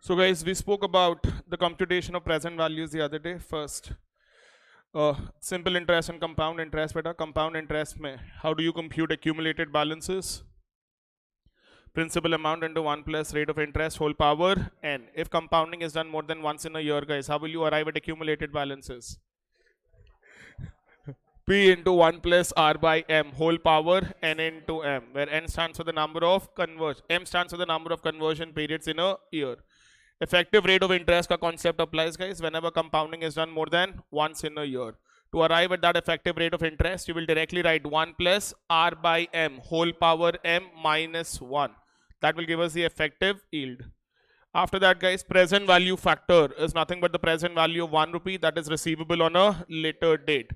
So guys, we spoke about the computation of present values the other day. First, simple interest and compound interest. Beta, compound interest mein, how do you compute accumulated balances? Principal amount into 1 plus rate of interest whole power n. If compounding is done more than once in a year, guys, how will you arrive at accumulated balances? P into 1 plus R by M whole power n into M, where n stands for the number of conversion, M stands for the number of conversion periods in a year. Effective rate of interest ka concept applies, guys, whenever compounding is done more than once in a year. To arrive at that effective rate of interest, you will directly write 1 plus R by M whole power M minus 1. That will give us the effective yield. After that, guys, present value factor is nothing but the present value of 1 rupee that is receivable on a later date.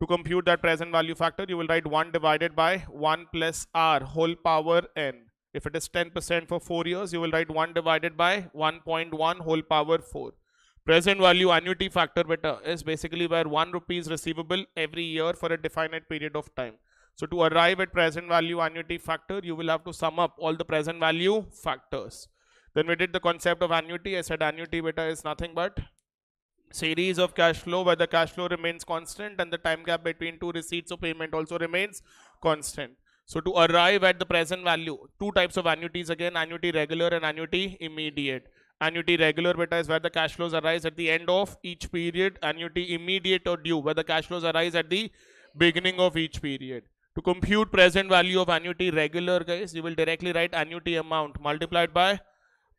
To compute that present value factor, you will write 1 divided by 1 plus R whole power n. If it is 10% for 4 years, you will write 1 divided by 1.1 whole power 4. Present value annuity factor beta is basically where 1 rupee is receivable every year for a definite period of time. So to arrive at present value annuity factor, you will have to sum up all the present value factors. Then we did the concept of annuity. I said annuity beta is nothing but series of cash flow where the cash flow remains constant and the time gap between two receipts of payment also remains constant. So to arrive at the present value, two types of annuities again, annuity regular and annuity immediate. Annuity regular beta is where the cash flows arise at the end of each period. Annuity immediate or due where the cash flows arise at the beginning of each period. To compute present value of annuity regular, guys, you will directly write annuity amount multiplied by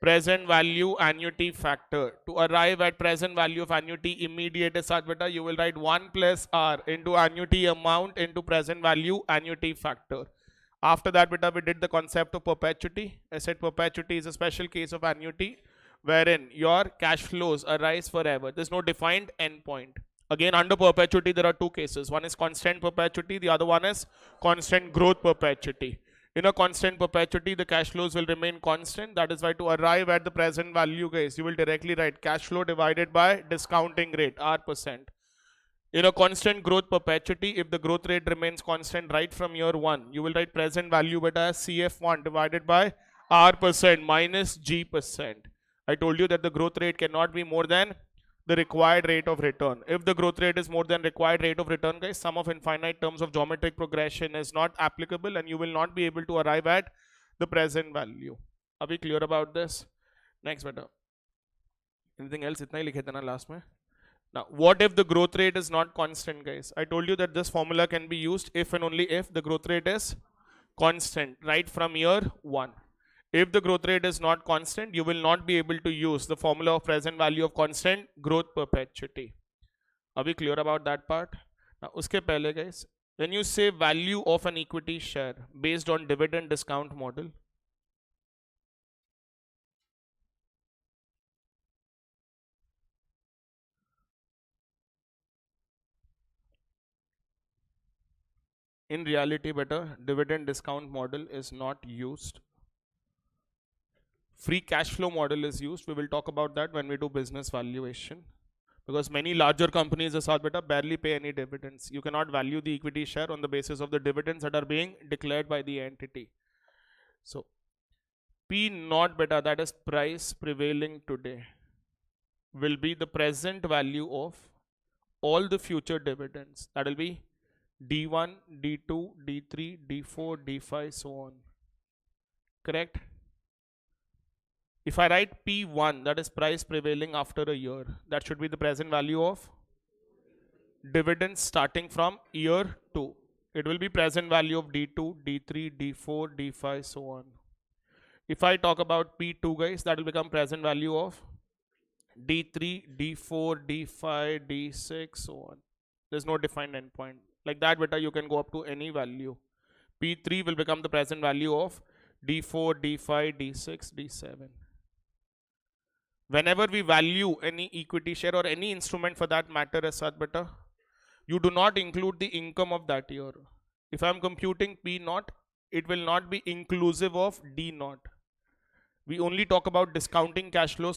present value annuity factor. To arrive at present value of annuity immediate is such beta, you will write 1 plus R into annuity amount into present value annuity factor. After that beta, we did the concept of perpetuity. I said perpetuity is a special case of annuity wherein your cash flows arise forever. There's no defined endpoint. Again, under perpetuity, there are two cases. One is constant perpetuity, the other one is constant growth perpetuity. In a constant perpetuity, the cash flows will remain constant. That is why to arrive at the present value, guys, you will directly write cash flow divided by discounting rate, R%. In a constant growth perpetuity, if the growth rate remains constant right from year 1, you will write present value beta as CF1 divided by R% minus G%. I told you that the growth rate cannot be more than the required rate of return. If the growth rate is more than required rate of return, guys, sum of infinite terms of geometric progression is not applicable and you will not be able to arrive at the present value. Are we clear about this? Next beta. Anything else? Itna hi likhe the na last mein. Now, what if the growth rate is not constant, guys? I told you that this formula can be used if and only if the growth rate is constant right from year 1. If the growth rate is not constant, you will not be able to use the formula of present value of constant growth perpetuity. Are we clear about that part? Now, uske pehle, guys, when you say value of an equity share based on dividend discount model, in reality, better dividend discount model is not used. Free cash flow model is used. We will talk about that when we do business valuation. Because many larger companies barely pay any dividends. You cannot value the equity share on the basis of the dividends that are being declared by the entity. So, P naught beta, that is price prevailing today, will be the present value of all the future dividends. That will be D1, D2, D3, D4, D5, so on. Correct? If I write P1, that is price prevailing after a year, that should be the present value of dividends starting from year 2. It will be present value of D2, D3, D4, D5, so on. If I talk about P2, guys, that will become present value of D3, D4, D5, D6, so on. There's no defined endpoint. Like that, beta, you can go up to any value. P3 will become the present value of D4, D5, D6, D7. Whenever we value any equity share or any instrument for that matter as such beta, you do not include the income of that year. If I am computing P naught, it will not be inclusive of D naught. We only talk about discounting cash flows.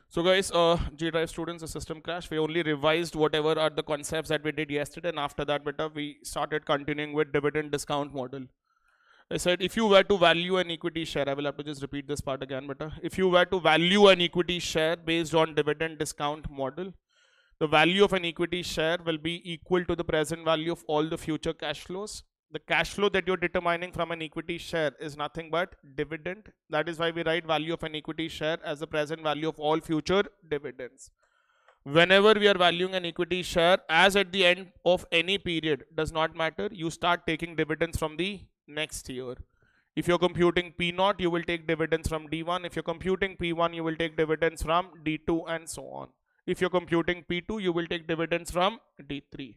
So guys, G-Drive students, the system crash. We only revised whatever are the concepts that we did yesterday, and after that beta, we started continuing with dividend discount model. I said if you were to value an equity share, I will have to just repeat this part again, but if you were to value an equity share based on dividend discount model, the value of an equity share will be equal to the present value of all the future cash flows. The cash flow that you're determining from an equity share is nothing but dividend. That is why we write value of an equity share as the present value of all future dividends. Whenever we are valuing an equity share, as at the end of any period, does not matter, you start taking dividends from the next year. If you're computing P0, you will take dividends from D1. If you're computing P1, you will take dividends from D2 and so on. If you're computing P2, you will take dividends from D3.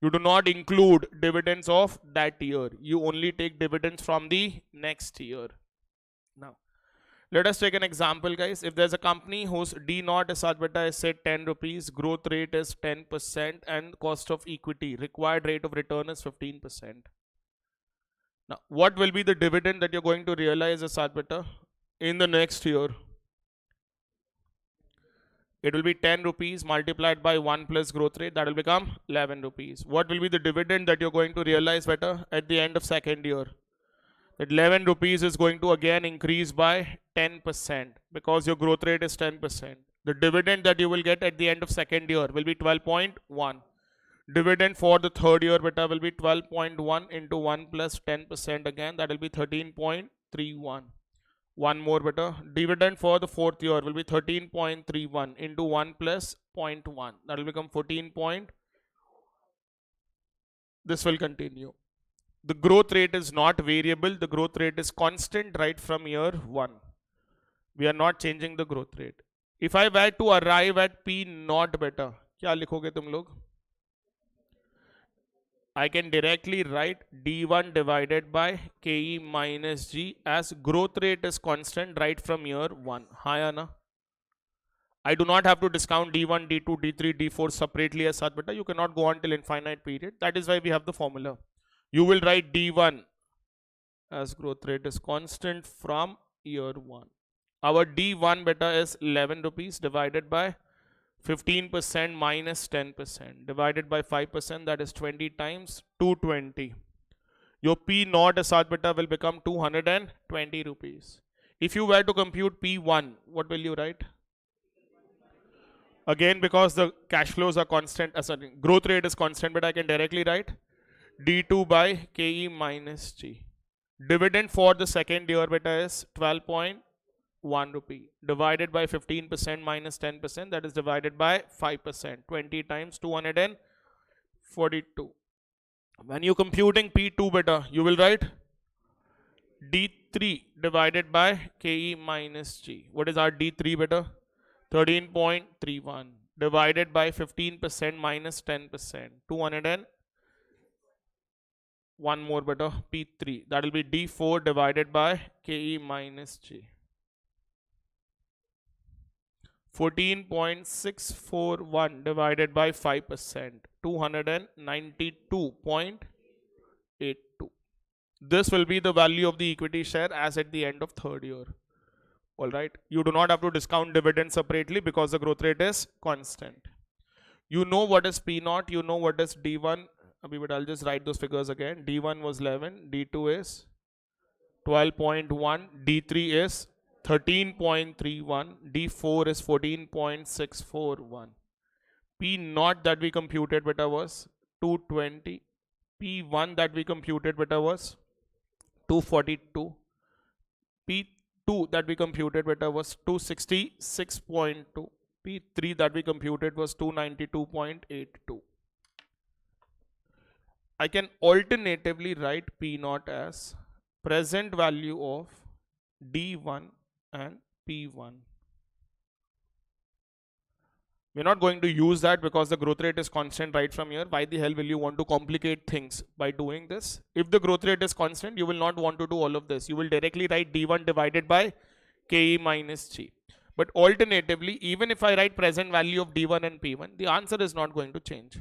You do not include dividends of that year. You only take dividends from the next year. Now, let us take an example, guys. If there's a company whose D0 is such beta is say 10 rupees, growth rate is 10%, and cost of equity, required rate of return is 15%. Now, what will be the dividend that you're going to realize as such beta in the next year? It will be 10 rupees multiplied by 1 plus growth rate, that will become 11 rupees. What will be the dividend that you're going to realize beta at the end of second year? That 11 rupees is going to again increase by 10% because your growth rate is 10%. The dividend that you will get at the end of second year will be 12.1. Dividend for the third year beta will be 12.1 into 1 plus 10% again, that will be 13.31. One more beta. Dividend for the fourth year will be 13.31 into 1 plus 0.1. That will become 14. This will continue. The growth rate is not variable. The growth rate is constant right from year 1. We are not changing the growth rate. If I were to arrive at P not beta, क्या लिखोगे तुम लोग? I can directly write D1 divided by KE minus G as growth rate is constant right from year 1. हाँ या ना? I do not have to discount D1, D2, D3, D4 separately as such beta. You cannot go on till infinite period. That is why we have the formula. You will write D1 as growth rate is constant from year 1. Our D1 beta is 11 rupees divided by 15% minus 10% divided by 5%, that is 20 times 220. Your P naught as such beta will become 220 rupees. If you were to compute P1, what will you write? Again, because the cash flows are constant, sorry, growth rate is constant, but I can directly write D2 by KE minus G. Dividend for the second year beta is 12.1 rupee divided by 15% minus 10%, that is divided by 5%. 20 times 242. When you're computing P2 beta, you will write D3 divided by KE minus G. What is our D3 beta? 13.31 divided by 15% minus 10%. 200. One more beta, P3. That will be D4 divided by KE minus G. 14.641 divided by 5%. 292.82. This will be the value of the equity share as at the end of third year. Alright. You do not have to discount dividends separately because the growth rate is constant. You know what is P0, you know what is D1. But I'll just write those figures again. D1 was 11, D2 is 12.1, D3 is 13.31, D4 is 14.641. P0 that we computed beta was 220, P1 that we computed beta was 242, P2 that we computed beta was 266.2, P3 that we computed was 292.82. I can alternatively write P0 as present value of D1 and P1. We're not going to use that because the growth rate is constant right from here. Why the hell will you want to complicate things by doing this? If the growth rate is constant, you will not want to do all of this. You will directly write D1 divided by KE minus G. But alternatively, even if I write present value of D1 and P1, the answer is not going to change.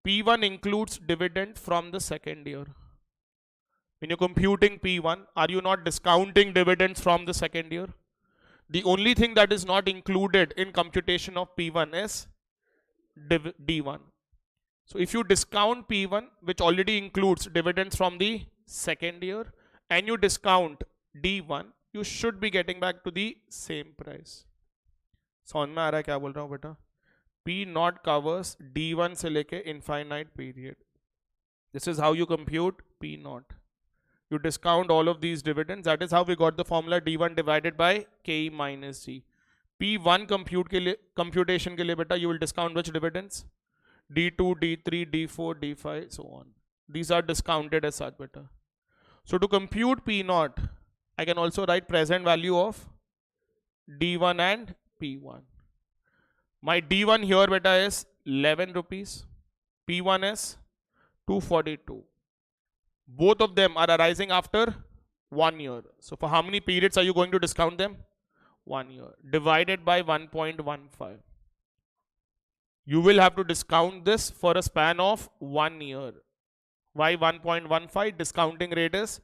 P1 includes dividend from the second year. When you're computing P1, are you not discounting dividends from the second year? The only thing that is not included in computation of P1 is D1. So if you discount P1, which already includes dividends from the second year, and you discount D1, you should be getting back to the same price. समझ में आ रहा है क्या बोल रहा हूँ बेटा? P naught covers D1 से लेके infinite period. This is how you compute P naught. You discount all of these dividends. That is how we got the formula D1 divided by KE minus G. P1 compute के लिए computation के लिए बेटा you will discount which dividends? D2, D3, D4, D5, so on. These are discounted as such beta. So to compute P naught, I can also write present value of D1 and P1. My D1 here beta is 11 rupees. P1 is 242. Both of them are arising after 1 year. So for how many periods are you going to discount them? 1 year. Divided by 1.15. You will have to discount this for a span of 1 year. Why 1.15? Discounting rate is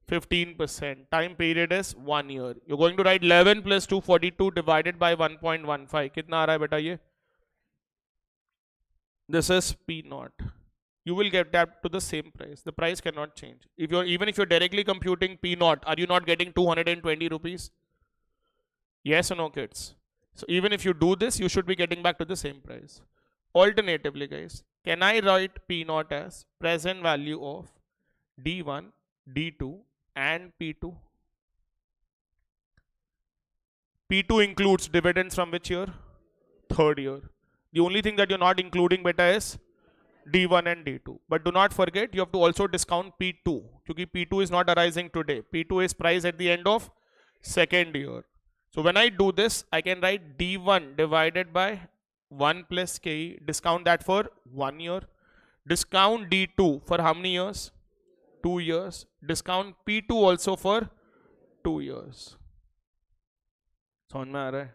15%. Time period is 1 year. You're going to write 11 plus 242 divided by 1.15. कितना आ रहा है बेटा ये? This is P naught. You will get that to the same price. The price cannot change. Even if you're directly computing P naught, are you not getting 220 rupees? Yes or no, kids? So even if you do this, you should be getting back to the same price. Alternatively, guys, can I write P naught as present value of D1, D2 and P2? P2 includes dividends from which year? Third year. The only thing that you're not including beta is D1 and D2. But do not forget, you have to also discount P2. Because P2 is not arising today. P2 is priced at the end of second year. So when I do this, I can write D1 divided by 1 plus KE. Discount that for 1 year. Discount D2 for how many years? 2 years. Discount P2 also for 2 years. समझ में आ रहा है?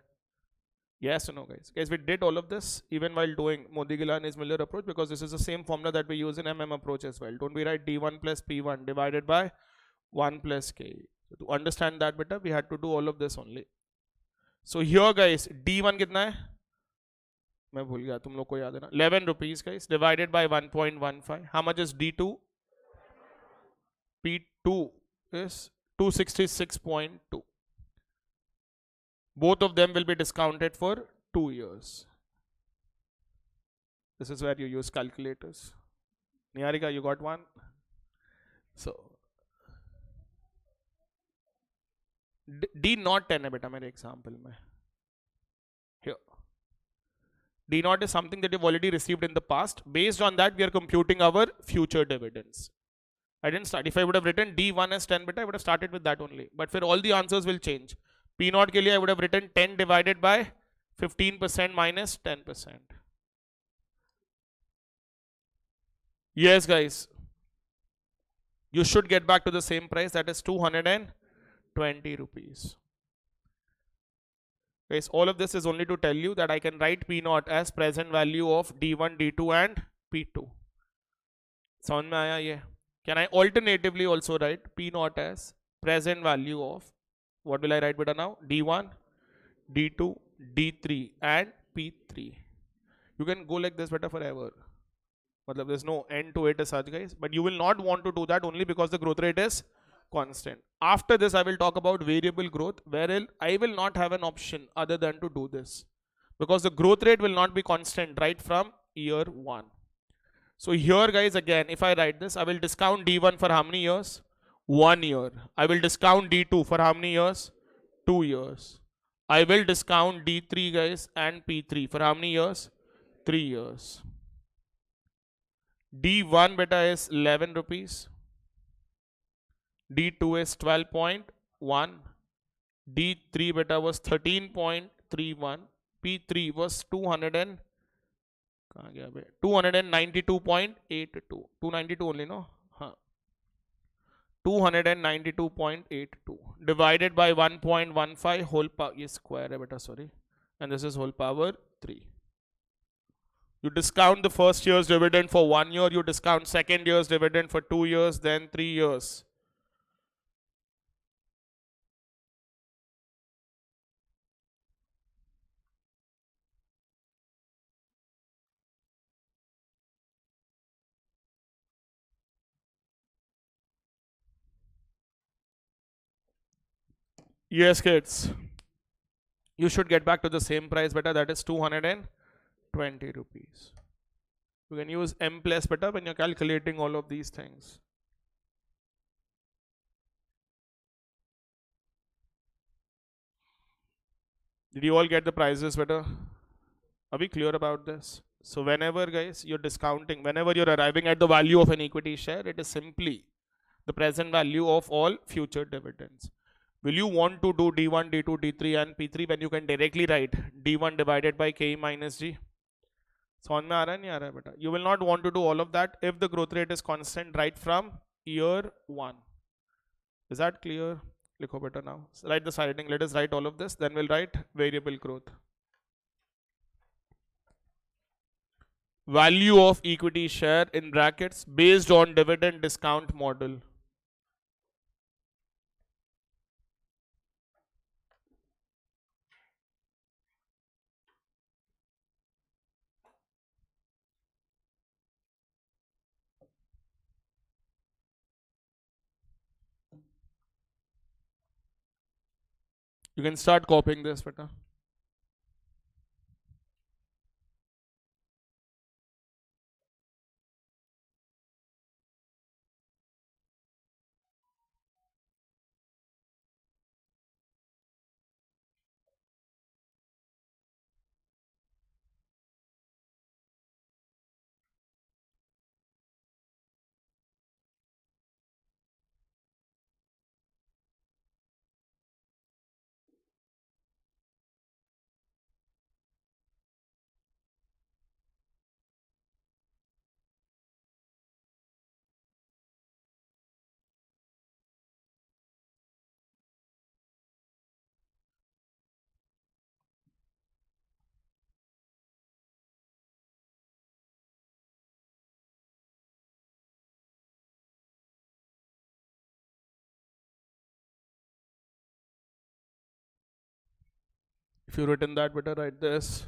Yes or no, guys? Guys, we did all of this even while doing Modigliani and his Miller approach, because this is the same formula that we use in MM approach as well. Don't we write D1 plus P1 divided by 1 plus K. So to understand that better, we had to do all of this only. So here, guys, D1 कितना है? मैं भूल गया, तुम लोग को याद है ना? 11 rupees, guys, divided by 1.15. How much is D2? P2 is 266.2. Both of them will be discounted for 2 years. This is where you use calculators. Niharika, you got one? So, D naught 10 है बेटा मेरे example में. Here. D naught is something that you've already received in the past. Based on that, we are computing our future dividends. I didn't start. If I would have written D1 as 10 beta, I would have started with that only. But for all the answers will change. P naught के लिए I would have written 10 divided by 15% minus 10%. Yes, guys. You should get back to the same price, that is 220 rupees. Guys, all of this is only to tell you that I can write P naught as present value of D1, D2 and P2. समझ में आया ये? Can I alternatively also write P naught as present value of, what will I write beta now? D1, D2, D3 and P3. You can go like this beta forever. There's no end to it as such, guys. But you will not want to do that only because the growth rate is constant. After this, I will talk about variable growth, wherein I will not have an option other than to do this. Because the growth rate will not be constant right from year 1. So here, guys, again, if I write this, I will discount D1 for how many years? 1 year. I will discount D2 for how many years? 2 years. I will discount D3, guys, and P3 for how many years? 3 years. D1 beta is 11 rupees. D2 is 12.1. D3 beta was 13.31. P3 was 292.82. 292 only, no? Huh. 292.82 divided by 1.15 whole power square beta, sorry, and this is whole power 3. You discount the first year's dividend for 1 year, you discount second year's dividend for 2 years, then 3 years. Yes, kids. You should get back to the same price, beta. That is 220 rupees. You can use M plus, beta, when you're calculating all of these things. Did you all get the prices, beta? Are we clear about this? So whenever, guys, you're discounting, whenever you're arriving at the value of an equity share, it is simply the present value of all future dividends. Will you want to do D1, D2, D3 and P3 when you can directly write D1 divided by K minus G? समझ में आ रहा है नहीं आ रहा है बेटा? You will not want to do all of that if the growth rate is constant right from year 1. Is that clear? लिखो बेटा now. Write the siding. Let us write all of this. Then we'll write variable growth. Value of equity share in brackets based on dividend discount model. You can start copying this beta. If you written that better, write this.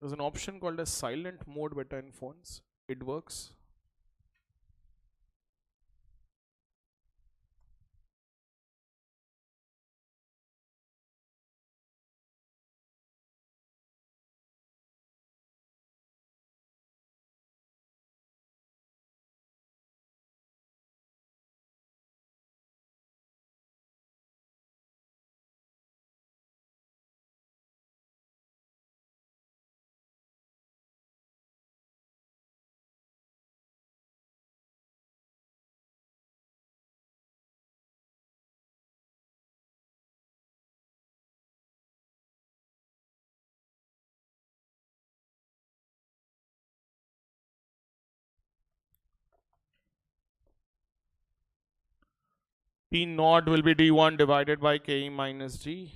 There's an option called as silent mode beta in phones. It works. P naught will be D1 divided by K minus G.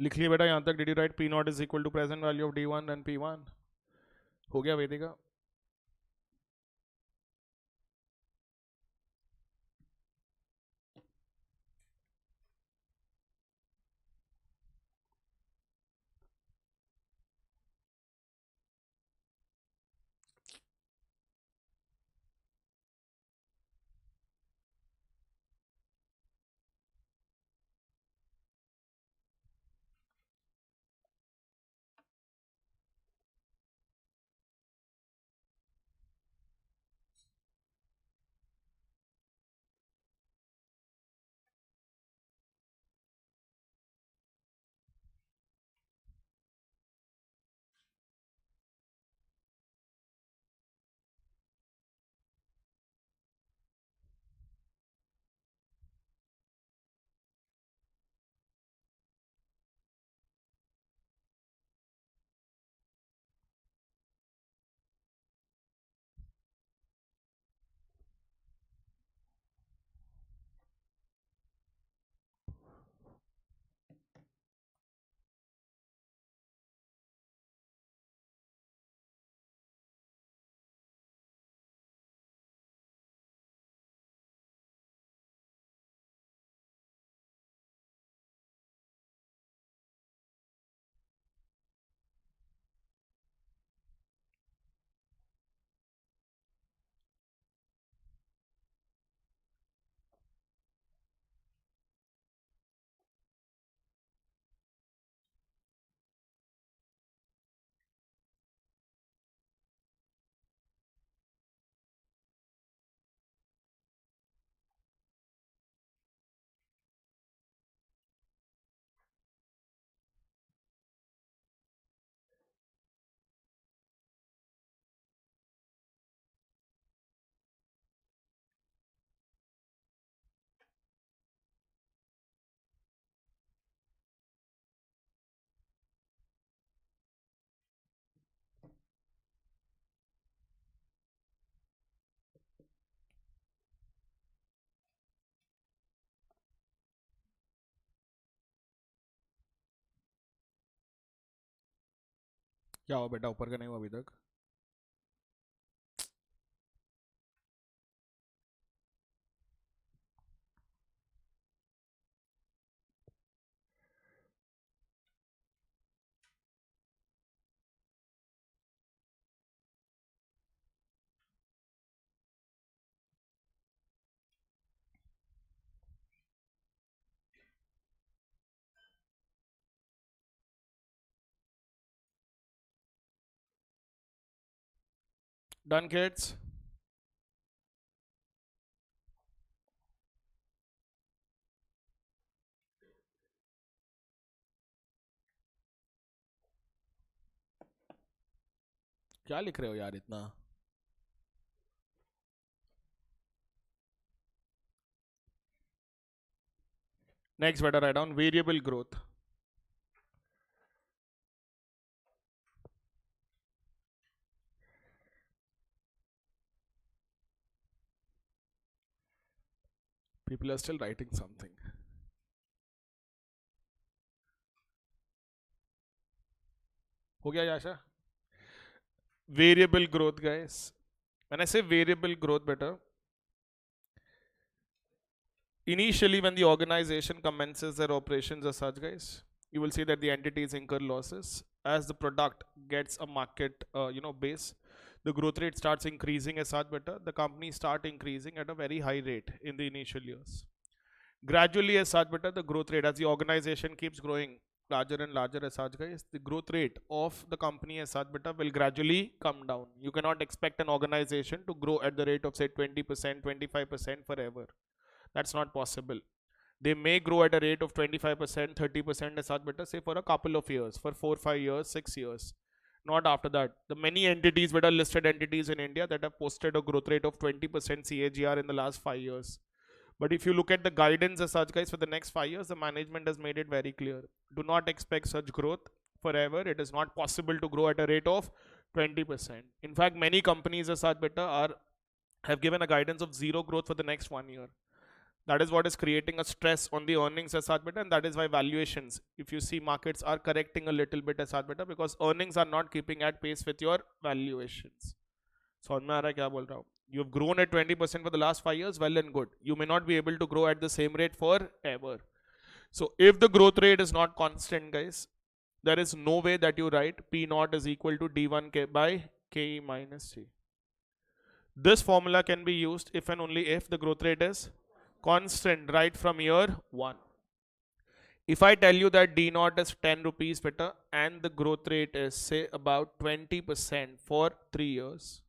लिख लिया बेटा यहाँ तक. Did you write P naught is equal to present value of D1 and P1? हो गया वेदिका. क्या हुआ बेटा, ऊपर का नहीं हुआ अभी तक? Done kids? क्या लिख रहे हो यार इतना? Next better write down variable growth. People are still writing something. हो गया याशा? Variable growth guys. When I say variable growth better, initially when the organization commences their operations as such guys, you will see that the entities incur losses. As the product gets a market base, the growth rate starts increasing as such better. The companies start increasing at a very high rate in the initial years. Gradually as such better, the growth rate, as the organization keeps growing larger and larger as such guys, the growth rate of the company as such better will gradually come down. You cannot expect an organization to grow at the rate of say 20%, 25% forever. That's not possible. They may grow at a rate of 25%, 30% as such better, say for a couple of years, for 4, 5 years, 6 years. Not after that. The many entities, better listed entities in India that have posted a growth rate of 20% CAGR in the last 5 years. But if you look at the guidance as such guys for the next 5 years, the management has made it very clear. Do not expect such growth forever. It is not possible to grow at a rate of 20%. In fact, many companies as such better have given a guidance of zero growth for the next 1 year. That is what is creating a stress on the earnings as such beta, and that is why valuations, if you see, markets are correcting a little bit as such beta, because earnings are not keeping at pace with your valuations. समझ में आ रहा है क्या बोल रहा हूँ? You've grown at 20% for the last 5 years, well and good. You may not be able to grow at the same rate forever. So if the growth rate is not constant, guys, there is no way that you write P naught is equal to D1 by KE minus C. This formula can be used if and only if the growth rate is constant right from year 1. If I tell you that D naught is 10 rupees beta and the growth rate is say about 20% for 3 years,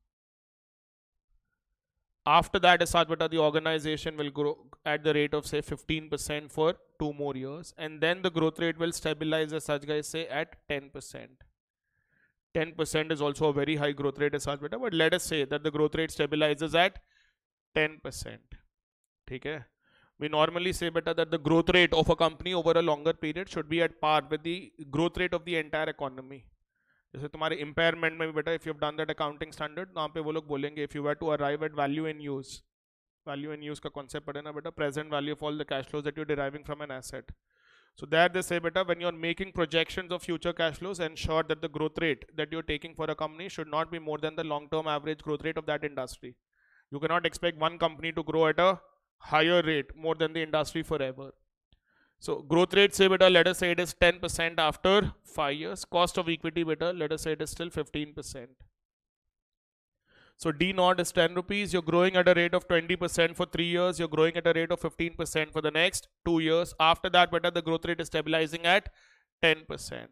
after that as such beta the organization will grow at the rate of say 15% for 2 more years, and then the growth rate will stabilize as such, guys, say at 10%. 10% is also a very high growth rate as such beta, but let us say that the growth rate stabilizes at 10%. Okay? We normally say beta that the growth rate of a company over a longer period should be at par with the growth rate of the entire economy. जैसे तुम्हारे impairment में भी बेटा, if you have done that accounting standard, वहाँ पे वो लोग बोलेंगे if you were to arrive at value in use का concept पढ़े ना बेटा, present value of all the cash flows that you're deriving from an asset. So there they say beta, when you're making projections of future cash flows, ensure that the growth rate that you're taking for a company should not be more than the long-term average growth rate of that industry. You cannot expect one company to grow at a higher rate more than the industry forever. So growth rate say beta, let us say it is 10% after 5 years. Cost of equity beta, let us say it is still 15%. So D naught is 10 rupees. You're growing at a rate of 20% for 3 years. You're growing at a rate of 15% for the next 2 years. After that beta, the growth rate is stabilizing at 10%.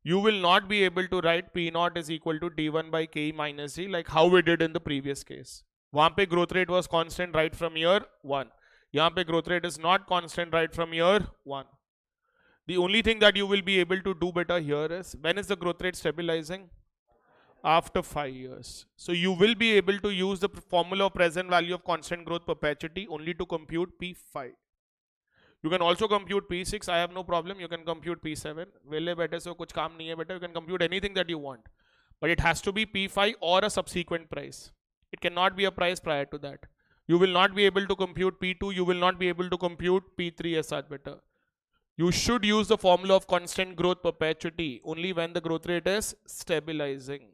You will not be able to write P naught is equal to D1 by KE minus G like how we did in the previous case. वहाँ पे growth rate was constant right from year 1. यहाँ पे growth rate is not constant right from year 1. The only thing that you will be able to do better here is, when is the growth rate stabilizing? After 5 years. So you will be able to use the formula of present value of constant growth perpetuity only to compute P5. You can also compute P6. I have no problem. You can compute P7. वेले बैठे से कुछ काम नहीं है बेटा. You can compute anything that you want, but it has to be P5 or a subsequent price. It cannot be a price prior to that. You will not be able to compute P2. You will not be able to compute P3 as such better. You should use the formula of constant growth perpetuity only when the growth rate is stabilizing.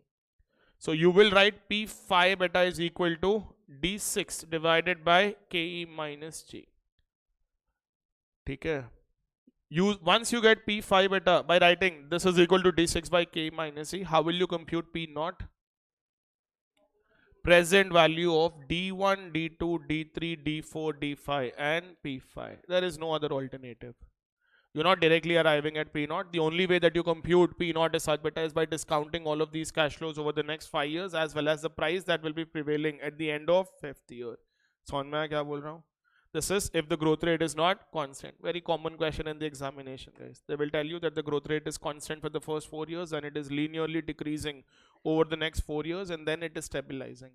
So you will write P5 beta is equal to D6 divided by KE minus G. Okay. Once you get P5 beta by writing this is equal to D6 by KE minus G, how will you compute P naught? Present value of D1, D2, D3, D4, D5 and P5. There is no other alternative. You're not directly arriving at P naught. The only way that you compute P naught as such beta is by discounting all of these cash flows over the next 5 years as well as the price that will be prevailing at the end of 5th year. समझ में आया क्या बोल रहा हूँ? This is if the growth rate is not constant. Very common question in the examination, guys. They will tell you that the growth rate is constant for the first 4 years and it is linearly decreasing over the next 4 years and then it is stabilizing.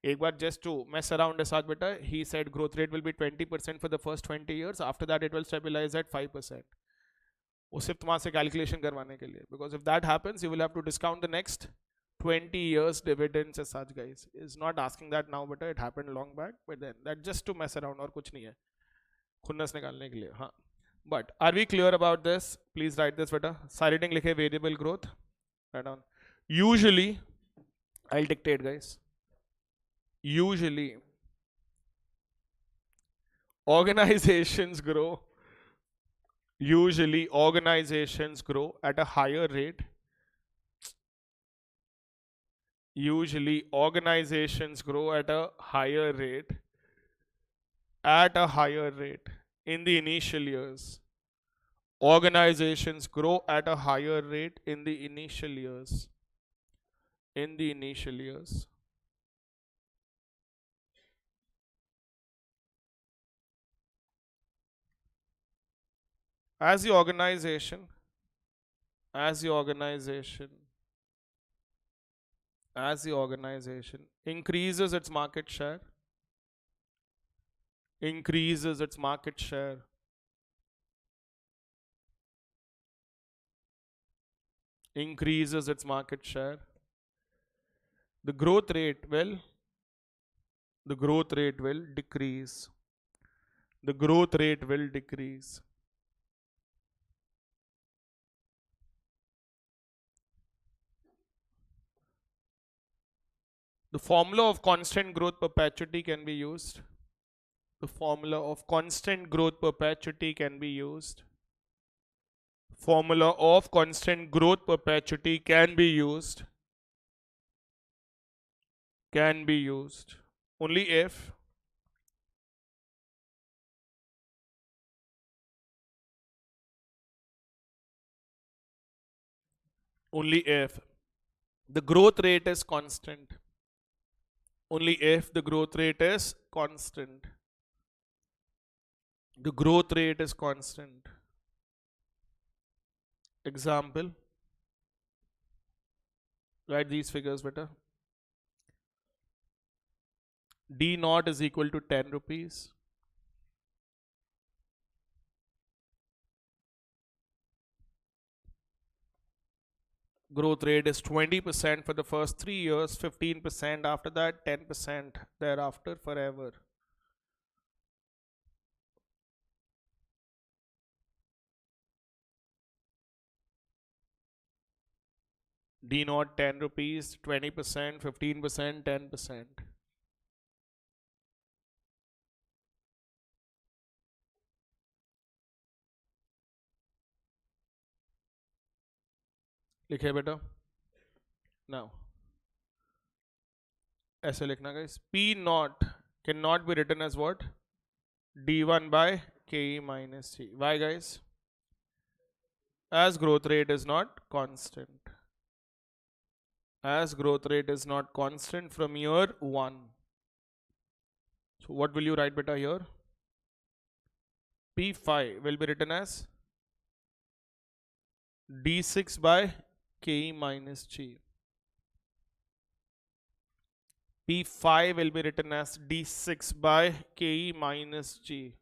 एक बार just to mess around as such beta, he said growth rate will be 20% for the first 20 years. After that it will stabilize at 5%. वो सिर्फ तुम्हारे से calculation करवाने के लिए, because if that happens you will have to discount the next 20 years dividends as such, guys. Is not asking that now but it happened long back, but then that just to mess around और कुछ नहीं है, खुन्नस निकालने के लिए. हाँ, but are we clear about this? Please write this बेटा. सारी रिंग लिखे variable growth, write down. Usually I'll dictate, guys. Usually organizations grow at a higher rate. Usually organizations grow at a higher rate in the initial years. Organizations grow at a higher rate in the initial years. As the organization increases its market share, the growth rate will decrease. the growth rate will decrease. The formula of constant growth perpetuity can be used. The formula of constant growth perpetuity can be used. Formula of constant growth perpetuity can be used. Can be used. Only if the growth rate is constant. Only if the growth rate is constant. The growth rate is constant. Example. Write these figures better. D naught is equal to 10 rupees. Growth rate is 20% for the first 3 years, 15% after that, 10% thereafter, forever. D naught 10 rupees, 20%, 15%, 10%. लिखे बेटा. Now, ऐसे लिखना guys. P naught cannot be written as what? D1 by Ke minus C. Why guys? As growth rate is not constant. As growth rate is not constant from year 1. So what will you write beta here? P5 will be written as D6 by Ke minus G. P5 will be written as D6 by Ke minus G.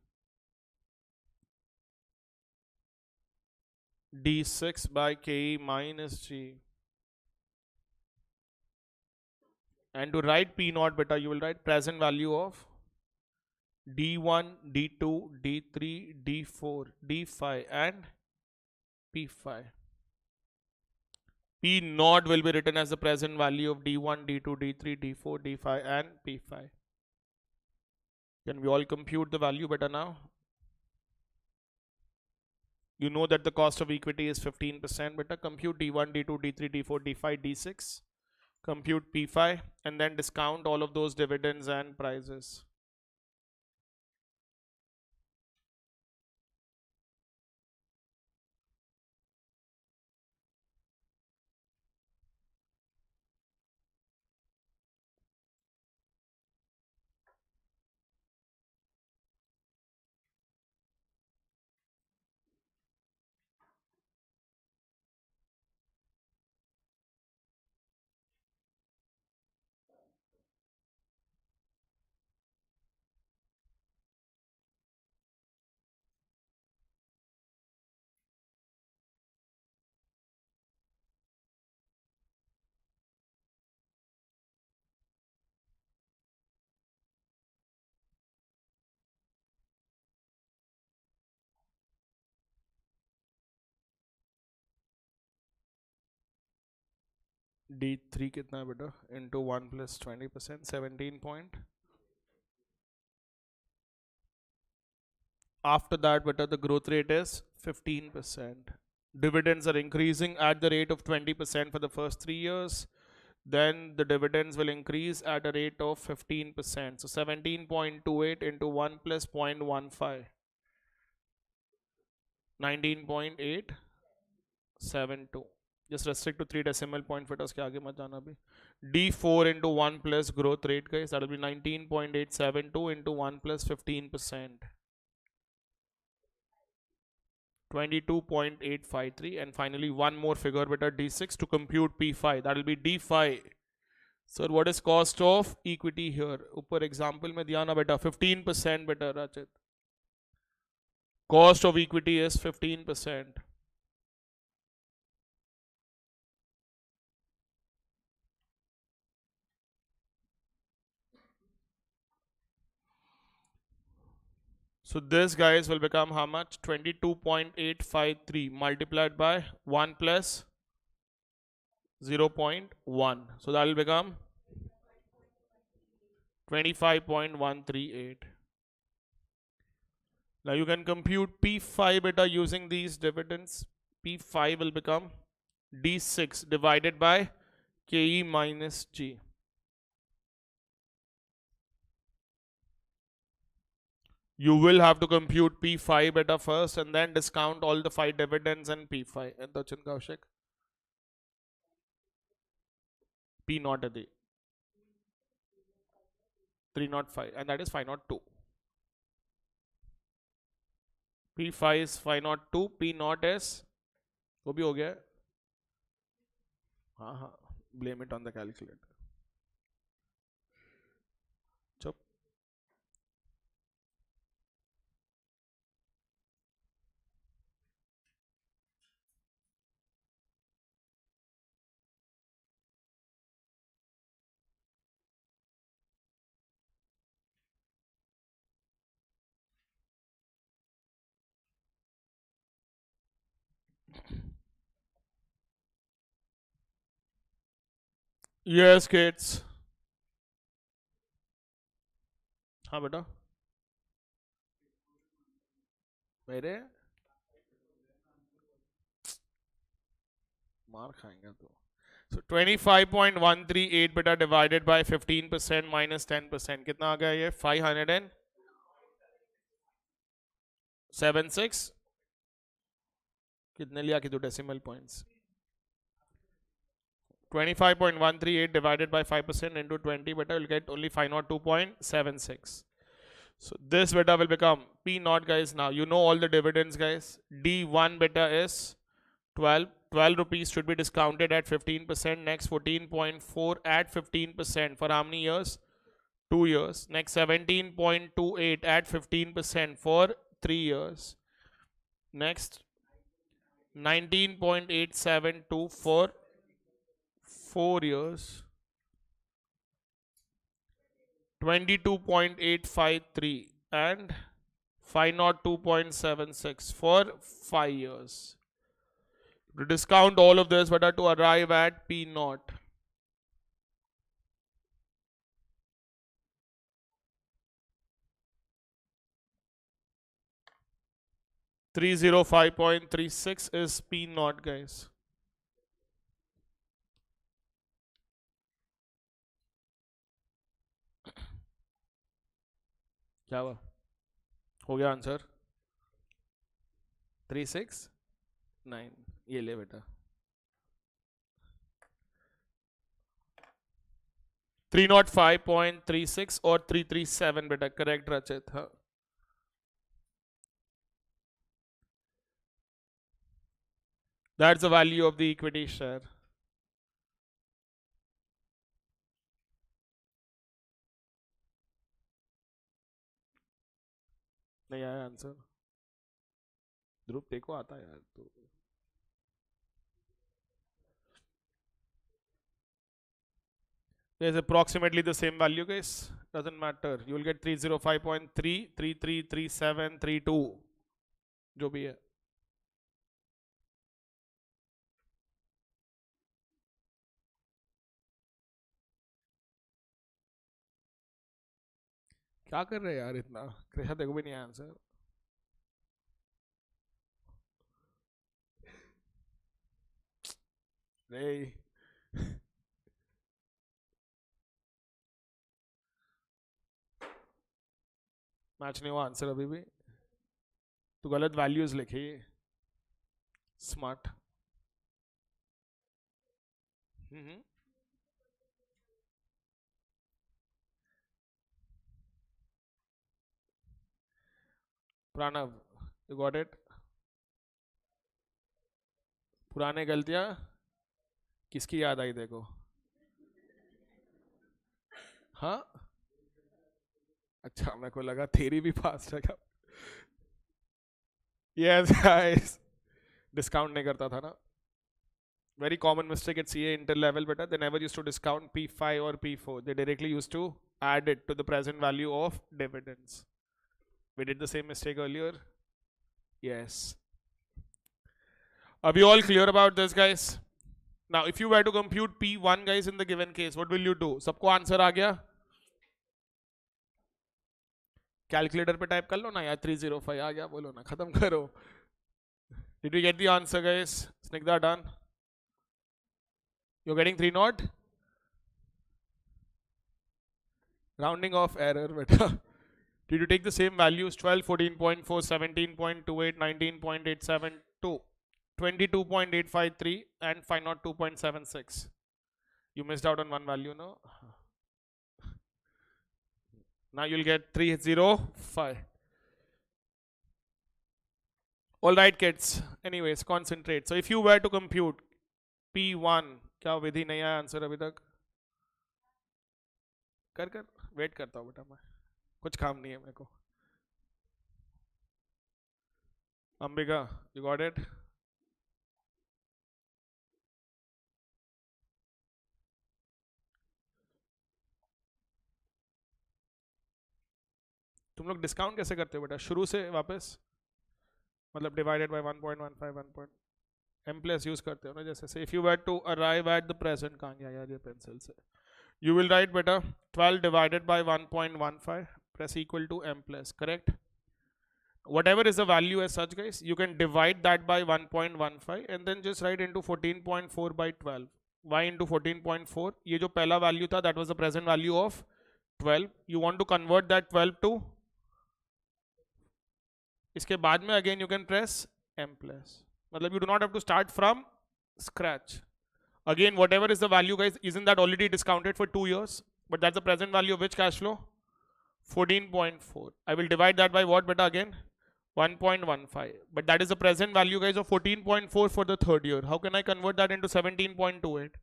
D6 by Ke minus G. And to write P naught beta, you will write present value of D1, D2, D3, D4, D5 and P5. P naught will be written as the present value of D1, D2, D3, D4, D5 and P5. Can we all compute the value better now? You know that the cost of equity is 15%, better compute D1, D2, D3, D4, D5, D6. Compute P5 and then discount all of those dividends and prices. D3 कितना है बेटा into 1 plus 20%, 17 point. After that beta, the growth rate is 15%. Dividends are increasing at the rate of 20% for the first 3 years. Then the dividends will increase at a rate of 15%. So 17.28 into 1 plus 0.15. 19.872. Just restrict to 3 decimal point for us. D4 into 1 plus growth rate guys, that will be 19.872 into 1 plus 15%. 22.853 and finally one more figure beta D6 to compute P5, that will be D5. Sir, what is cost of equity here? Upper example mein diya na beta 15% beta Rachit. Cost of equity is 15%. So this, guys, will become how much? 22.853 multiplied by 1 plus 0.1. So that will become 25.138. Now you can compute P5 beta using these dividends. P5 will become D6 divided by KE minus G. You will have to compute P5 beta first and then discount all the 5 dividends and P5. And the Kaushik. P naught at the 305 and that is 502. P5 is 502, P naught is वो भी हो गया. हाँ, blame it on the calculator. चुप. Yes, kids. हाँ बेटा. मेरे मार खाएंगे तो. So 25.138 beta divided by 15% minus 10%. कितना आ गया ये? 576. कितने लिया कि दो decimal points? 25.138 divided by 5% into 20 beta will get only 502.76. So this beta will become P naught, guys. Now you know all the dividends, guys. D1 beta is 12. 12 rupees should be discounted at 15%. Next 14.4 at 15% for how many years? 2 years. Next 17.28 at 15% for 3 years. Next 19.872 for 4 years. 22.853 and 502.76 for 5 years. To discount all of this, but to arrive at P naught. $305.36 is P naught, guys. क्या हुआ? हो गया answer? 369. ये ले बेटा. 305.36 or 337 बेटा. Correct रचित. हाँ. That's the value of the equity share. नहीं आया आंसर. ध्रुव देखो आता है यार तो. There's approximately the same value, guys. Doesn't matter. You will get 305.3, 33, 37, 32. जो भी है. क्या कर रहे हैं यार इतना? कृष्णा देखो भी नहीं आया आंसर. नहीं. मैच नहीं हुआ आंसर अभी भी. तो गलत वैल्यूज लिखे. Smart. Pranav, you got it? पुराने गलतियां किसकी याद आई देखो. हाँ अच्छा, मेरे को लगा थेरी भी फास्ट है क्या. यस गाइस, डिस्काउंट नहीं करता था ना. Very common mistake at CA inter-level beta. They never used to discount P5 or P4. They directly used to add it to the present value of dividends. We did the same mistake earlier. Yes. Are we all clear about this, guys? Now, if you were to compute P1, guys, in the given case, what will you do? सबको answer आ गया? Calculator पे type कर लो ना यार, 305 आ गया, बोलो ना, खत्म करो. Did we get the answer, guys? Snigdha done? You're getting 3 naught? Rounding off error, beta. Did you take the same values? 12, 14.4, 17.28, 19.872, 22.853, and 502.76. You missed out on one value, no? Now you'll get 305. All right, kids. Anyways, concentrate. So if you were to compute P1, क्या विधि नहीं आया answer अभी तक? कर wait करता हूँ बेटा, मैं कुछ काम नहीं है मेरे को. Ambika, you got it? तुम लोग डिस्काउंट कैसे करते हो बेटा? शुरू से वापस, मतलब divided by 1.15 1. M plus use करते हो ना, जैसे से if you were to arrive at the present, कहाँ गया यार ये पेंसिल से? You will write बेटा 12 divided by 1.15 press equal to M plus, correct? Whatever is the value as such, guys, you can divide that by 1.15 and then just write into 14.4 by 12. Why into 14.4? ये जो पहला value था, that was the present value of 12. You want to convert that 12 to, इसके बाद में again you can press M plus. मतलब you do not have to start from scratch. Again, whatever is the value, guys, isn't that already discounted for 2 years? But that's the present value of which cash flow? 14.4. I will divide that by what, beta, again? 1.15. But that is the present value, guys, of 14.4 for the third year. How can I convert that into 17.28?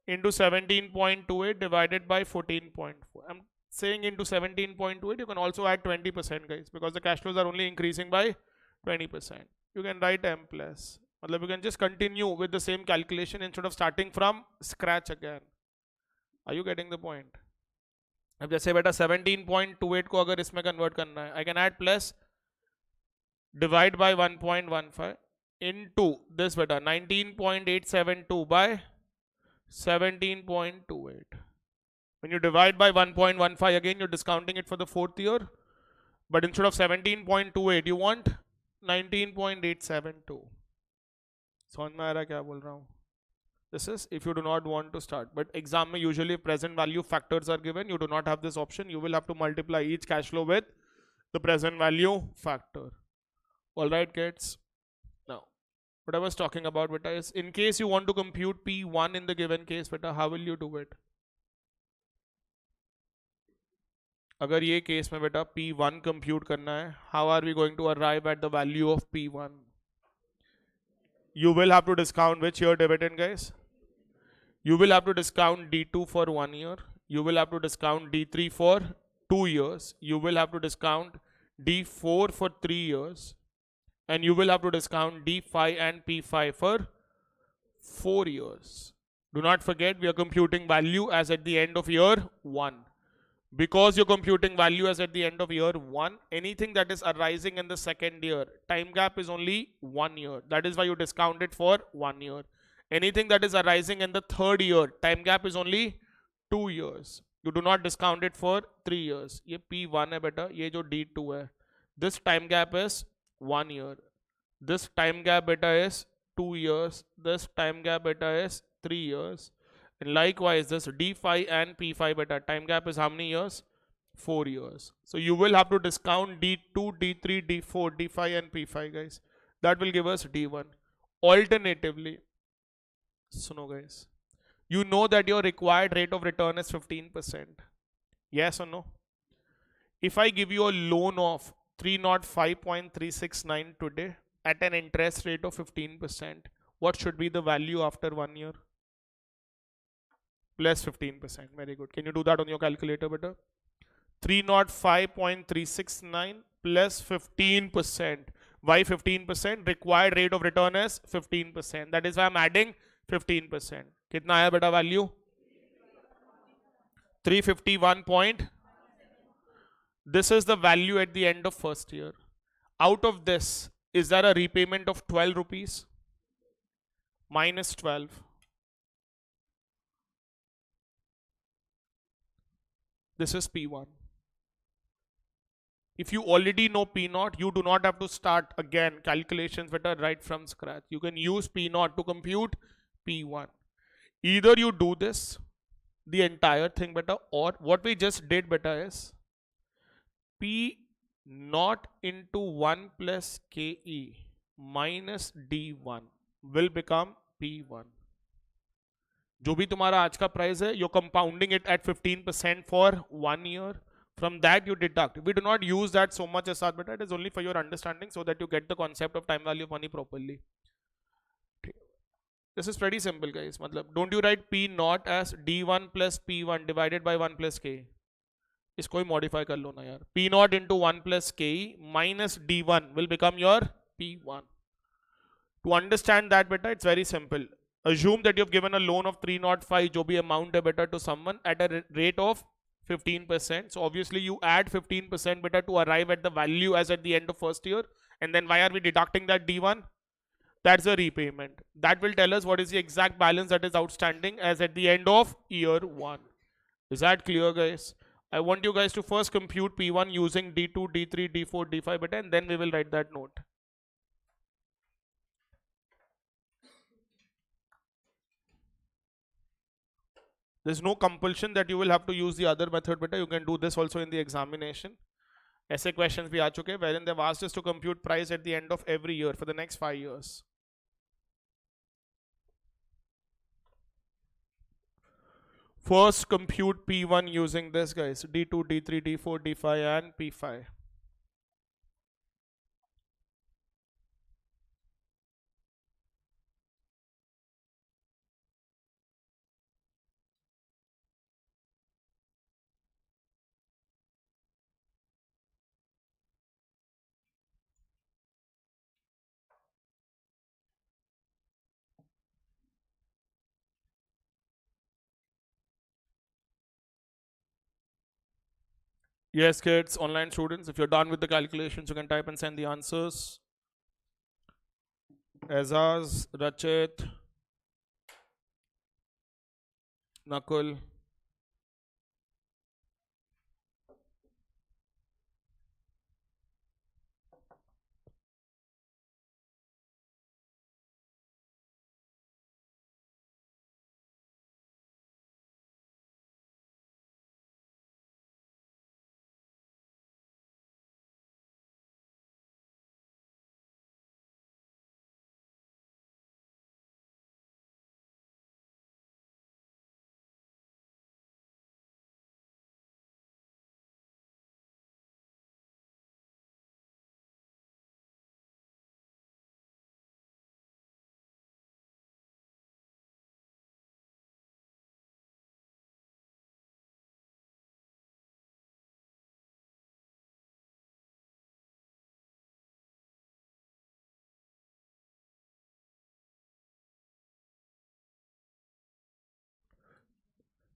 Into 17.28 divided by 14.4. I'm saying into 17.28, you can also add 20%, guys, because the cash flows are only increasing by 20%. You can write M plus. You can just continue with the same calculation instead of starting from scratch again. Are you getting the point? अब जैसे बेटा 17.28 को अगर इसमें convert करना है, I can add plus divide by 1.15 into this बेटा 19.872 by 17.28. When you divide by 1.15, again you're discounting it for the fourth year, but instead of 17.28 you want 19.872. समझ में आ रहा है क्या बोल रहा हूँ? This is if you do not want to start. But exam में usually present value factors are given. You do not have this option. You will have to multiply each cash flow with the present value factor. All right, kids. Now, what I was talking about, beta, is in case you want to compute P1 in the given case, beta, how will you do it? अगर ये case में बेटा P1 compute करना है, how are we going to arrive at the value of P1? You will have to discount which year dividend, guys? You will have to discount D2 for 1 year. You will have to discount D3 for 2 years. You will have to discount D4 for 3 years. And you will have to discount D5 and P5 for 4 years. Do not forget, we are computing value as at the end of year 1. Because you're computing value as at the end of year 1, anything that is arising in the second year, time gap is only 1 year. That is why you discount it for 1 year. Anything that is arising in the third year, time gap is only 2 years. You do not discount it for 3 years. ये P1 है बेटा, ये जो D2 है. This time gap is 1 year. This time gap beta is 2 years. This time gap beta is 3 years. And likewise, this D5 and P5 beta time gap is how many years? 4 years. So you will have to discount D2, D3, D4, D5 and P5, guys. That will give us D1. Alternatively, suno guys, you know that your required rate of return is 15%. Yes or no? If I give you a loan of 305.369 today at an interest rate of 15%, what should be the value after 1 year? Plus 15%. Very good. Can you do that on your calculator, beta? 305.369 plus 15%. Why 15%? Required rate of return is 15%. That is why I'm adding 15%. कितना आया बेटा value? 351. This is the value at the end of first year. Out of this, is there a repayment of 12 rupees? Minus 12. This is P1. If you already know P0, you do not have to start again calculations better right from scratch. You can use P0 to compute P1. Either you do this, the entire thing better, or what we just did better is P0 into 1 plus KE minus D1 will become P1. जो भी तुम्हारा आज का price है, you're compounding it at 15% for 1 year. From that you deduct. We do not use that so much as but it is only for your understanding so that you get the concept of time value of money properly. This is pretty simple, guys. मतलब, don't you write P0 as D1 plus P1 divided by 1 plus K? इसको ही modify कर लो ना यार. P0 into 1 plus K minus D1 will become your P1. To understand that better, it's very simple. Assume that you've given a loan of 305, जो भी amount है better, to someone at a rate of 15%. So obviously you add 15% better to arrive at the value as at the end of first year. And then why are we deducting that D1? That's a repayment. That will tell us what is the exact balance that is outstanding as at the end of year 1. Is that clear, guys? I want you guys to first compute P1 using D2, D3, D4, D5 better, and then we will write that note. There's no compulsion that you will have to use the other method better. You can do this also in the examination. ऐसे questions भी आ चुके हैं wherein they've asked us to compute price at the end of every year for the next 5 years. First compute P1 using this, guys. D2, D3, D4, D5 and P5. Yes, kids, online students, if you're done with the calculations, you can type and send the answers. Azaz, Rachit, Nakul.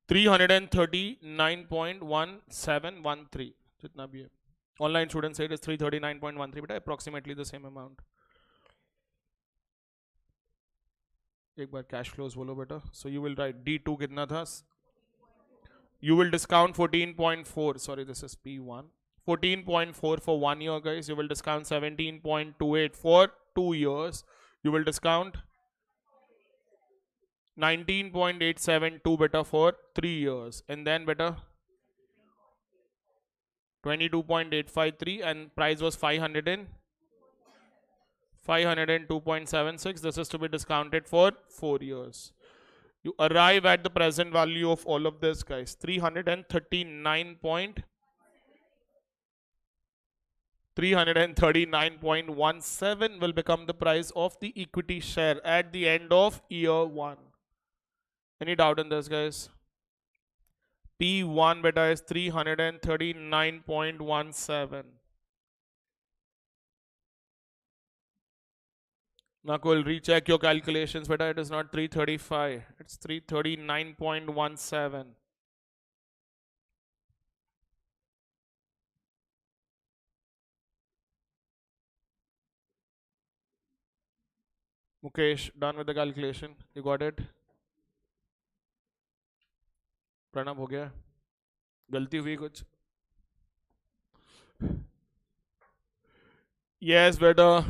$339.1713 जितना भी है. Online student said is 339.13, but approximately the same amount. एक बार cash flows बोलो बेटा. So you will write D2 कितना था? You will discount 14.4. Sorry, this is P1. 14.4 for 1 year, guys. You will discount 17.28 for 2 years. You will discount 19.872 better for 3 years, and then better 22.853, and price was 502.76. This is to be discounted for 4 years. You arrive at the present value of all of this, guys. 339.17 will become the price of the equity share at the end of year 1. Any doubt in this, guys? P1 beta is 339.17. Nakul, recheck your calculations beta. It is not 335. It's 339.17. Mukesh, done with the calculation. You got it? Pranab हो गया? गलती हुई कुछ? Yes, बेटा.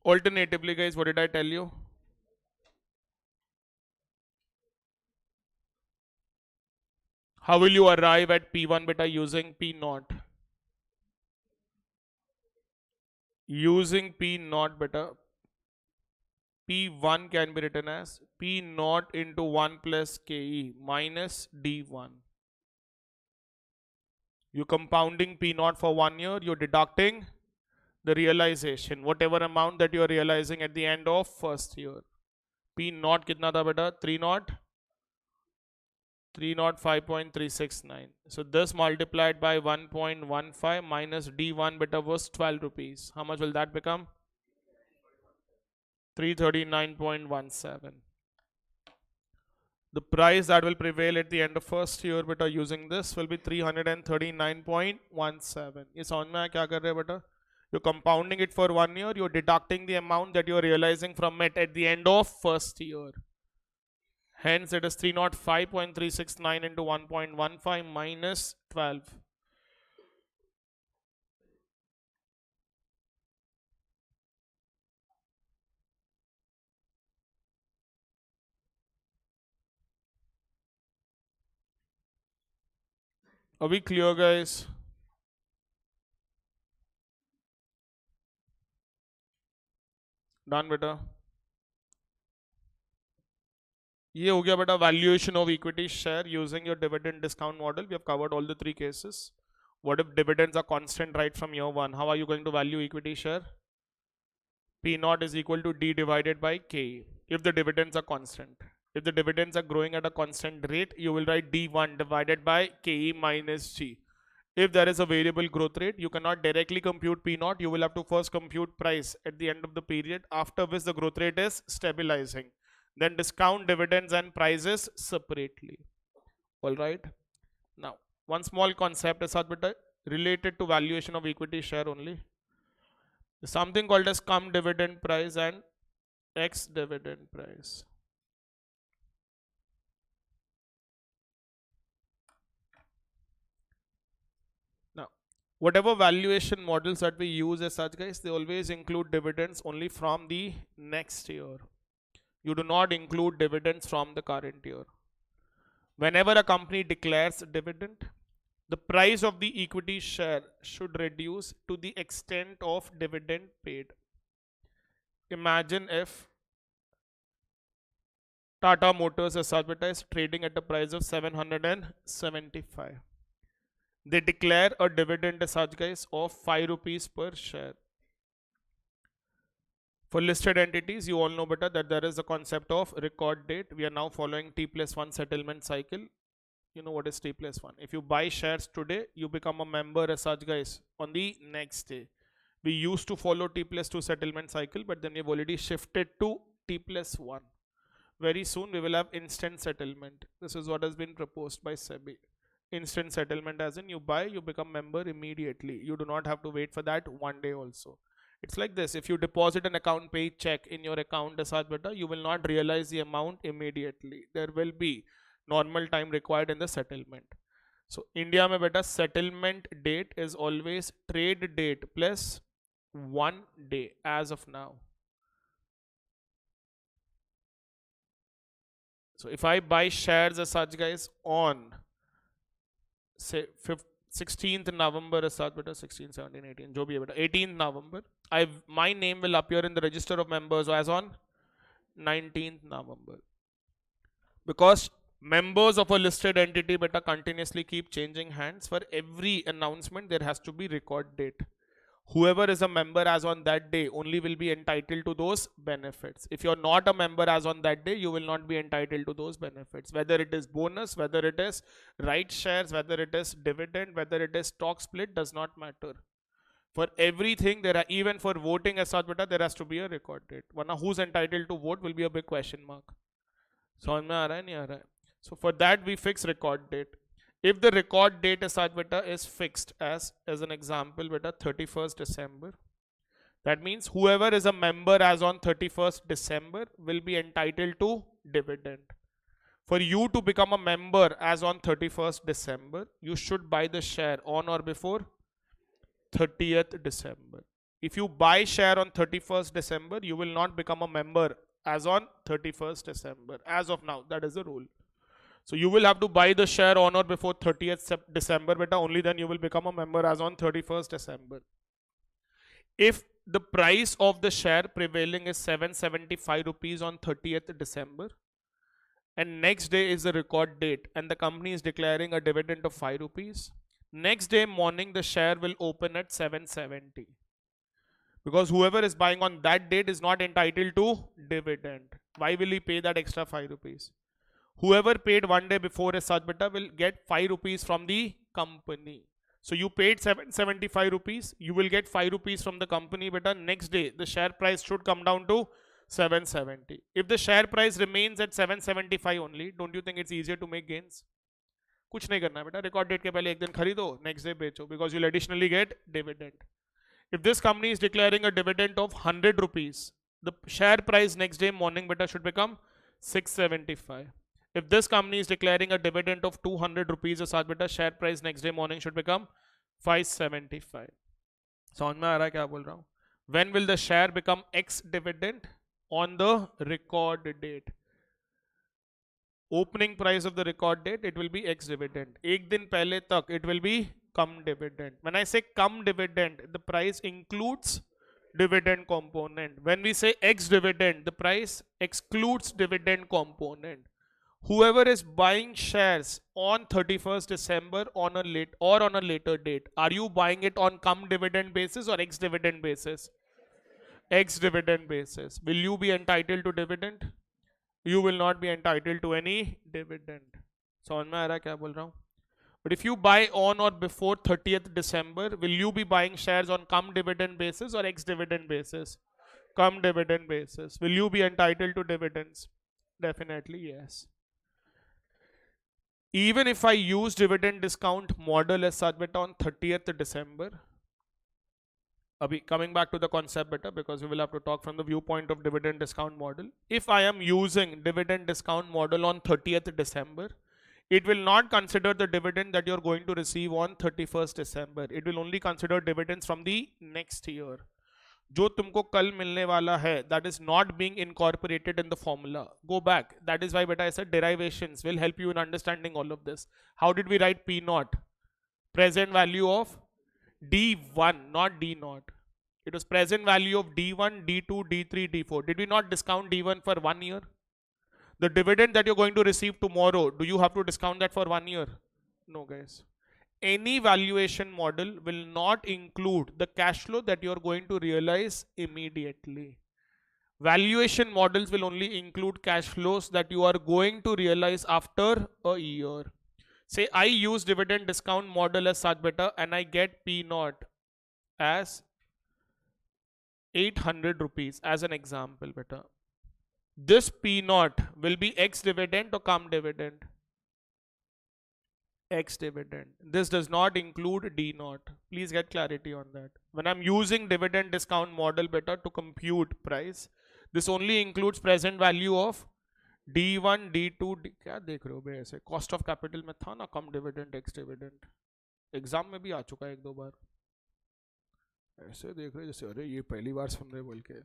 Alternatively, guys, what did I tell you? How will you arrive at P1 beta using P naught? Using P naught beta, P1 can be written as P naught into 1 plus KE minus D1. You're compounding P naught for 1 year, you're deducting the realization, whatever amount that you're realizing at the end of first year. P naught kitna tha beta? 3 naught? 305.369. So this multiplied by 1.15 minus D1 beta was 12 rupees. How much will that become? 339.17. The price that will prevail at the end of first year beta using this will be 339.17. ये समझ में आया क्या कर रहे हैं बेटा? You're compounding it for 1 year, you're deducting the amount that you're realizing from it at the end of first year. Hence it is 305.369 into 1.15 minus 12. Are we clear, guys? Done बेटा. ये हो गया बेटा valuation of equity share using your dividend discount model. We have covered all the 3 cases. What if dividends are constant right from year 1? How are you going to value equity share? P naught is equal to D divided by K if the dividends are constant. If the dividends are growing at a constant rate, you will write D1 divided by KE minus G. If there is a variable growth rate, you cannot directly compute P naught. You will have to first compute price at the end of the period, after which the growth rate is stabilizing. Then discount dividends and prices separately. All right. Now, one small concept is related to valuation of equity share only. Something called as cum dividend price and ex dividend price. Now, whatever valuation models that we use as such, guys, they always include dividends only from the next year. You do not include dividends from the current year. Whenever a company declares a dividend, the price of the equity share should reduce to the extent of dividend paid. Imagine if Tata Motors is advertised trading at a price of 775. They declare a dividend as such, guys, of 5 rupees per share. For listed entities, you all know better that there is a concept of record date. We are now following T+1 settlement cycle. You know what is T+1. If you buy shares today, you become a member as such, guys, on the next day. We used to follow T+2 settlement cycle, but then we've already shifted to T+1. Very soon we will have instant settlement. This is what has been proposed by SEBI. Instant settlement as in you buy, you become member immediately. You do not have to wait for that one day also. It's like this. If you deposit an account paid check in your account as such, you will not realize the amount immediately. There will be normal time required in the settlement. So India mein beta settlement date is always trade date plus 1 day as of now. So if I buy shares as such, guys, on say 16th November as such, 16, 17, 18, jo bhi hai 18th November, my name will appear in the register of members as on 19th November. Because members of a listed entity continuously keep changing hands. For every announcement, there has to be record date. Whoever is a member as on that day only will be entitled to those benefits. If you're not a member as on that day, you will not be entitled to those benefits. Whether it is bonus, whether it is right shares, whether it is dividend, whether it is stock split, does not matter. For everything, there are, even for voting as such, there has to be a record date. Who's entitled to vote will be a big question mark. समझ में आ रहा है नहीं आ रहा है? So for that we fix record date. If the record date as such beta is fixed as an example beta 31st December, that means whoever is a member as on 31st December will be entitled to dividend. For you to become a member as on 31st December, you should buy the share on or before 30th December. If you buy share on 31st December, you will not become a member as on 31st December. As of now, that is the rule. So you will have to buy the share on or before 30th December, beta. Only then you will become a member as on 31st December. If the price of the share prevailing is 775 rupees on 30th December, and next day is the record date, and the company is declaring a dividend of 5 rupees, next day morning the share will open at 770. Because whoever is buying on that date is not entitled to dividend. Why will he pay that extra 5 rupees? Whoever paid one day before as such beta will get 5 rupees from the company. So you paid 775 rupees, you will get 5 rupees from the company beta. Next day the share price should come down to 770. If the share price remains at 775 only, don't you think it's easier to make gains? कुछ नहीं करना बेटा, record date के पहले एक दिन खरीदो, next day बेचो, because you'll additionally get dividend. If this company is declaring a dividend of 100 rupees, the share price next day morning beta should become 675. If this company is declaring a dividend of 200 rupees or such beta, share price next day morning should become 575. समझ में आ रहा है क्या बोल रहा हूँ? When will the share become ex dividend? On the record date. Opening price of the record date, it will be ex dividend. एक दिन पहले तक it will be cum dividend. When I say cum dividend, the price includes dividend component. When we say ex dividend, the price excludes dividend component. Whoever is buying shares on 31st December on a late or on a later date, are you buying it on cum dividend basis or ex dividend basis? Ex dividend basis. Will you be entitled to dividend? You will not be entitled to any dividend. समझ में आ रहा है क्या बोल रहा हूँ? But if you buy on or before 30th December, will you be buying shares on cum dividend basis or ex dividend basis? Cum dividend basis. Will you be entitled to dividends? Definitely yes. Even if I use dividend discount model as such beta on 30th December, coming back to the concept better, because we will have to talk from the viewpoint of dividend discount model. If I am using dividend discount model on 30th December, it will not consider the dividend that you're going to receive on 31st December. It will only consider dividends from the next year. जो तुमको कल मिलने वाला है, that is not being incorporated in the formula. Go back. That is why beta I said derivations will help you in understanding all of this. How did we write P naught? Present value of D1, not D naught. It was present value of D1, D2, D3, D4. Did we not discount D1 for 1 year? The dividend that you're going to receive tomorrow, do you have to discount that for 1 year? No, guys. Any valuation model will not include the cash flow that you're going to realize immediately. Valuation models will only include cash flows that you are going to realize after a year. Say I use dividend discount model as such beta and I get P naught as 800 rupees as an example beta. This P naught will be ex dividend or cum dividend? Ex dividend. This does not include D naught. Please get clarity on that. When I'm using dividend discount model beta to compute price, this only includes present value of D1, D2, क्या देख रहे हो बे ऐसे? Cost of capital में था ना cum dividend, ex dividend. Exam में भी आ चुका है एक दो बार. ऐसे देख रहे जैसे अरे ये पहली बार सुन रहे बोल के.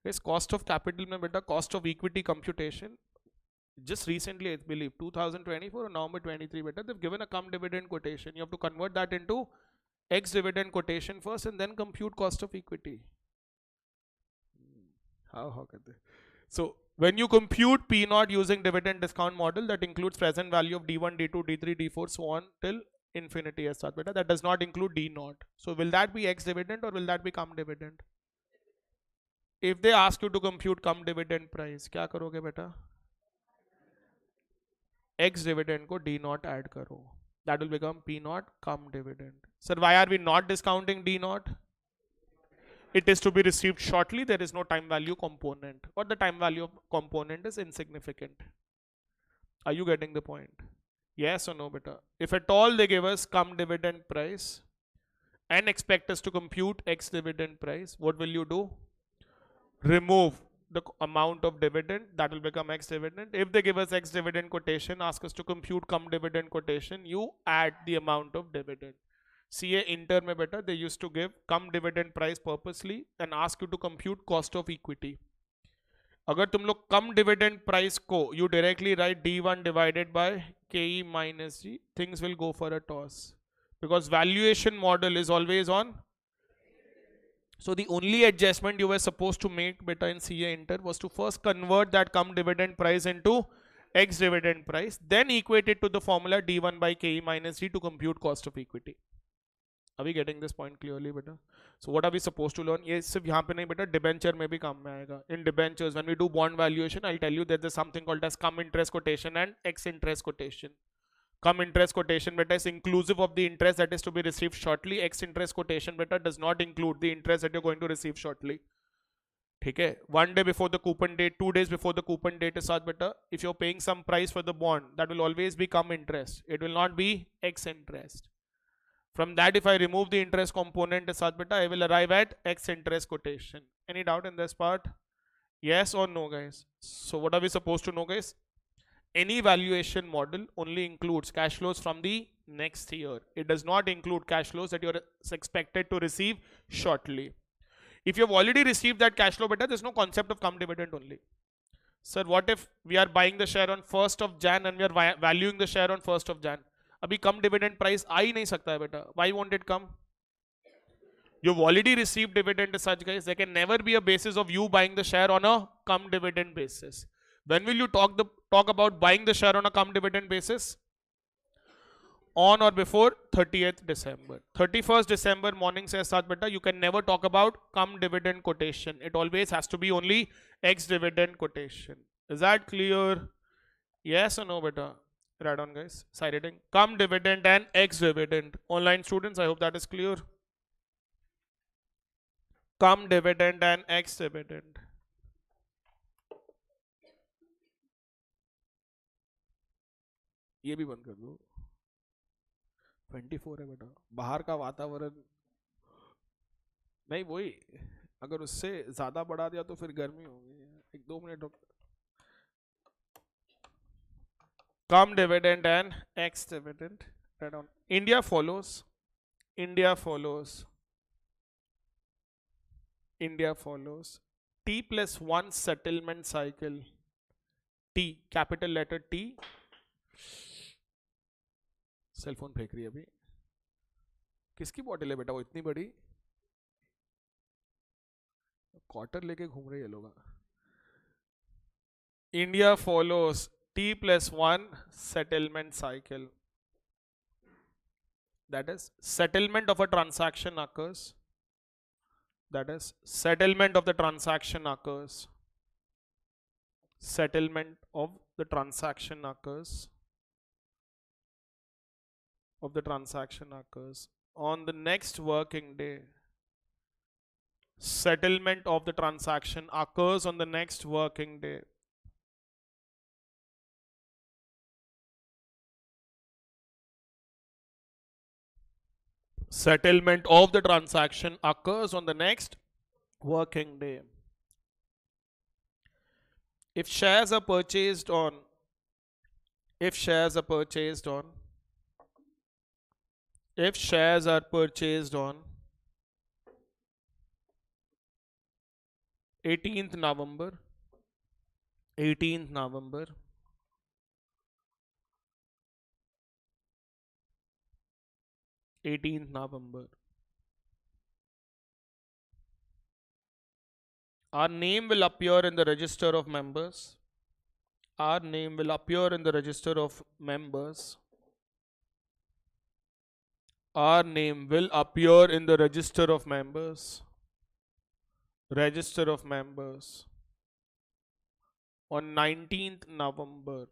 Guys, cost of capital में बेटा cost of equity computation just recently, I believe 2024 or November 23 better, they've given a cum dividend quotation. You have to convert that into ex dividend quotation first and then compute cost of equity. How can they? So when you compute P naught using dividend discount model, that includes present value of D1, D2, D3, D4, so on till infinity as such beta. That does not include D naught. So will that be ex dividend or will that be cum dividend? If they ask you to compute cum dividend price, क्या करोगे बेटा? X dividend को D naught add करो. That will become P naught cum dividend. Sir, why are we not discounting D naught? It is to be received shortly. There is no time value component, or the time value component is insignificant. Are you getting the point? Yes or no, beta? If at all they give us come dividend price and expect us to compute X dividend price, what will you do? Remove the amount of dividend, that will become X dividend. If they give us X dividend quotation, ask us to compute come dividend quotation, you add the amount of dividend. CA inter mein beta, they used to give come dividend price purposely and ask you to compute cost of equity. अगर तुम लोग कम dividend price को you directly write D1 divided by KE minus G, things will go for a toss because valuation model is always on. So the only adjustment you were supposed to make beta in CA inter was to first convert that come dividend price into X dividend price, then equate it to the formula D1 by KE minus G to compute cost of equity. Are we getting this point clearly, beta? So what are we supposed to learn? ये सिर्फ यहाँ पे नहीं बेटा, debenture में भी काम में आएगा. In debentures, when we do bond valuation, I'll tell you that there's something called as come interest quotation and X interest quotation. Come interest quotation beta is inclusive of the interest that is to be received shortly. X interest quotation beta does not include the interest that you're going to receive shortly. ठीक है? 1 day before the coupon date, 2 days before the coupon date is such beta, if you're paying some price for the bond, that will always be come interest. It will not be X interest. From that, if I remove the interest component as such beta, I will arrive at X interest quotation. Any doubt in this part? Yes or no, guys? So what are we supposed to know, guys? Any valuation model only includes cash flows from the next year. It does not include cash flows that you're expected to receive shortly. If you've already received that cash flow beta, there's no concept of come dividend only. Sir, what if we are buying the share on 1st of Jan and we are valuing the share on 1st of Jan? अभी कम dividend price आ ही नहीं सकता है बेटा. Why won't it come? You've already received dividend as such, guys. There can never be a basis of you buying the share on a come dividend basis. When will you talk about buying the share on a come dividend basis? On or before 30th December. 31st December morning says such beta, you can never talk about come dividend quotation. It always has to be only X dividend quotation. Is that clear? Yes or no beta? Right on, guys. Side heading. Come dividend and X dividend. Online students, I hope that is clear. Come dividend and X dividend. ये भी बंद कर दो. 24 है बेटा. बाहर का वातावरण नहीं, वही अगर उससे ज्यादा बढ़ा दिया तो फिर गर्मी होगी. 1-2 मिनट रुक. Come dividend and X dividend. Right on. India follows. India follows. India follows. T plus 1 settlement cycle. T, capital letter T. Cell phone फेंक रही है अभी. किसकी बॉटल है बेटा वो इतनी बड़ी? क्वार्टर लेके घूम रहे हैं लोग. India follows T plus 1 settlement cycle. That is, settlement of a transaction occurs. That is, settlement of the transaction occurs. Settlement of the transaction occurs. Of the transaction occurs on the next working day. Settlement of the transaction occurs on the next working day. Settlement of the transaction occurs on the next working day. If shares are purchased on, if shares are purchased on, if shares are purchased on 18th November, 18th November, 18th November, our name will appear in the register of members. Our name will appear in the register of members. Our name will appear in the register of members. Register of members on 19th November.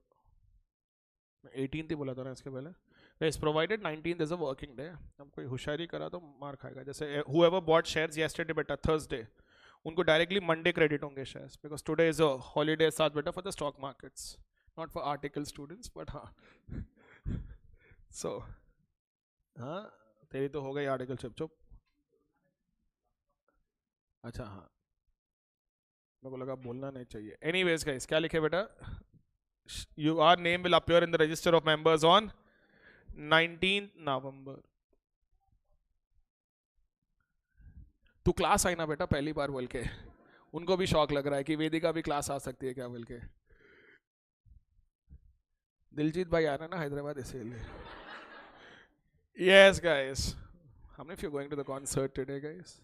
18th ही बोला था ना इसके पहले. Yes, provided 19th is a working day. अब कोई होशियारी करा तो मार खाएगा. जैसे whoever bought shares yesterday बेटा Thursday, उनको directly Monday credit होंगे shares because today is a holiday साथ बेटा for the stock markets. Not for article students, but हाँ. So, हाँ, तेरी तो हो गई आर्टिकल चुप चुप. अच्छा हाँ, मेरे को लगा बोलना नहीं चाहिए. Anyways guys, क्या लिखे बेटा? Your name will appear in the register of members on 19th November. तू क्लास आई ना बेटा पहली बार बोल के. उनको भी शौक लग रहा है कि वेदिका भी क्लास आ सकती है क्या बोल के. दिलजीत भाई आ रहा है ना हैदराबाद इसीलिए. Yes guys. How many of you are going to the concert today guys?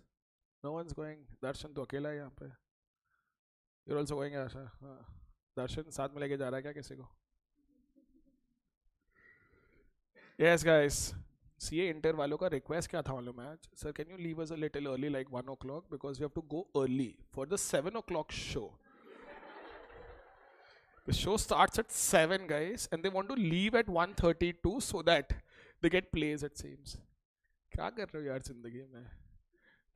No one's going. दर्शन तो अकेला है यहाँ पे. You're also going आशा. हाँ. दर्शन साथ में लेके जा रहा है क्या किसी को? Yes guys. CA इंटर वालों का रिक्वेस्ट क्या था मालूम है आज? Sir, can you leave us a little early, like 1 o'clock, because we have to go early for the 7 o'clock show. The show starts at 7 guys, and they want to leave at 1:32 so that they get plays it seems. क्या कर रहे हो यार जिंदगी में?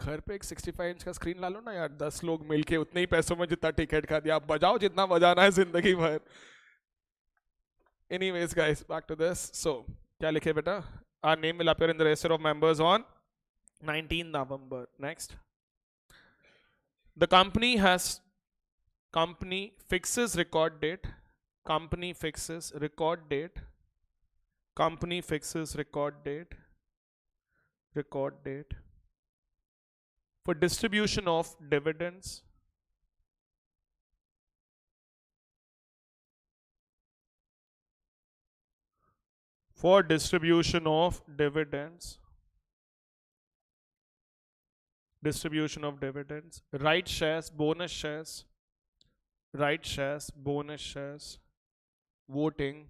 घर पे एक 65 इंच का स्क्रीन ला लो ना यार. 10 लोग मिलके उतने ही पैसों में जितना टिकट का दिया, आप बजाओ जितना बजाना है जिंदगी भर. Anyways guys, back to this. So क्या लिखे बेटा? Our name will appear in the register of members on 19th November. Next. The company fixes record date. Company fixes record date. Company fixes record date. Record date. For distribution of dividends. For distribution of dividends. Distribution of dividends. Right shares, bonus shares. Right shares, bonus shares. Voting.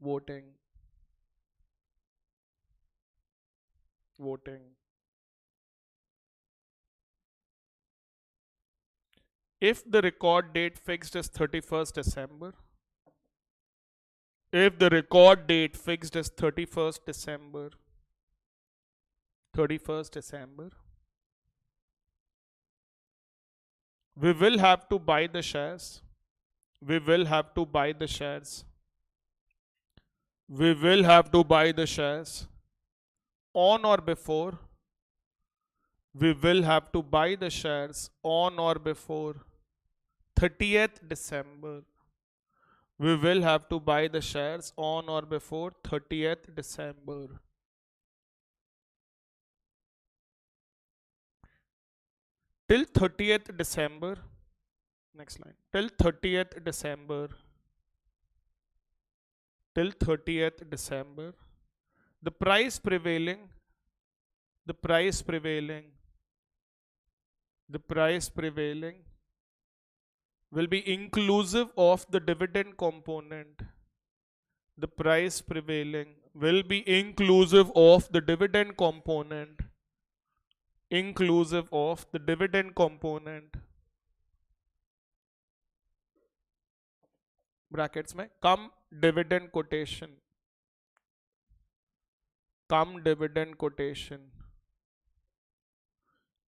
Voting. Voting. If the record date fixed is 31st December. If the record date fixed is 31st December. 31st December. We will have to buy the shares. We will have to buy the shares. We will have to buy the shares on or before. We will have to buy the shares on or before 30th December. We will have to buy the shares on or before 30th December. Till 30th December. Next line. Till 30th December. Till 30th December. The price prevailing. The price prevailing. The price prevailing will be inclusive of the dividend component. The price prevailing will be inclusive of the dividend component. Inclusive of the dividend component. Brackets में come dividend quotation. Come dividend quotation.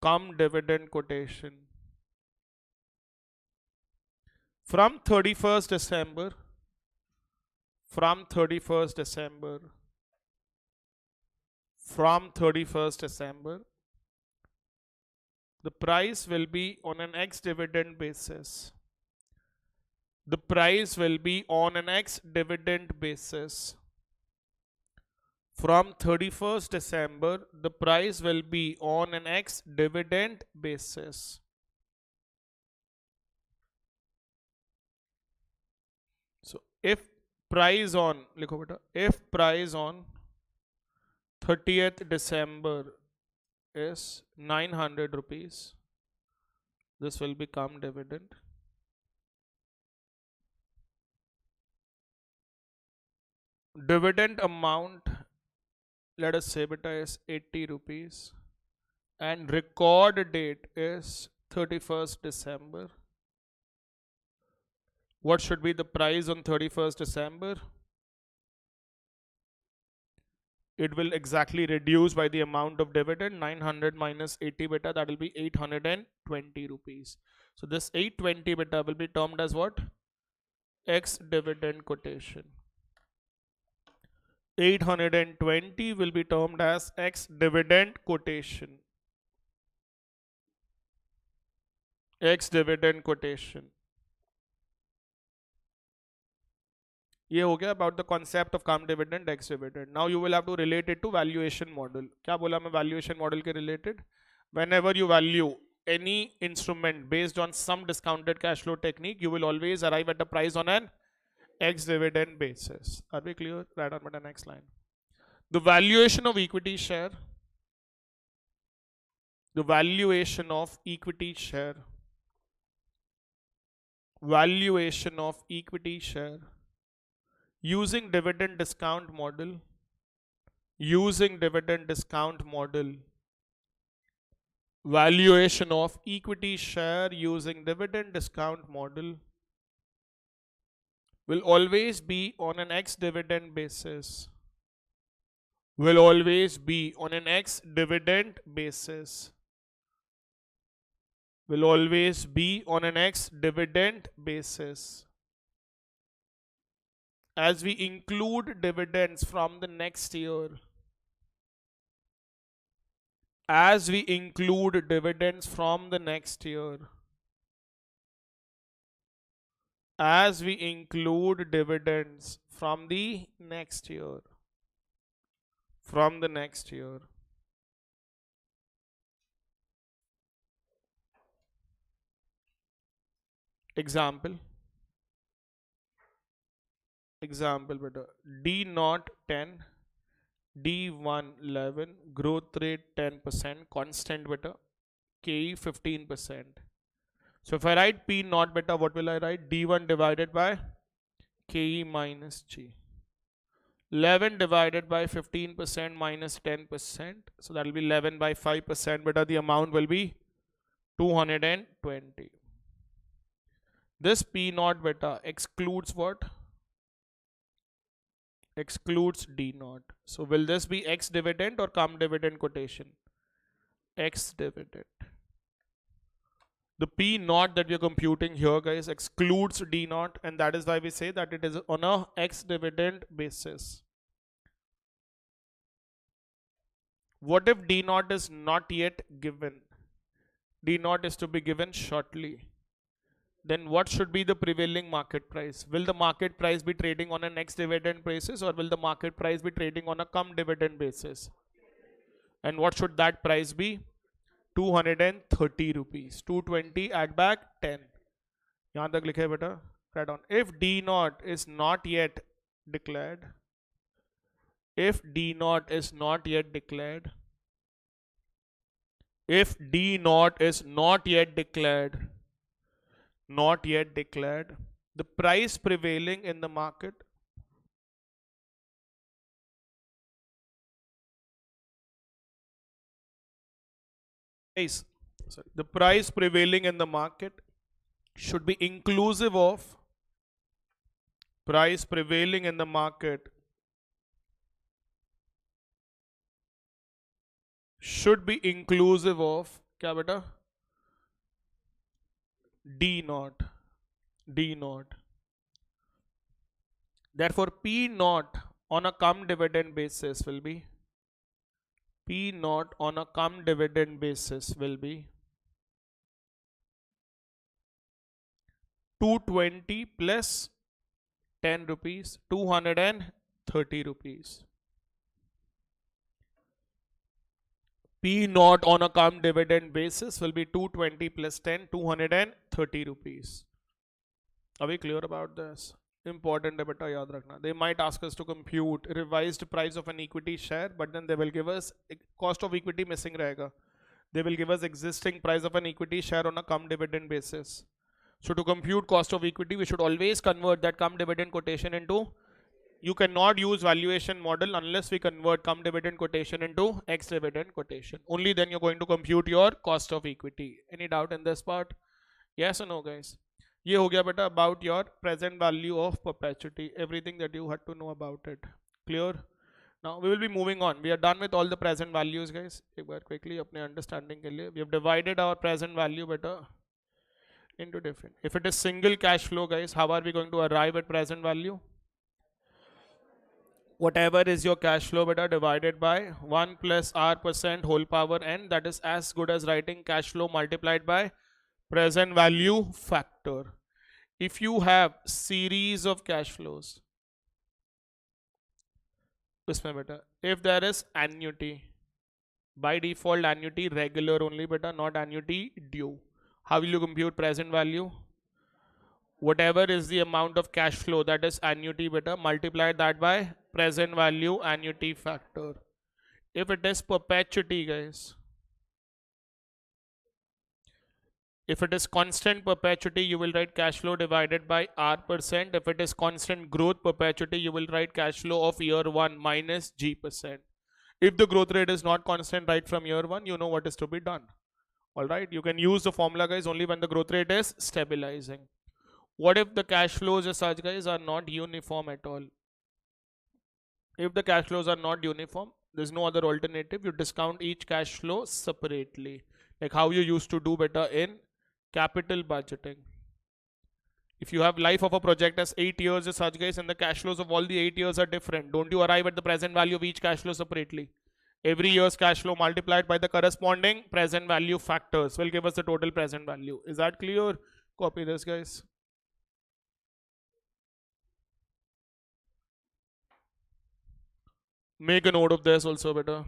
Come dividend quotation. From 31st December. From 31st December. From 31st December. The price will be on an ex-dividend basis. The price will be on an ex-dividend basis. From 31st December, the price will be on an ex-dividend basis. So, if price on, लिखो बेटा, if price on 30th December is 900 rupees, this will become dividend. Dividend amount, let us say beta, is 80 rupees and record date is 31st December. What should be the price on 31st December? It will exactly reduce by the amount of dividend. 900 minus 80 beta, that will be 820 rupees. So this 820 beta will be termed as what? ex dividend quotation. 820 will be termed as ex dividend quotation. Ex dividend quotation. ये हो गया about the concept of cum dividend, ex dividend. Now you will have to relate it to valuation model. क्या बोला मैं valuation model के related? Whenever you value any instrument based on some discounted cash flow technique, you will always arrive at a price on an ex dividend basis. Are we clear? Right on the next line. The valuation of equity share. The valuation of equity share. Valuation of equity share. Using dividend discount model. Using dividend discount model. Valuation of equity share using dividend discount model will always be on an ex dividend basis. Will always be on an ex dividend basis. Will always be on an ex dividend basis. As we include dividends from the next year. As we include dividends from the next year. As we include dividends from the next year. From the next year. Example. Example beta. D0 10. D1 11. Growth rate 10%. Constant beta. KE 15%. So if I write P0 beta, what will I write? D1 divided by KE minus G. 11 divided by 15% minus 10%. So that will be 11 by 5%. Beta, the amount will be 220. This P0 beta excludes what? Excludes D0. So will this be ex dividend or cum dividend quotation? Ex dividend. The P0 that we are computing here, guys, excludes D0, and that is why we say that it is on a ex dividend basis. What if D0 is not yet given? D0 is to be given shortly. Then what should be the prevailing market price? Will the market price be trading on an ex dividend basis, or will the market price be trading on a cum dividend basis? And what should that price be? 230 rupees. 220 add back 10. यहाँ तक लिखे बेटा. Write down. If D0 is not yet declared, if D0 is not yet declared, if D0 is not yet declared, the price prevailing in the market the price prevailing in the market should be inclusive of price prevailing in the market should be inclusive of क्या बेटा D0. Therefore P0 on a cum dividend basis will be P0 on a cum dividend basis will be 220 plus 10 rupees, 230 rupees. P0 on a cum dividend basis will be 220 plus 10, 230 rupees. Are we clear about this? Important beta yaad rakhna. They might ask us to compute revised price of an equity share, but then they will give us cost of equity missing rahega. They will give us existing price of an equity share on a cum dividend basis. So to compute cost of equity, we should always convert that cum dividend quotation into, you cannot use valuation model unless we convert cum dividend quotation into ex dividend quotation. Only then you're going to compute your cost of equity. Any doubt in this part? Yes or no, guys? ये हो गया बेटा about your present value of perpetuity. Everything that you had to know about it. Clear? Now we will be moving on. We are done with all the present values, guys. एक बार quickly अपने understanding के लिए. We have divided our present value बेटा into different. If it is single cash flow, guys, how are we going to arrive at present value? Whatever is your cash flow beta divided by 1 plus r percent whole power n, that is as good as writing cash flow multiplied by present value factor. If you have series of cash flows, if there is annuity, by default annuity regular only beta, not annuity due. How will you compute present value? Whatever is the amount of cash flow, that is annuity beta, multiply that by present value annuity factor. If it is perpetuity, guys, if it is constant perpetuity, you will write cash flow divided by r percent. If it is constant growth perpetuity, you will write cash flow of year 1 minus g percent. If the growth rate is not constant right from year 1, you know what is to be done. Alright, you can use the formula, guys, only when the growth rate is stabilizing. What if the cash flows as such, guys, are not uniform at all? If the cash flows are not uniform, there's no other alternative. You discount each cash flow separately, like how you used to do better in capital budgeting. If you have life of a project as 8 years as such, guys, and the cash flows of all the 8 years are different, don't you arrive at the present value of each cash flow separately? Every year's cash flow multiplied by the corresponding present value factors will give us the total present value. Is that clear? Copy this, guys. Make a note of this also better.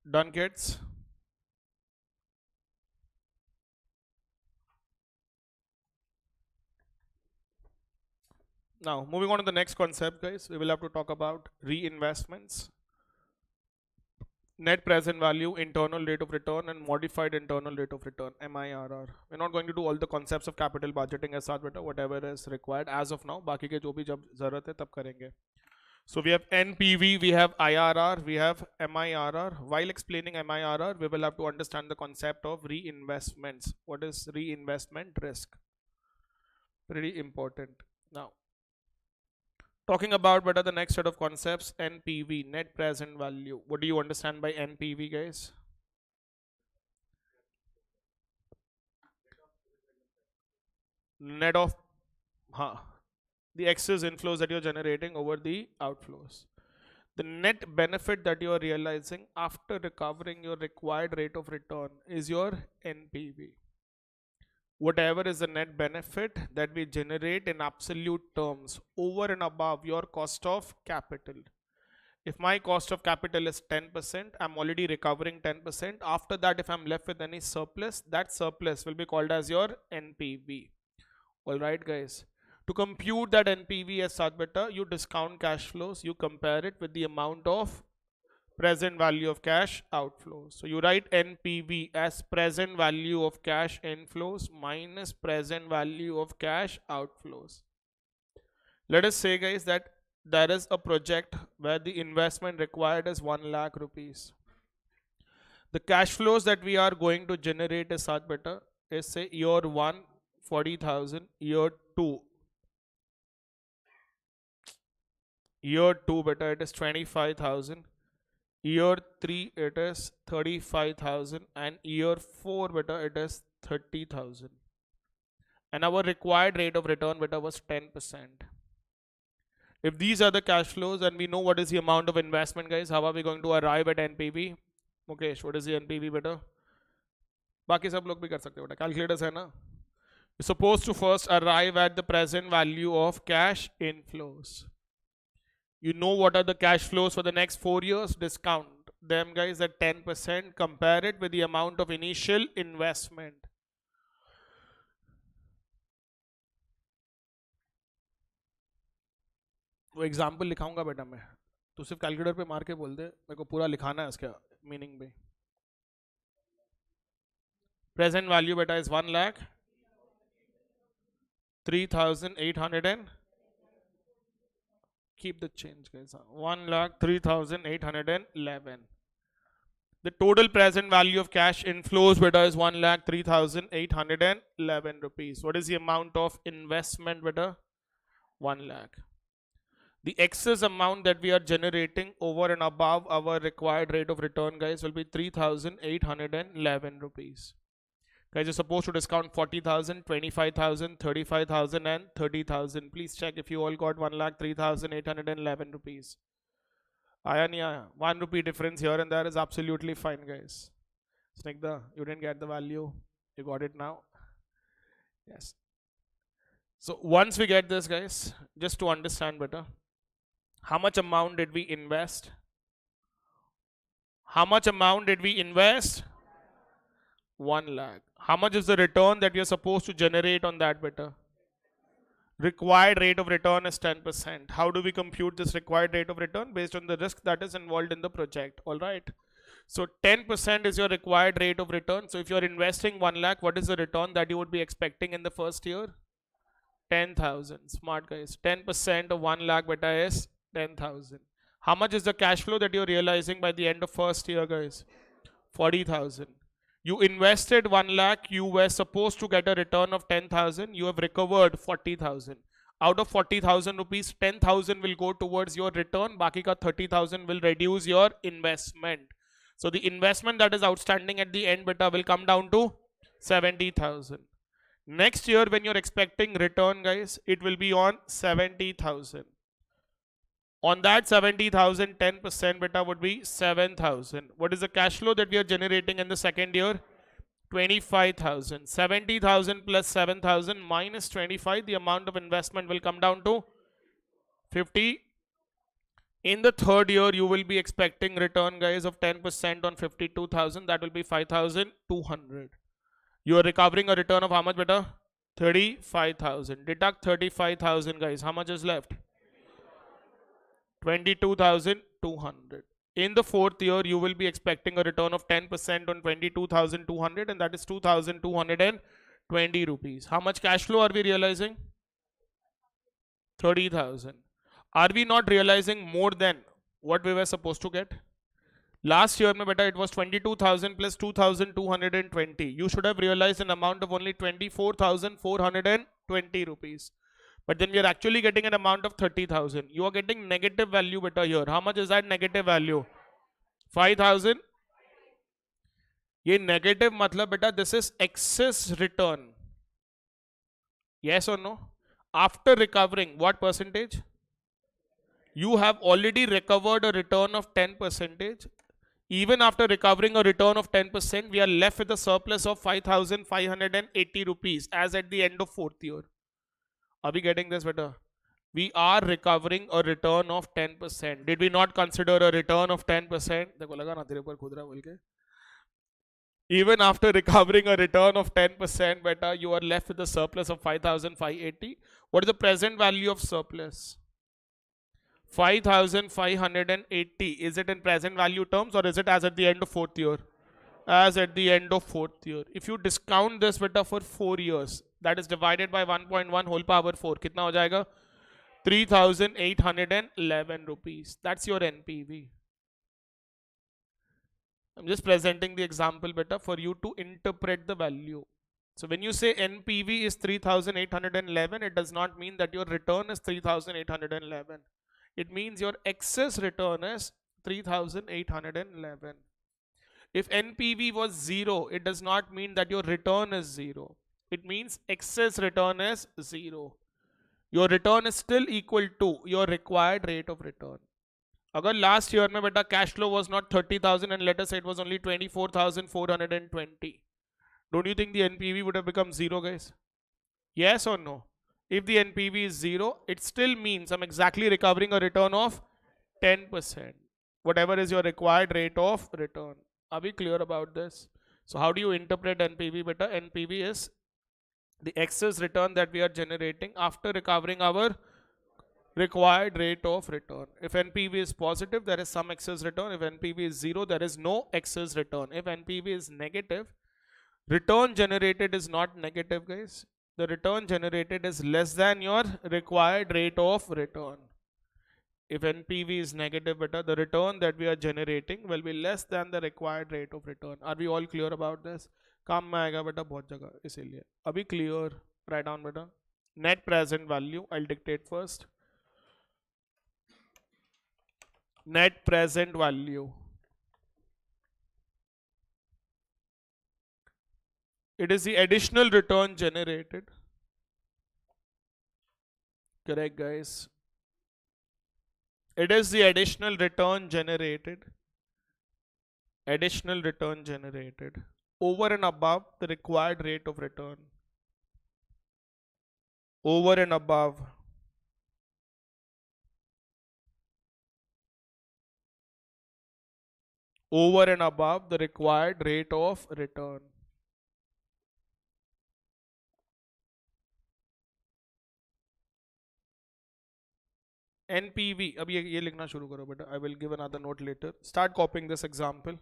Done, kids? Now, moving on to the next concept, guys, we will have to talk about reinvestments, net present value, internal rate of return, and modified internal rate of return, MIRR. We're not going to do all the concepts of capital budgeting as such, but whatever is required as of now. बाकी के जो भी जब जरूरत है तब करेंगे. So we have NPV, we have IRR, we have MIRR. While explaining MIRR, we will have to understand the concept of reinvestments. What is reinvestment risk? Pretty important. Now, talking about what are the next set of concepts, NPV, net present value. What do you understand by NPV, guys? Net of the excess inflows that you're generating over the outflows. The net benefit that you are realizing after recovering your required rate of return is your NPV. Whatever is the net benefit that we generate in absolute terms over and above your cost of capital. If my cost of capital is 10%, I'm already recovering 10%. After that, if I'm left with any surplus, that surplus will be called as your NPV. Alright, guys. To compute that NPV as such better, you discount cash flows, you compare it with the amount of present value of cash outflows. So you write NPV as present value of cash inflows minus present value of cash outflows. Let us say, guys, that there is a project where the investment required is 1 lakh rupees. The cash flows that we are going to generate is such better is, say, year 1 40,000, year 2 Year 2 beta it is 25,000. Year 3 it is 35,000, and year 4 beta it is 30,000. And our required rate of return beta was 10%. If these are the cash flows and we know what is the amount of investment, guys, how are we going to arrive at NPV? Mukesh, what is the NPV beta? बाकी सब लोग भी कर सकते हो बेटा, calculators है ना. You're supposed to first arrive at the present value of cash inflows. You know what are the cash flows for the next 4 years? Discount them, guys, at 10%. Compare it with the amount of initial investment. वो example लिखाऊंगा बेटा मैं, तो सिर्फ calculator पे मार के बोल दे, मेरे को पूरा लिखाना है इसका मीनिंग भी. Present value beta is 1,03,800 and keep the change, guys. 1,03,811. The total present value of cash inflows beta is 1,03,811 rupees. What is the amount of investment beta? 1 lakh. The excess amount that we are generating over and above our required rate of return, guys, will be 3,811 rupees. Guys, you're supposed to discount 40,000, 25,000, 35,000 and 30,000. Please check if you all got 1,03,811 rupees. Aaya nahi aaya? 1 rupee difference here and there is absolutely fine, guys. Snigdha, you didn't get the value. You got it now. Yes. So once we get this, guys, just to understand better, how much amount did we invest? How much amount did we invest? 1 lakh. How much is the return that you're supposed to generate on that beta? Required rate of return is 10%. How do we compute this required rate of return? Based on the risk that is involved in the project. All right. So 10% is your required rate of return. So if you're investing 1 lakh, what is the return that you would be expecting in the first year? 10,000. Smart, guys. 10% of 1 lakh beta is 10,000. How much is the cash flow that you're realizing by the end of first year, guys? 40,000. You invested 1 lakh, you were supposed to get a return of 10,000, you have recovered 40,000. Out of 40,000 rupees, 10,000 will go towards your return, baki ka 30,000 will reduce your investment. So the investment that is outstanding at the end beta will come down to 70,000. Next year when you're expecting return, guys, it will be on 70,000. On that 70,000, 10% beta would be 7,000. What is the cash flow that we are generating in the second year? 25,000. 70,000 plus 7,000 minus 25, the amount of investment will come down to 50. In the third year, you will be expecting return, guys, of 10% on 52,000. That will be 5,200. You are recovering a return of how much beta? 35,000. Deduct 35,000, guys. How much is left? 22,200. In the fourth year, you will be expecting a return of 10% on 22,200, and that is 2,220 rupees. How much cash flow are we realizing? 30,000. Are we not realizing more than what we were supposed to get? Last year, beta, it was 22,000 plus 2,220. You should have realized an amount of only 24,420 rupees. But then we are actually getting an amount of 30,000. You are getting negative value beta here. How much is that negative value? 5,000. Ye negative matlab beta, this is excess return. Yes or no? After recovering, what percentage? You have already recovered a return of 10%. Even after recovering a return of 10%, we are left with a surplus of 5,580 rupees as at the end of fourth year. Are we getting this better? We are recovering a return of 10%. Did we not consider a return of 10%? Even after recovering a return of 10%, beta, you are left with a surplus of 5,580. What is the present value of surplus? 5,580. Is it in present value terms or is it as at the end of fourth year? As at the end of fourth year. If you discount this beta for 4 years, that is divided by 1.1 whole power 4. Kitna ho jayega? 3,811 rupees. That's your NPV. I'm just presenting the example beta for you to interpret the value. So when you say NPV is 3,811, it does not mean that your return is 3,811. It means your excess return is 3811. If NPV was 0, it does not mean that your return is 0. It means excess return is 0. Your return is still equal to your required rate of return. अगर last year में बेटा cash flow was not 30,000 and let us say it was only 24,420, don't you think the NPV would have become 0, guys? Yes or no? If the NPV is 0, it still means I'm exactly recovering a return of 10%, whatever is your required rate of return. Are we clear about this? So how do you interpret NPV, beta? NPV is the excess return that we are generating after recovering our required rate of return. If NPV is positive, there is some excess return. If NPV is 0, there is no excess return. If NPV is negative, return generated is not negative, guys. The return generated is less than your required rate of return. If NPV is negative, beta, the return that we are generating will be less than the required rate of return. Are we all clear about this? काम में आएगा बेटा बहुत जगह, इसीलिए अभी clear. Write down बेटा. Net present value, I'll dictate first. Net present value. It is the additional return generated. Correct, guys. It is the additional return generated. Additional return generated over and above the required rate of return. Over and above the required rate of return. NPV, अब ये लिखना शुरू करो बेटा. I will give another note later. Start copying this example.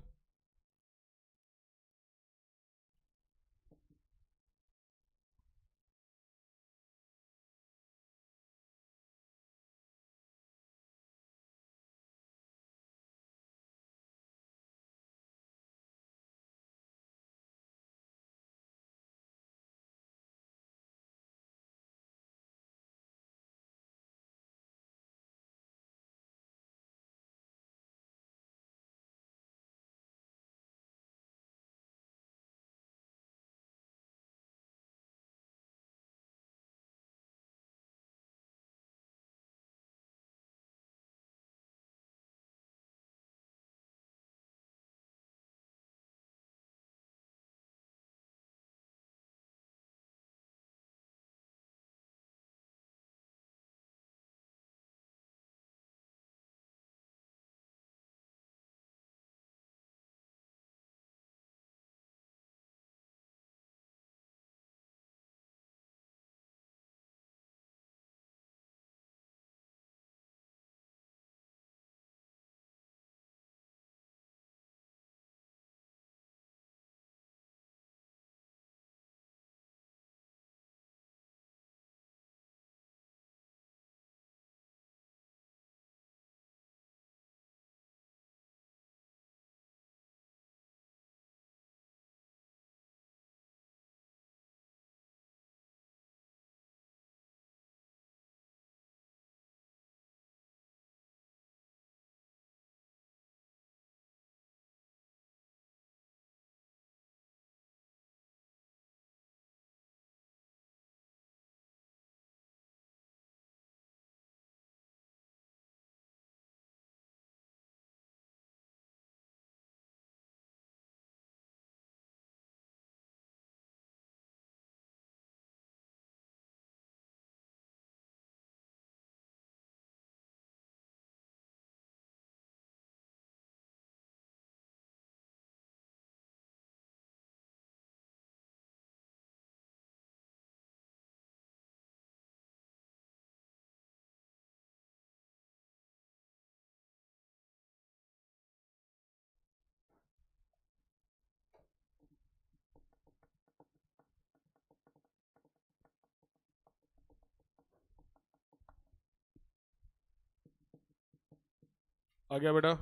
आ गया बेटा.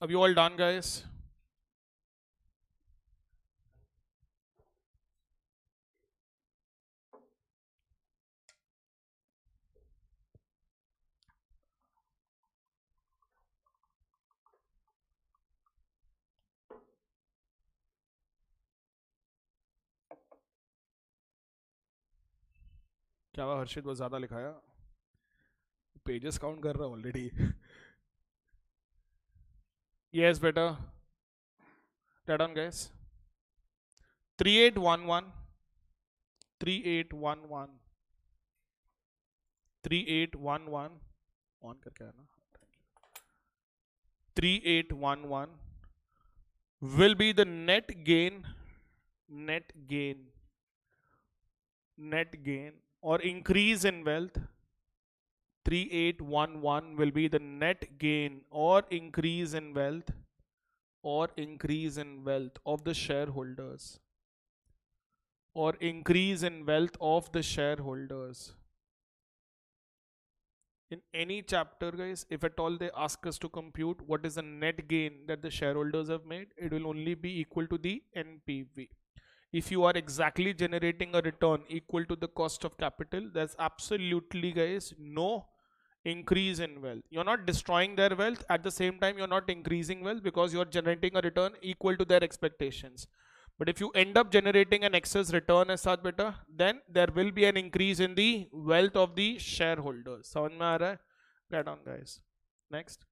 Are you all done, guys? क्या हुआ हर्षित, बहुत ज्यादा लिखाया? पेजेस काउंट कर रहा ऑलरेडी. Yes, बेटा. Right on, guys. 3811 3811 3811 ऑन करके आना. 3811 will be the net gain net gain net gain or increase in wealth. 3811 will be the net gain or increase in wealth of the shareholders or increase in wealth of the shareholders. In any chapter, guys, if at all they ask us to compute what is the net gain that the shareholders have made, it will only be equal to the NPV. If you are exactly generating a return equal to the cost of capital, there's absolutely, guys, no increase in wealth. You're not destroying their wealth. At the same time, you're not increasing wealth because you're generating a return equal to their expectations. But if you end up generating an excess return as such, beta, then there will be an increase in the wealth of the shareholders. समझ में आ रहा है? Right on, guys. Next.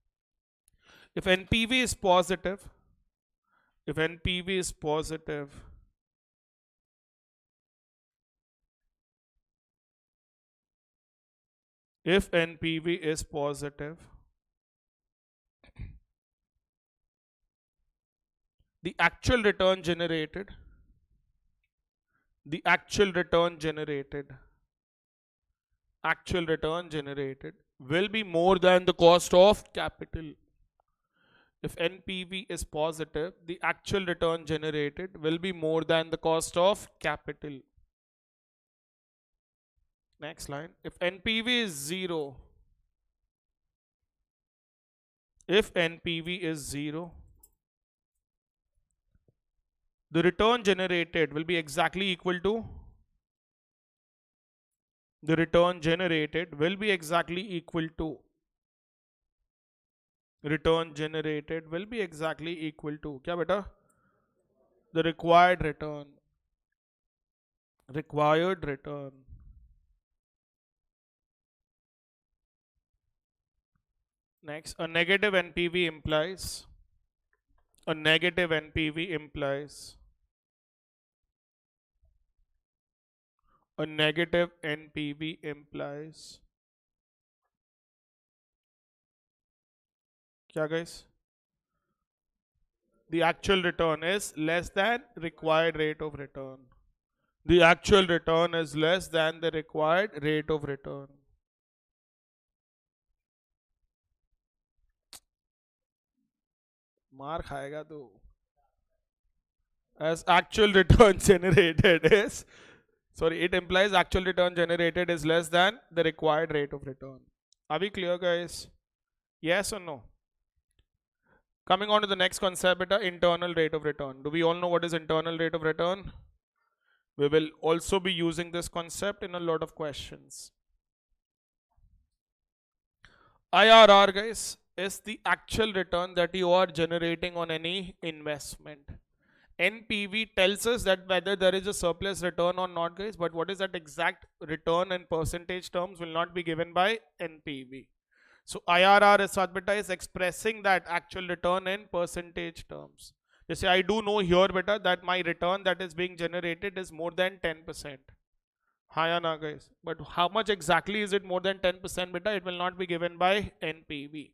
If NPV is positive, if NPV is positive, if NPV is positive, the actual return generated will be more than the cost of capital. If NPV is positive, the actual return generated will be more than the cost of capital. Next line. If NPV is 0, the return generated will be exactly equal to the return generated will be exactly equal to क्या बेटा? The required return. Next, a negative NPV implies a negative NPV implies क्या guys? The actual return is less than required rate of return. The actual return is less than the required rate of return. मार खाएगा तू. As actual return generated is, it implies actual return generated is less than the required rate of return. Are we clear, guys? Yes or no? Coming on to the next concept, internal rate of return. Do we all know what is internal rate of return? We will also be using this concept in a lot of questions. IRR, guys, is the actual return that you are generating on any investment. NPV tells us that whether there is a surplus return or not, guys, but what is that exact return in percentage terms will not be given by NPV. So IRR is such beta is expressing that actual return in percentage terms. Just say I do know here beta that my return that is being generated is more than 10%. Hi na guys, but how much exactly is it more than 10% beta? It will not be given by NPV.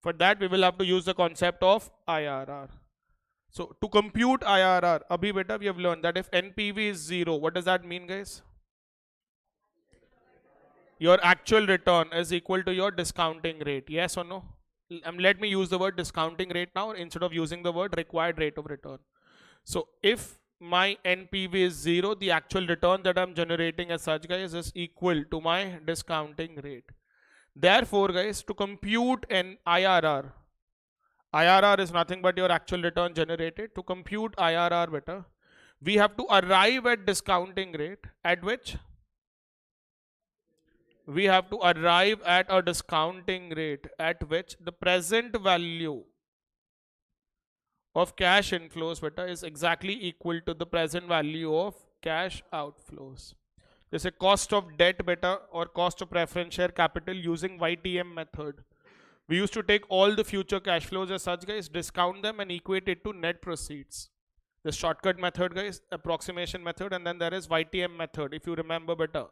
For that we will have to use the concept of IRR. So to compute IRR, abhi beta we have learned that if NPV is 0, what does that mean, guys? Your actual return is equal to your discounting rate. Yes or no? Let me use the word discounting rate now instead of using the word required rate of return. So if my NPV is 0, the actual return that I'm generating as such, guys, is equal to my discounting rate. Therefore, guys, to compute an IRR, IRR is nothing but your actual return generated. To compute IRR better, we have to arrive at discounting rate at which we have to arrive at a discounting rate at which the present value of cash inflows better is exactly equal to the present value of cash outflows. This is a cost of debt beta or cost of preference share capital using YTM method. We used to take all the future cash flows as such, guys, discount them and equate it to net proceeds. The shortcut method, guys, approximation method, and then there is YTM method, if you remember better.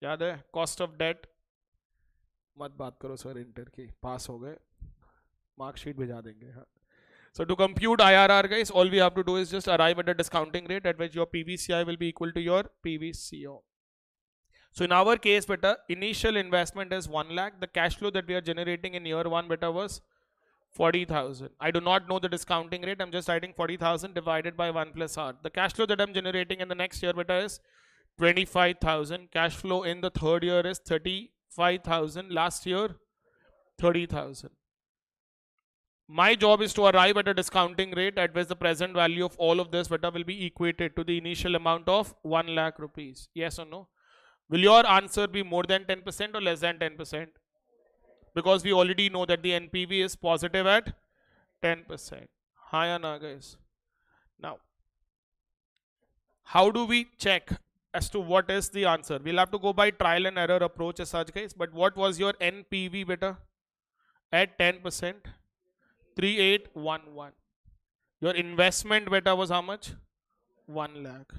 याद है cost of debt मत बात करो sir inter की पास हो गए marksheet भिजा देंगे हाँ. So to compute IRR, guys, all we have to do is just arrive at a discounting rate at which your PVCI will be equal to your PVCO. So in our case, beta, initial investment is 1 lakh. The cash flow that we are generating in year 1, beta, was 40,000. I do not know the discounting rate. I'm just writing 40,000 divided by 1 plus R. The cash flow that I'm generating in the next year, beta, is 25,000. Cash flow in the third year is 35,000. Last year, 30,000. My job is to arrive at a discounting rate at which the present value of all of this beta will be equated to the initial amount of 1 lakh rupees. Yes or no? Will your answer be more than 10% or less than 10%? Because we already know that the NPV is positive at 10%. Hi, Anna, guys. Now, how do we check as to what is the answer? We'll have to go by trial and error approach as such, guys. But what was your NPV beta at 10%? 3811. Your investment beta was how much? 1 lakh.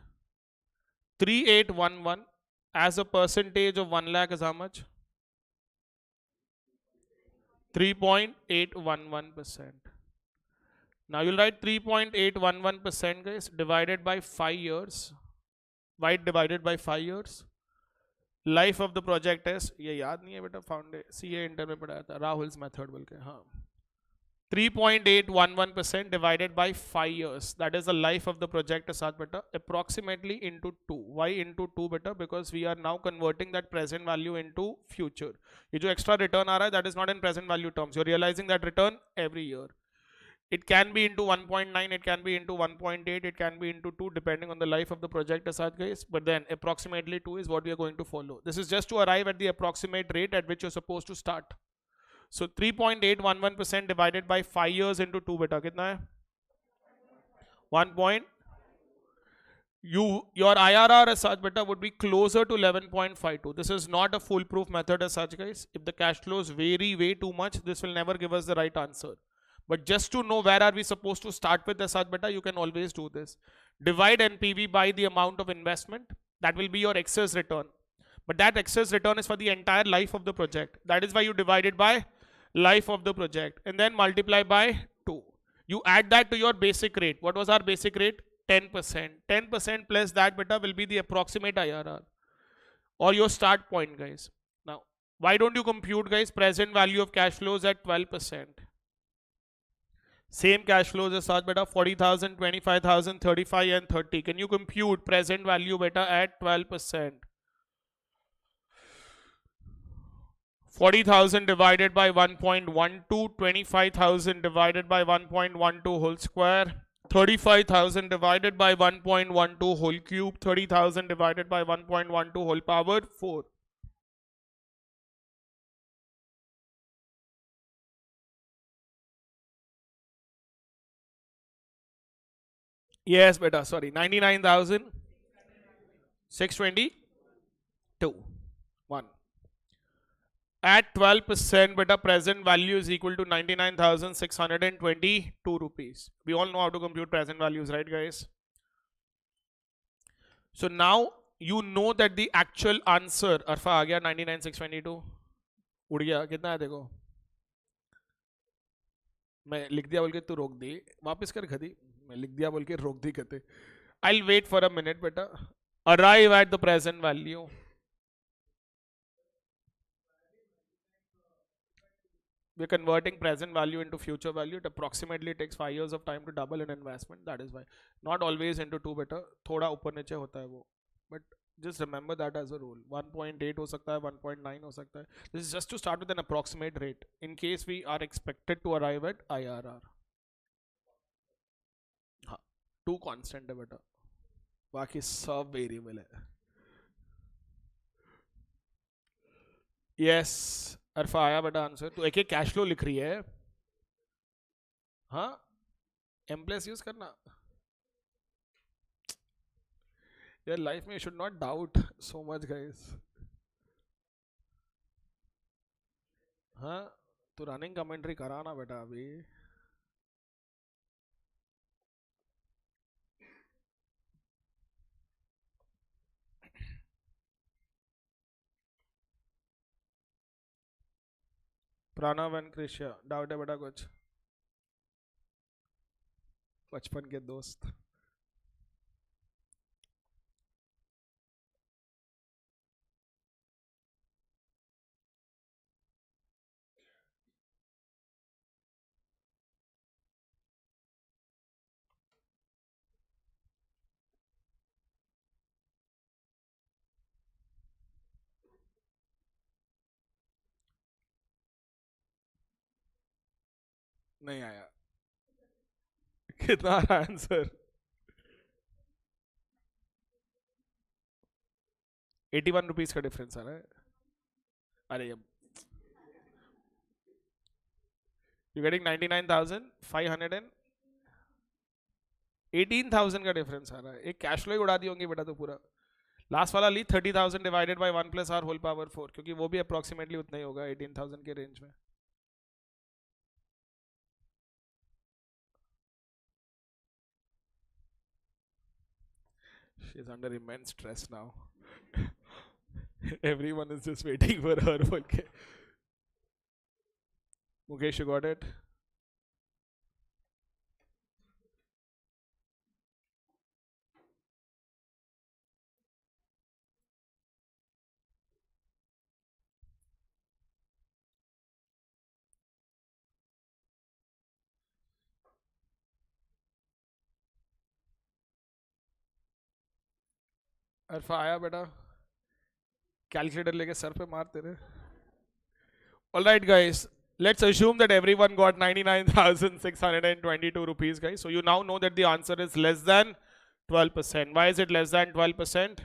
3811 as a percentage of 1 lakh is how much? 3.811%. Now you'll write 3.811%, guys, divided by 5 years. Why divided by 5 years? Life of the project is, ये याद नहीं है बेटा, फाउंडे CA inter में पढ़ाया था, Rahul's method बोल के, हाँ. 3.811% divided by 5 years. That is the life of the project as beta, approximately into 2. Why into 2 beta? Because we are now converting that present value into future. ये जो extra return आ रहा है, that is not in present value terms. You're realizing that return every year. It can be into 1.9, it can be into 1.8, it can be into 2 depending on the life of the project as such, guys. But then approximately 2 is what we are going to follow. This is just to arrive at the approximate rate at which you're supposed to start. So 3.811% divided by 5 years into 2 beta कितना है? 1 point. Your IRR as such beta would be closer to 11.52. This is not a foolproof method as such, guys. If the cash flows vary way too much, this will never give us the right answer. But just to know where are we supposed to start with as such beta, you can always do this. Divide NPV by the amount of investment. That will be your excess return. But that excess return is for the entire life of the project. That is why you divide it by life of the project and then multiply by 2. You add that to your basic rate. What was our basic rate? 10%. 10% plus that beta will be the approximate IRR or your start point, guys. Now, why don't you compute, guys, present value of cash flows at 12%? Same cash flows as such beta, 40,000, 25,000, 35 and 30. Can you compute present value beta at 12%? 40,000 divided by 1.12, 25,000 divided by 1.12 whole square, 35,000 divided by 1.12 whole cube, 30,000 divided by 1.12 whole power 4. Yes, beta, sorry, 99,622. 1. At 12%, beta, present value is equal to 99,622 rupees. We all know how to compute present values, right, guys? So now you know that the actual answer, Arfa आ गया 99,622, उड़ गया, कितना है देखो, मैं लिख दिया बोल के तू रोक दी, वापस कर खदी, मैं लिख दिया बोल के रोक दी कहते. I'll wait for a minute, beta. Arrive at the present value. We're converting present value into future value. It approximately takes 5 years of time to double an investment. That is why. Not always into 2 beta. थोड़ा ऊपर नीचे होता है वो. But Just remember that as a rule. 1.8 हो सकता है, 1.9 हो सकता है. This is just to start with an approximate rate in case we are expected to arrive at IRR. हाँ, 2 constant है बेटा, बाकी सब वेरिएबल है. यस अरफा आया बेटा आंसर. तो एक एक कैश फ्लो लिख रही है. हाँ, एम प्लस यूज करना यार लाइफ में. You should not doubt so much guys. हाँ, तो रनिंग कमेंट्री कराना बेटा अभी. प्रणव एंड कृष्या डाउट है बेटा कुछ? बचपन के दोस्त. नहीं आया. कितना आंसर? 81 रुपीज का डिफरेंस आ रहा है. अरे अब यू गेटिंग 99,500 एंड 18,000 का डिफरेंस आ रहा है. एक कैश फ्लो ही उड़ा दी होंगी बेटा तो पूरा. लास्ट वाला ली 30,000 divided by 1 plus R whole power 4, क्योंकि वो भी अप्रोक्सीमेटली उतना ही होगा 18,000 के रेंज में. She's under immense stress now. Everyone is just waiting for her. Okay. Mukesh, you got it? अरफा आया बेटा? कैलकुलेटर लेके सर पे मारते रहे. All right, guys. Let's assume that everyone got 99,622 rupees, guys. So you now know that the answer is less than 12%. Why is it less than 12%?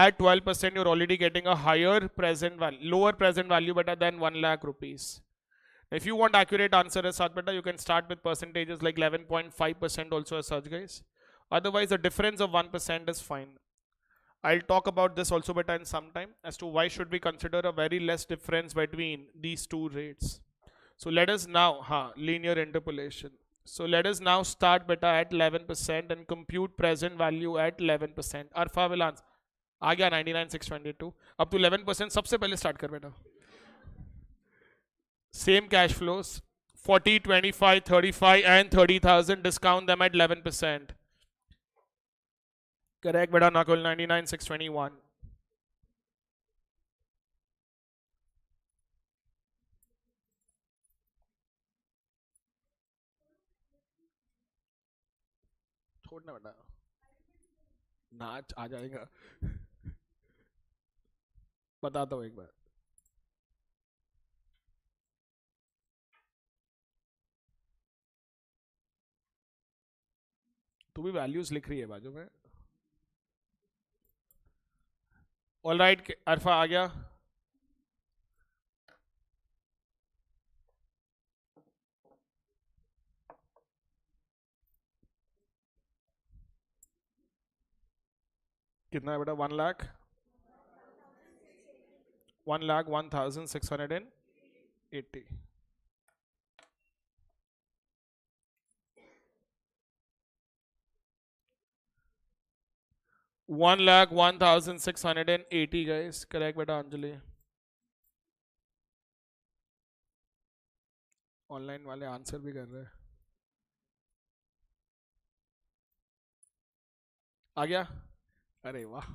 At 12%, you're already getting a higher present value, lower present value better than 1 lakh rupees. If you want accurate answer as such better, you can start with percentages like 11.5% also as such, guys. Otherwise, the difference of 1% is fine. I'll talk about this also better in some time as to why should we consider a very less difference between these two rates. So let us now, linear interpolation. So let us now start beta at 11% and compute present value at 11%. Alpha will answer. आ गया 99,622. अब तो 11% सबसे पहले start कर बेटा. Same cash flows, 40, 25, 35 and 30,000. Discount them at 11%. Correct beta Nakul, 99,621. छोड़ना बेटा, नाच आ जाएगा. बताता हूँ एक बार. तू भी वैल्यूज लिख रही है बाजू में. ऑल राइट अरफा आ गया. कितना है बेटा? 1,01,680. 1,01,680 guys. Correct बेटा अंजलि. ऑनलाइन वाले आंसर भी कर रहे हैं. आ गया? अरे वाह.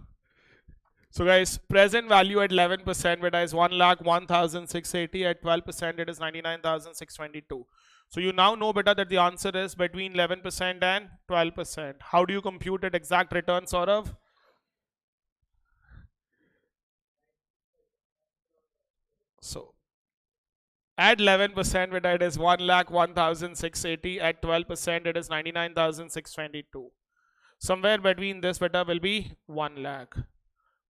So guys, present value at 11% beta is 1,01,680. At 12% it is 99,622. So you now know beta that the answer is between 11% and 12%. How do you compute it? Exact return sort of? So at 11%, beta, it is 1,01,680. At 12%, it is 99,622. Somewhere between this, beta, will be 1 lakh.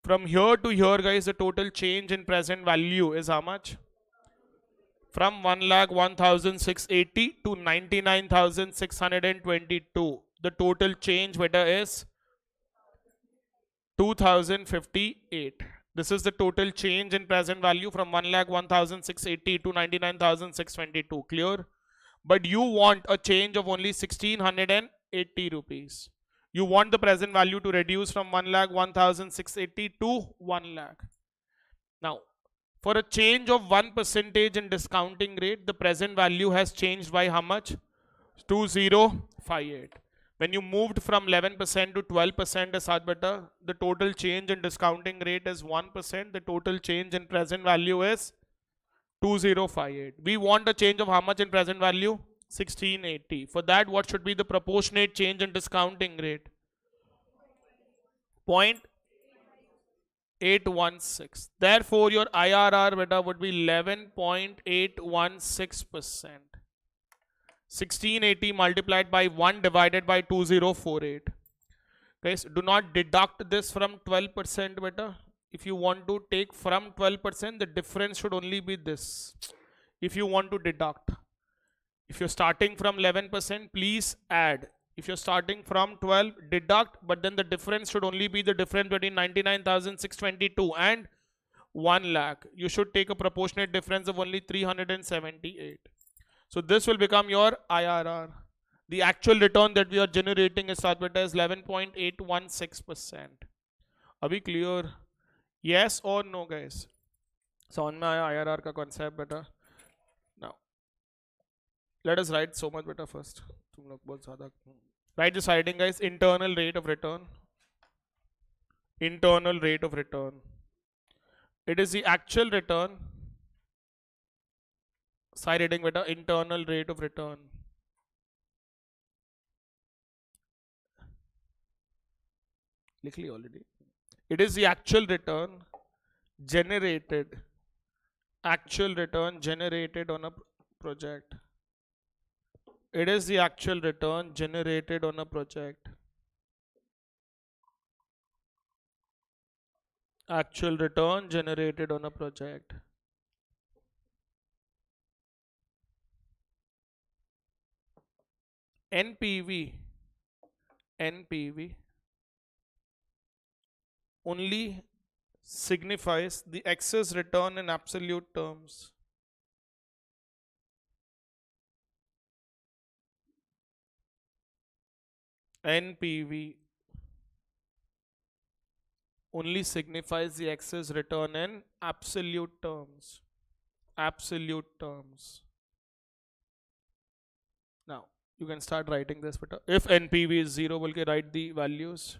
From here to here, guys, the total change in present value is how much? From 1,01,680 to 99,622. The total change, beta, is 2,058. This is the total change in present value from 1,01,680 to 99,622. Clear? But you want a change of only 1,680 rupees. You want the present value to reduce from 1,01,680 to 1 lakh. Now, for a change of 1% in discounting rate, the present value has changed by how much? 2058. When you moved from 11% to 12% as such, beta, the total change in discounting rate is 1%. The total change in present value is 2058. We want a change of how much in present value? 1680. For that, what should be the proportionate change in discounting rate? 0.816. Therefore, your IRR, beta, would be 11.816%. 1680 multiplied by 1 divided by 2048. Guys, do not deduct this from 12%, beta. If you want to take from 12%, the difference should only be this. If you want to deduct. If you're starting from 11%, please add. If you're starting from 12, deduct, but then the difference should only be the difference between 99,622 and 1 lakh. You should take a proportionate difference of only 378. So this will become your IRR. The actual return that we are generating is such beta is 11.816%. Are we clear? Yes or no, guys? समझ में आया IRR का concept beta? Now, let us write so much beta first. तुम लोग बहुत ज़्यादा. Write this heading, guys. Internal rate of return. Internal rate of return. It is the actual return. Side heading beta. Internal rate of return. लिख ली already. It is the actual return generated. Actual return generated on a project. It is the actual return generated on a project. Actual return generated on a project. NPV. NPV only signifies the excess return in absolute terms. NPV only signifies the excess return in absolute terms. Absolute terms. Now, you can start writing this. But if NPV is 0, we'll write the values.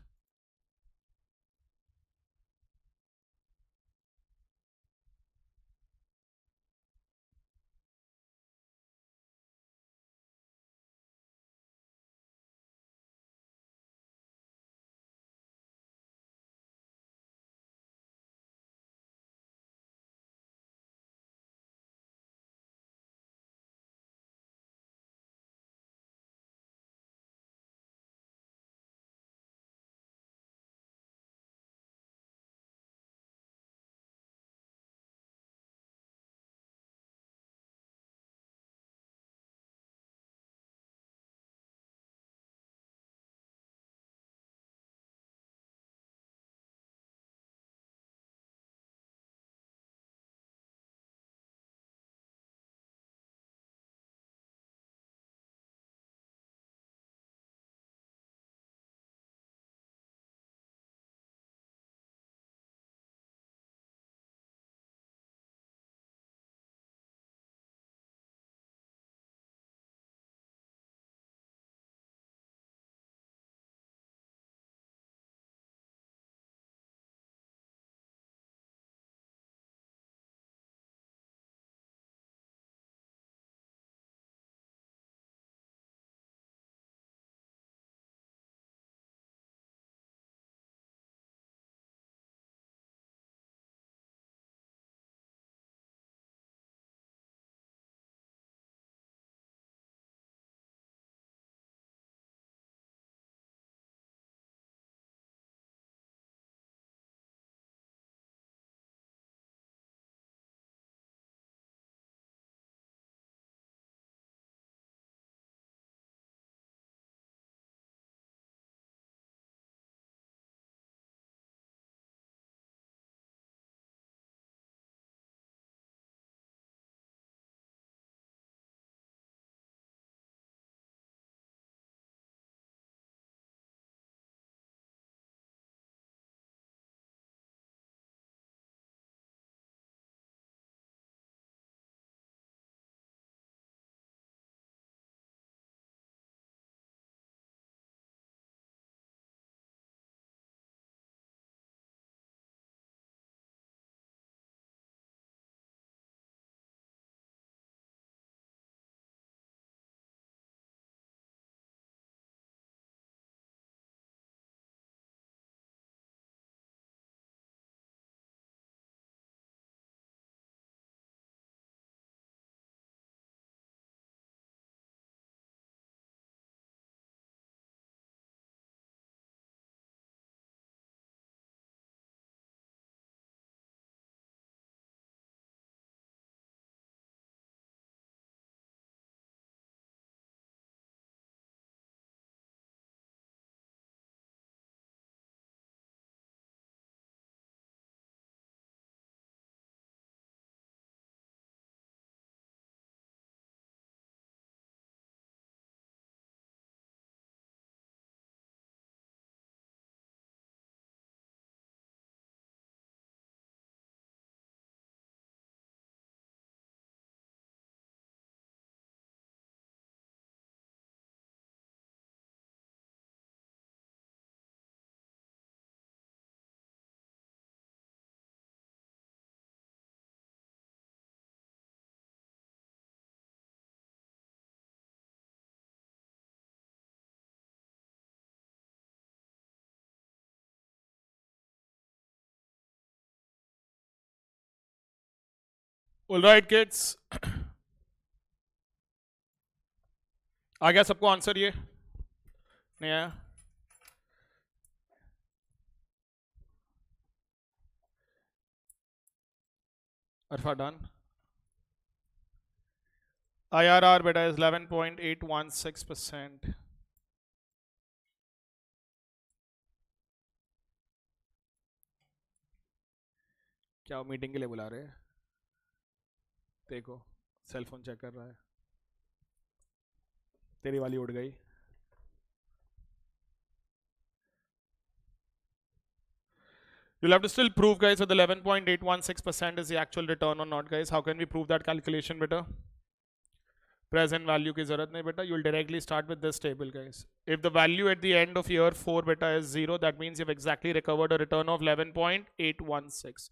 All right, kids. आ गया सबको answer ये? नहीं आया? Alpha done. IRR beta is 11.816%. क्या meeting के लिए बुला रहे हैं? देखो सेल फोन चेक कर रहा है. तेरी वाली उड़ गई. You'll have to still prove, guys, whether 11.816% is the actual return or not, guys. How can we prove that calculation better? Present value की जरूरत नहीं बेटा. You'll directly start with this table, guys. If the value at the end of year 4 beta is 0, that means you've exactly recovered a return of 11.816.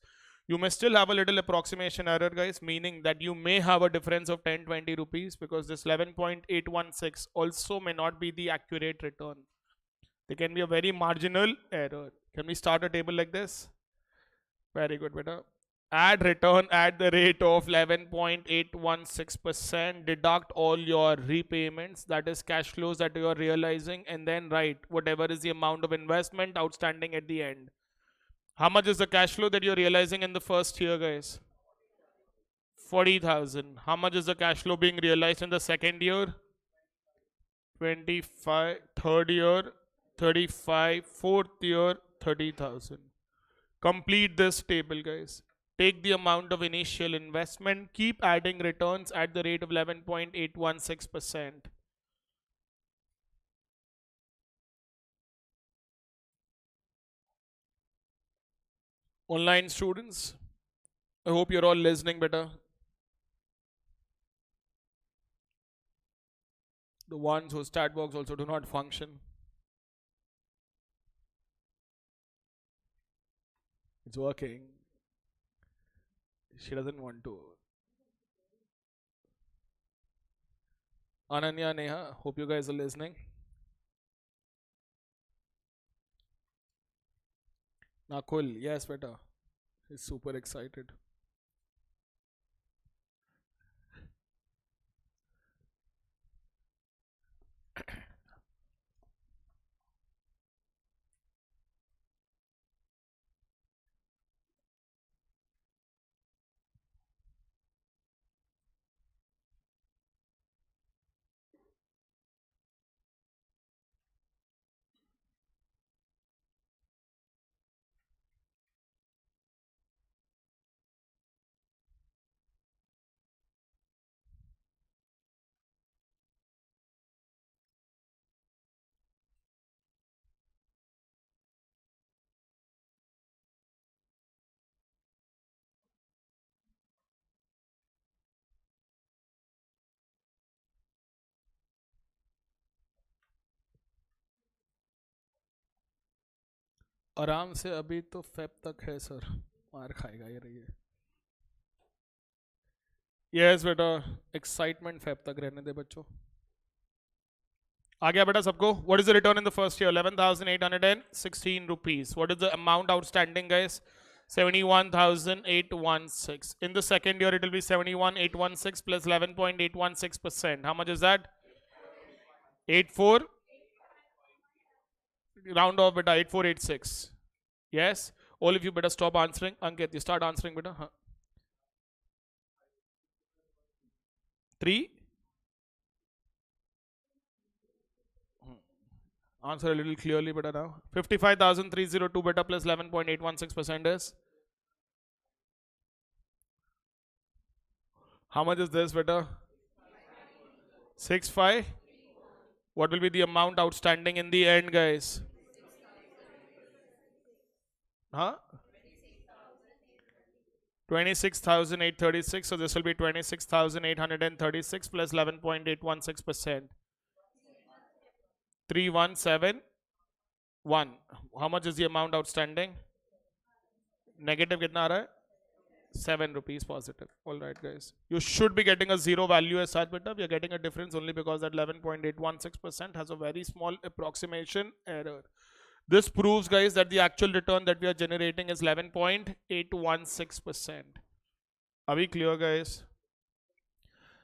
You may still have a little approximation error, guys, meaning that you may have a difference of 10-20 rupees because this 11.816 also may not be the accurate return. There can be a very marginal error. Can we start a table like this? Very good, beta. Add return at the rate of 11.816%. Deduct all your repayments, that is cash flows that you are realizing, and then write whatever is the amount of investment outstanding at the end. How much is the cash flow that you're realizing in the first year, guys? 40,000. How much is the cash flow being realized in the second year? 25. Third year, 35. Fourth year, 30,000. Complete this table, guys. Take the amount of initial investment. Keep adding returns at the rate of 11.816%. Online students, I hope you're all listening better. The ones whose chat box also do not function. It's working. She doesn't want to. Ananya, Neha, hope you guys are listening. Nakul, yes, beta. He's super excited. आराम से अभी तो Feb तक है sir. मार खाएगा ये रही है. यस बेटा, एक्साइटमेंट फेब तक रहने दे बच्चों. आ गया बेटा सबको? What is the return in the first year? 11,816 rupees. What is the amount outstanding, guys? 71,816. In the second year, it will be 71,816 plus 11.816%. How much is that? 84. Round off beta, 8486. Yes. All of you better stop answering. Ankit, you start answering beta. Huh. 3. Answer a little clearly better now. 55,302 beta plus 11.816% is. How much is this beta? 65. What will be the amount outstanding in the end, guys? Huh? 26,836. So this will be 26,836 plus 11.816%. 3171. How much is the amount outstanding? Negative कितना आ रहा है? 7 rupees positive. All right, guys. You should be getting a zero value as such, but we are getting a difference only because that 11.816% has a very small approximation error. This proves, guys, that the actual return that we are generating is 11.816%. Are we clear, guys?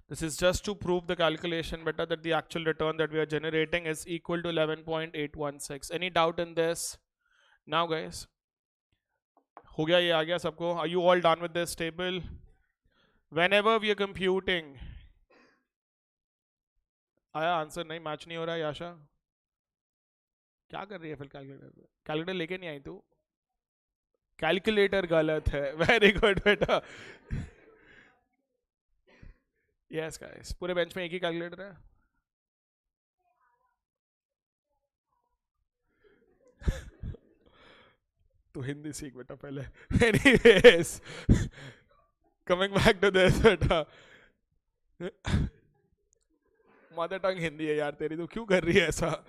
This is just to prove the calculation better that the actual return that we are generating is equal to 11.816. Any doubt in this? Now, guys, हो गया ये आ गया सबको? Are you all done with this table? Whenever we are computing, आया answer नहीं match नहीं हो रहा है याशा? क्या कर रही है फिर कैलकुलेटर? कैलकुलेटर लेके नहीं आई तू? कैलकुलेटर गलत है. वेरी गुड बेटा. यस गाइस, पूरे बेंच में एक ही कैलकुलेटर है. तो हिंदी सीख बेटा पहले. Anyways, coming back to this बेटा. मदर टंग हिंदी है यार तेरी, तो क्यों कर रही है ऐसा?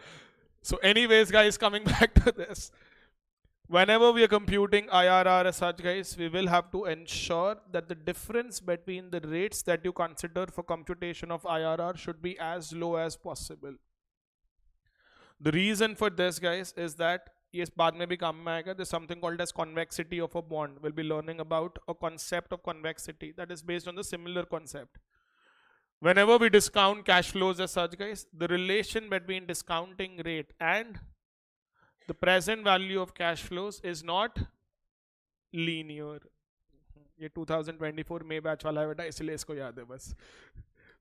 So anyways guys, coming back to this, whenever we are computing IRR as such guys, we will have to ensure that the difference between the rates that you consider for computation of IRR should be as low as possible. The reason for this guys is that yes, बाद में भी काम में आएगा, there's something called as convexity of a bond. We'll be learning about a concept of convexity that is based on the similar concept. Whenever we discount cash flows as such guys, the relation between discounting rate and the present value of cash flows is not linear. ये 2024 में batch वाला है बेटा, इसलिए इसको याद है बस.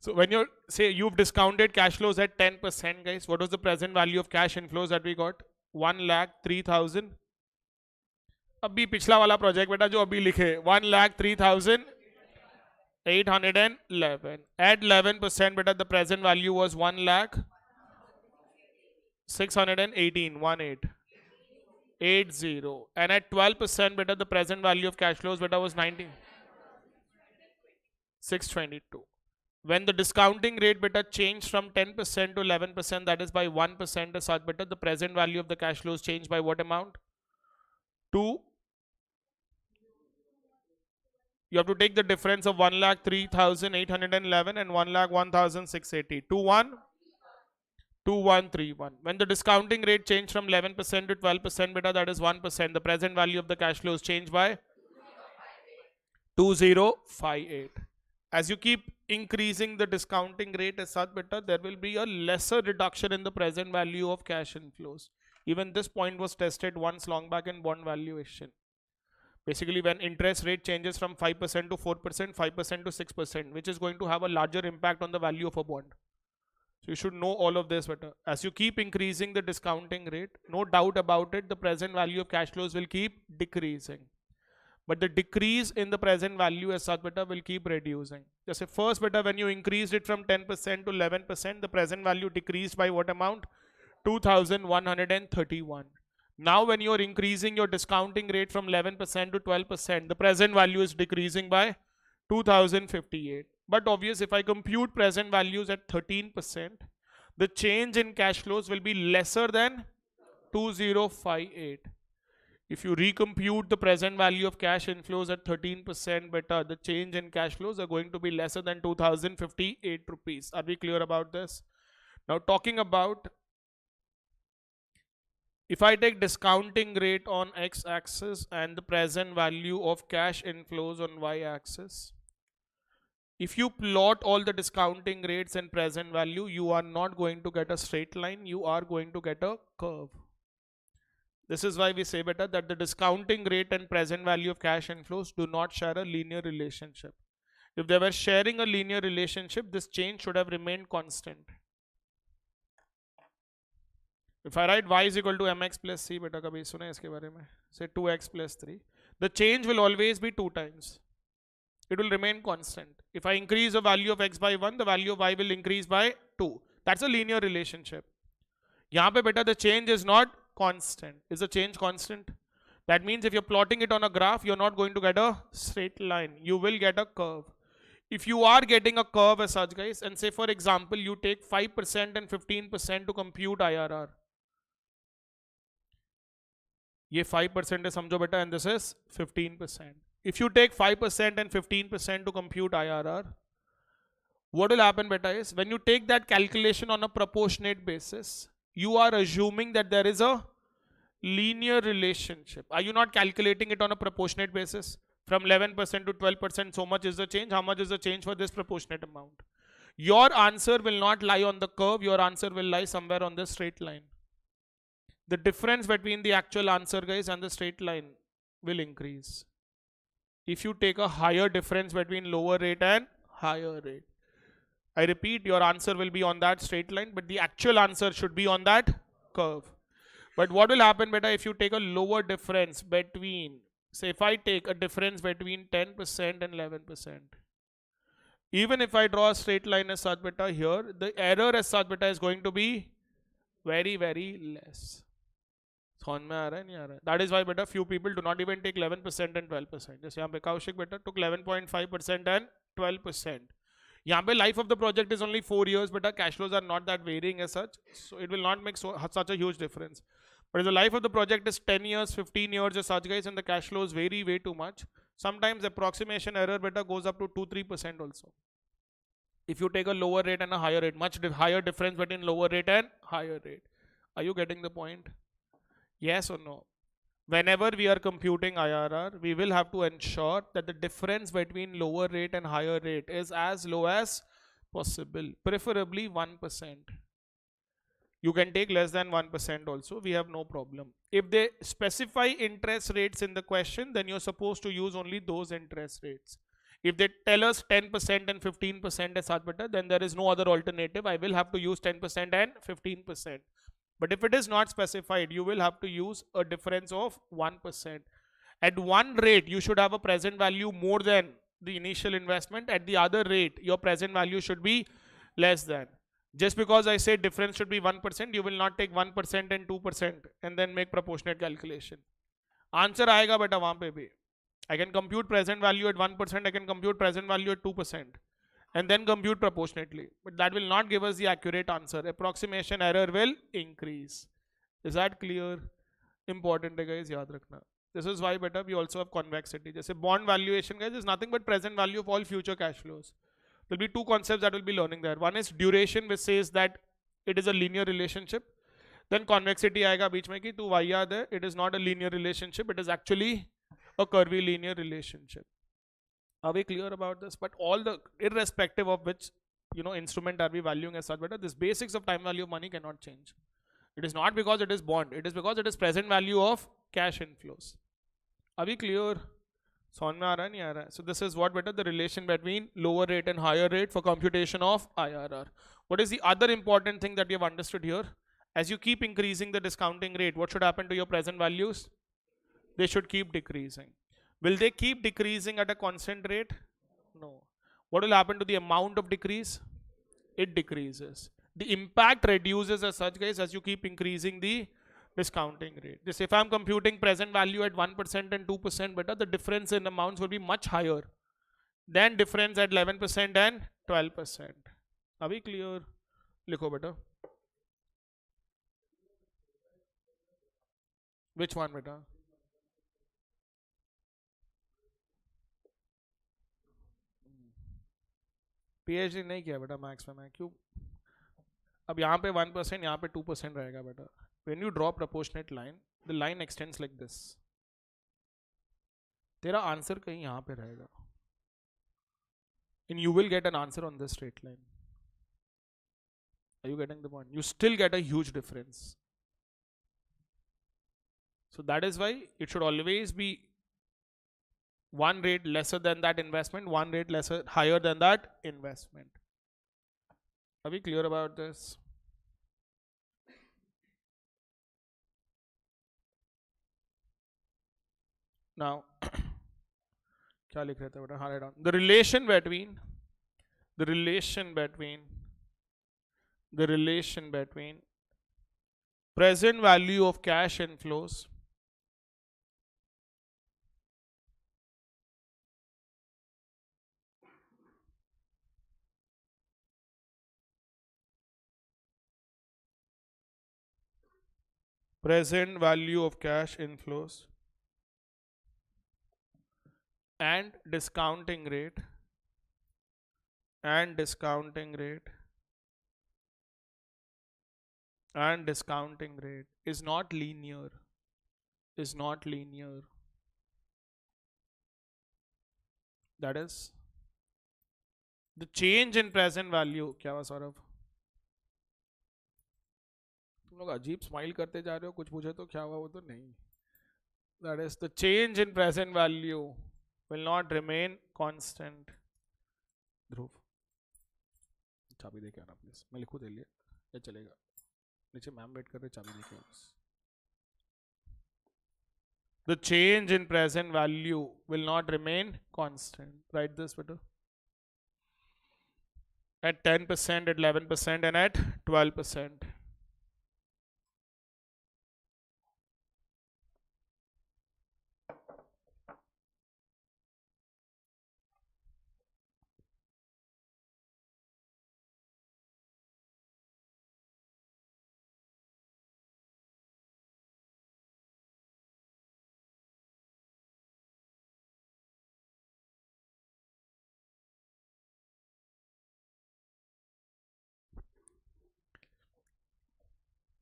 So when you say you've discounted cash flows at 10% guys, what was the present value of cash inflows that we got? 1,03,000. अभी पिछला वाला प्रोजेक्ट बेटा जो अभी लिखे 1,03,811. At 11% beta, the present value was 1,618,1880. And at 12% beta, the present value of cash flows beta was 622. When the discounting rate beta changed from 10% to 11%, that is by 1% as such beta, the present value of the cash flows changed by what amount? 2. You have to take the difference of 1,03,811 and 1,01,680. 2131. When the discounting rate changed from 11% to 12% beta, that is 1%. The present value of the cash flows changed by 2058. As you keep increasing the discounting rate as such beta, there will be a lesser reduction in the present value of cash inflows. Even this point was tested once long back in bond valuation. Basically, when interest rate changes from 5% to 4%, 5% to 6%, which is going to have a larger impact on the value of a bond. So you should know all of this better. As you keep increasing the discounting rate, no doubt about it, the present value of cash flows will keep decreasing. But the decrease in the present value as such beta will keep reducing. Just say first beta, when you increased it from 10% to 11%, the present value decreased by what amount? 2,131. Now when you are increasing your discounting rate from 11% to 12%, the present value is decreasing by 2,058. But obvious, if I compute present values at 13%, the change in cash flows will be lesser than 2058. If you recompute the present value of cash inflows at 13% beta, the change in cash flows are going to be lesser than 2,058 rupees. Are we clear about this? Now talking about, if I take discounting rate on x-axis and the present value of cash inflows on y-axis, if you plot all the discounting rates and present value, you are not going to get a straight line, you are going to get a curve. This is why we say better that the discounting rate and present value of cash inflows do not share a linear relationship. If they were sharing a linear relationship, this change should have remained constant. If I write y is equal to mx plus c, beta kabhi sune iske bare mein, say 2x plus 3, the change will always be 2 times. It will remain constant. If I increase the value of x by 1, the value of y will increase by 2. That's a linear relationship. Yahan pe beta the change is not constant. Is the change constant? That means if you're plotting it on a graph, you're not going to get a straight line. You will get a curve. If you are getting a curve as such guys, and say for example, you take 5% and 15% to compute IRR. ये 5% है समझो बेटा, and this is 15%. If you take 5% and 15% to compute IRR, what will happen beta is, when you take that calculation on a proportionate basis, you are assuming that there is a linear relationship. Are you not calculating it on a proportionate basis? From 11% to 12%, so much is the change. How much is the change for this proportionate amount? Your answer will not lie on the curve. Your answer will lie somewhere on the straight line. The difference between the actual answer, guys, and the straight line will increase if you take a higher difference between lower rate and higher rate. I repeat, your answer will be on that straight line, but the actual answer should be on that curve. But what will happen, beta, if you take a lower difference between, say if I take a difference between 10% and 11%, even if I draw a straight line as such, beta, here, the error as such, beta, is going to be very, very less. That is why, beta, few people do not even take 11% and 12%. Just यहाँ पे Kaushik, beta, took 11.5% and 12%. यहाँ पे life of the project is only 4 years, beta, cash flows are not that varying as such, so it will not make such a huge difference. But if the life of the project is 10 years, 15 years as such, guys, and the cash flows vary way too much, sometimes approximation error, beta, goes up to 2-3% also. If you take a lower rate and a higher rate, much higher difference between lower rate and higher rate. Are you getting the point? Yes or no? Whenever we are computing IRR, we will have to ensure that the difference between lower rate and higher rate is as low as possible, preferably 1%. You can take less than 1% also, we have no problem. If they specify interest rates in the question, then you're supposed to use only those interest rates. If they tell us 10% and 15% as such, then there is no other alternative. I will have to use 10% and 15%. But if it is not specified, you will have to use a difference of 1%. At one rate, you should have a present value more than the initial investment. At the other rate, your present value should be less than. Just because I say difference should be 1%, you will not take 1% and 2% and then make proportionate calculation. Answer आएगा बेटा वहाँ पे भी. I can compute present value at 1%, I can compute present value at 2%. And then compute proportionately, but that will not give us the accurate answer. Approximation error will increase. Is that clear? Important है guys, याद रखना. This is why beta we also have convexity. जैसे bond valuation guys is nothing but present value of all future cash flows. There will be two concepts that we'll be learning there. One is duration, which says that it is a linear relationship. Then convexity आएगा बीच में कि तू वाहियात है. It is not a linear relationship. It is actually a curvilinear relationship. Are we clear about this? But all the, irrespective of which instrument are we valuing as such, better this basics of time value of money cannot change. It is not because it is bond, it is because it is present value of cash inflows. Are we clear? So this is what better the relation between lower rate and higher rate for computation of IRR. What is the other important thing that you have understood here? As you keep increasing the discounting rate, what should happen to your present values? They should keep decreasing. Will they keep decreasing at a constant rate? No. What will happen to the amount of decrease? It decreases. The impact reduces as such, guys, as you keep increasing the discounting rate. This, if I'm computing present value at 1% and 2%, better, the difference in amounts will be much higher than difference at 11% and 12%. Are we clear? Likho beta. Which one beta? PhD नहीं किया बेटा maths में मैं क्यों अब यहाँ पे 1% यहाँ पे 2% रहेगा बेटा. When you draw proportionate line, the line extends like this. तेरा आंसर कहीं यहाँ पे रहेगा. And you will get an answer on this straight line. Are you getting the point? You still get a huge difference. So that is why it should always be one rate lesser than that investment, one rate higher than that investment. Are we clear about this? Now, क्या लिख रहे थे बेटा? Write down. The relation between present value of cash inflows and discounting rate is not linear. That is the change in present value. क्या हुआ सौरभ? तुम लोग अजीब स्माइल करते जा रहे हो, कुछ पूछे तो क्या हुआ, वो तो नहीं. That is the change in present value will not remain constant. ध्रुव चाबी दे के आना प्लीज, मैं लिखूँ तेरे लिए या चलेगा? नीचे मैम वेट कर रहे, चाबी दे के बस. The change in present value will not remain constant. Write this better. At 10%, at 11%, and at 12%.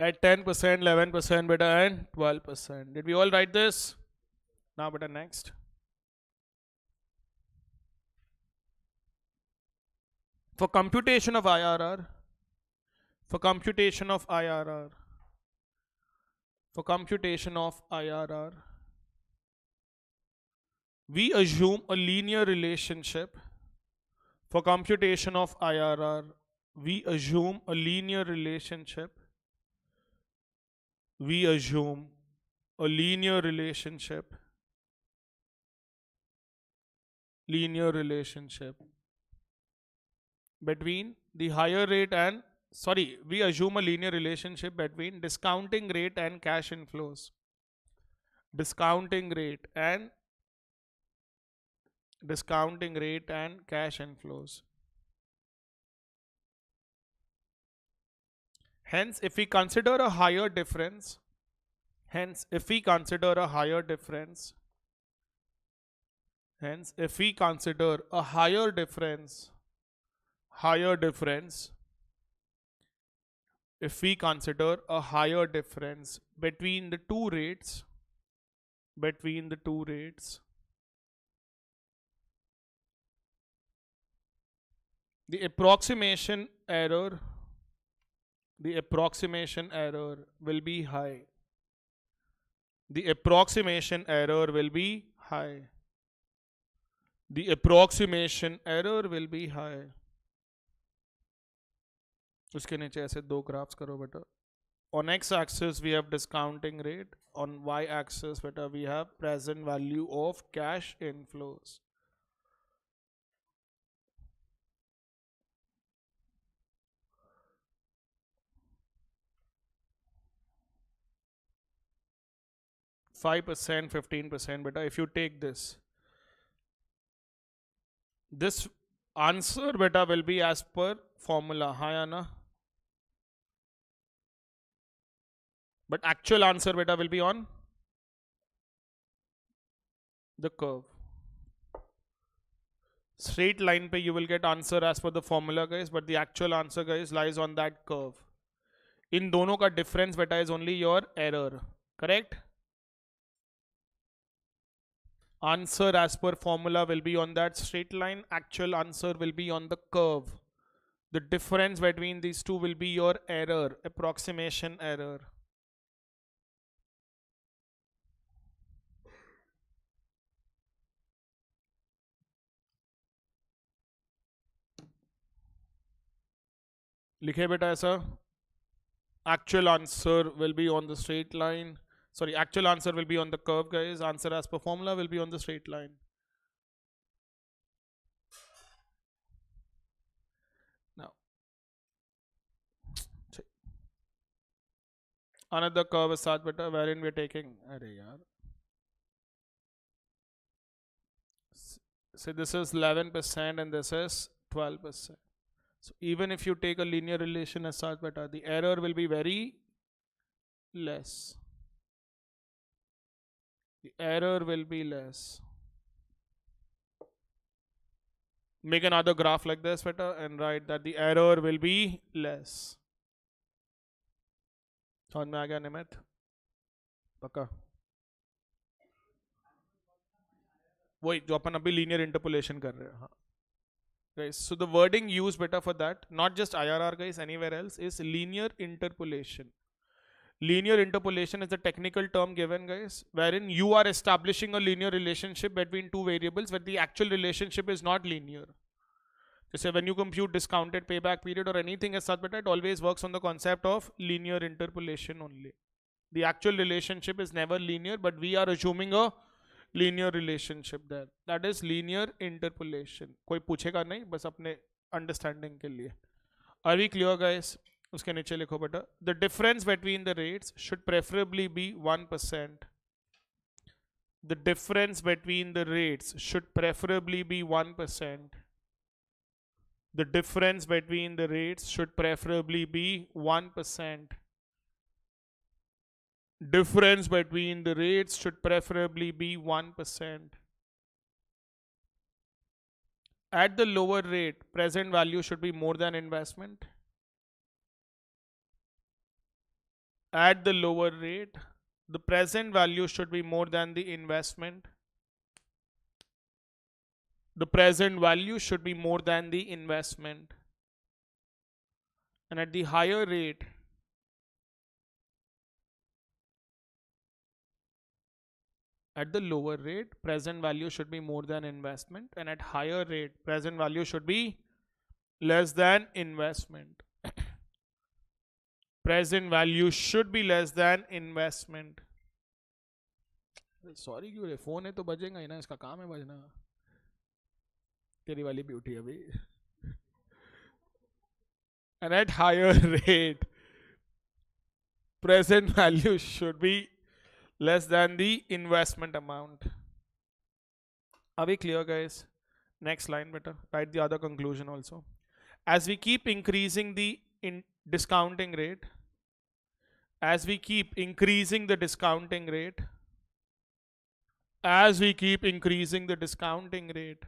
At 10%, 11%, beta, and 12%. Did we all write this? Now, beta, next. For computation of IRR, for computation of IRR, for computation of IRR, we assume a linear relationship. For computation of IRR, we assume a linear relationship. We assume a linear relationship. Linear relationship between the higher rate and, sorry, we assume a linear relationship between discounting rate and cash inflows. Discounting rate and cash inflows. Hence, if we consider a higher difference, hence, if we consider a higher difference, hence, if we consider a higher difference, if we consider a higher difference between the two rates, the approximation error will be high. The approximation error will be high. The approximation error will be high. उसके नीचे ऐसे दो graphs करो बेटा. On x-axis we have discounting rate. On y-axis beta we have present value of cash inflows. Five percent, 15% beta. If you take this answer beta will be as per formula. Hi Anna. But actual answer beta will be on the curve. Straight line pe you will get answer as per the formula guys, but the actual answer guys lies on that curve. In दोनों का difference beta is only your error. Correct? Answer as per formula will be on that straight line. Actual answer will be on the curve. The difference between these two will be your error, approximation error. लिखे बेटा ऐसा. Actual answer will be on the straight line. Sorry, actual answer will be on the curve guys. Answer as per formula will be on the straight line. Now, another curve is साथ बेटा wherein we are taking, अरे यार, say this is 11% and this is 12%. So even if you take a linear relation as such beta, the error will be very less. The error will be less. Make another graph like this beta and write that the error will be less. समझ में आ गया निमित? पक्का? वही जो अपन अभी linear interpolation कर रहे हैं. हाँ guys, so the wording used better for that, not just IRR guys, anywhere else, is linear interpolation. Linear interpolation is the technical term given guys, wherein you are establishing a linear relationship between two variables where the actual relationship is not linear. Just say when you compute discounted payback period or anything as such, but it always works on the concept of linear interpolation only. The actual relationship is never linear, but we are assuming a linear relationship there. That is linear interpolation. कोई पूछेगा नहीं, बस अपने understanding के लिए. Are we clear guys? उसके नीचे लिखो बेटा. The difference between the rates should preferably be 1%. The difference between the rates should preferably be 1%. The difference between the rates should preferably be 1%. Difference between the rates should preferably be 1%. At the lower rate, present value should be more than investment. At the lower rate, the present value should be more than the investment. The present value should be more than the investment. And at the higher rate, at the lower rate, present value should be more than investment, and at higher rate, present value should be less than investment. Present value should be less than investment. Sorry क्यों रे, phone है तो बजेगा ही ना, इसका काम है बजना. तेरी वाली ब्यूटी अभी. And at higher rate, present value should be less than the investment amount. Are we clear guys? Next line better. Write the other conclusion also. As we keep increasing the discounting rate, as we keep increasing the discounting rate, as we keep increasing the discounting rate,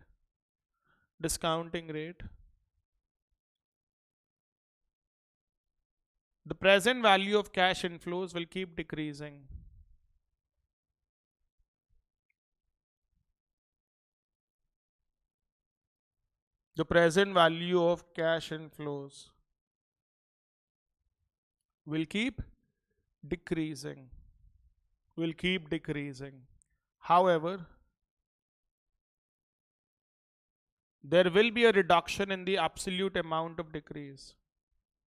the present value of cash inflows will keep decreasing. The present value of cash inflows will keep decreasing. However, there will be a reduction in the absolute amount of decrease.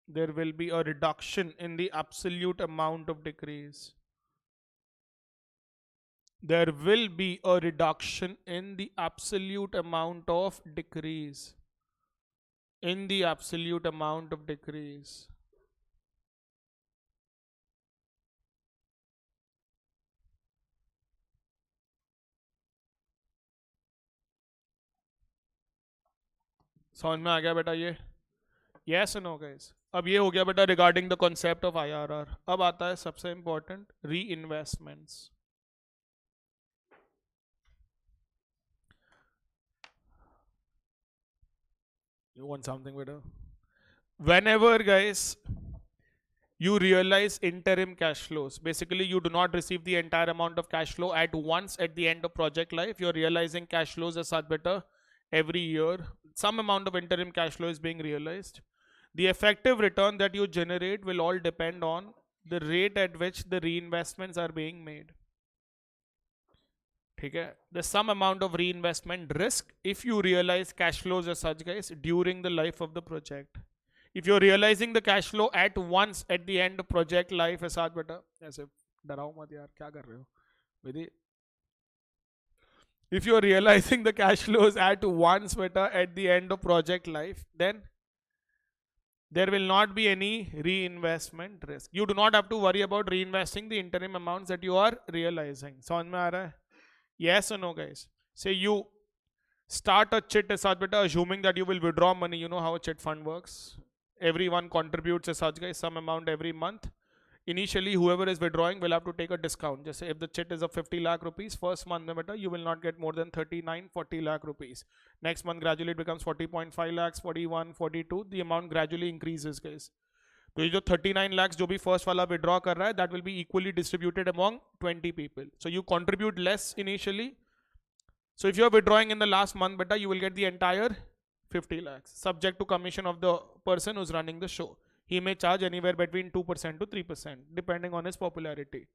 There will be a reduction in the absolute amount of decrease. There will be a reduction in the absolute amount of decrease. In the absolute amount of decrease. समझ में आ गया बेटा ये? Yes or no guys? अब ये हो गया बेटा regarding the concept of IRR. अब आता है सबसे important reinvestments. You want something better? Whenever guys you realize interim cash flows, basically you do not receive the entire amount of cash flow at once at the end of project life. You're realizing cash flows as such better every year. Some amount of interim cash flow is being realized. The effective return that you generate will all depend on the rate at which the reinvestments are being made. ठीक है? There's some amount of reinvestment risk if you realize cash flows as such guys during the life of the project. If you're realizing the cash flow at once at the end of project life as such बेटा, ऐसे डराओ मत यार, क्या कर रहे हो विधि? If you're realizing the cash flows at once better at the end of project life, then there will not be any reinvestment risk. You do not have to worry about reinvesting the interim amounts that you are realizing. समझ में आ रहा है? Yes or no guys? Say you start a chit as such better, assuming that you will withdraw money. You know how a chit fund works. Everyone contributes as such guys some amount every month. Initially whoever is withdrawing will have to take a discount. Just say if the chit is of 50 lakh rupees, first month better you will not get more than 39-40 lakh rupees. Next month gradually it becomes 40.5 lakhs, 41, 42. The amount gradually increases guys. तो ये जो 39 lakhs जो भी first वाला withdraw कर रहा है, that will be equally distributed among 20 people. So you contribute less initially. So if you are withdrawing in the last month, beta, you will get the entire 50 lakhs, subject to commission of the person who's running the show. He may charge anywhere between 2% to 3%, depending on his popularity.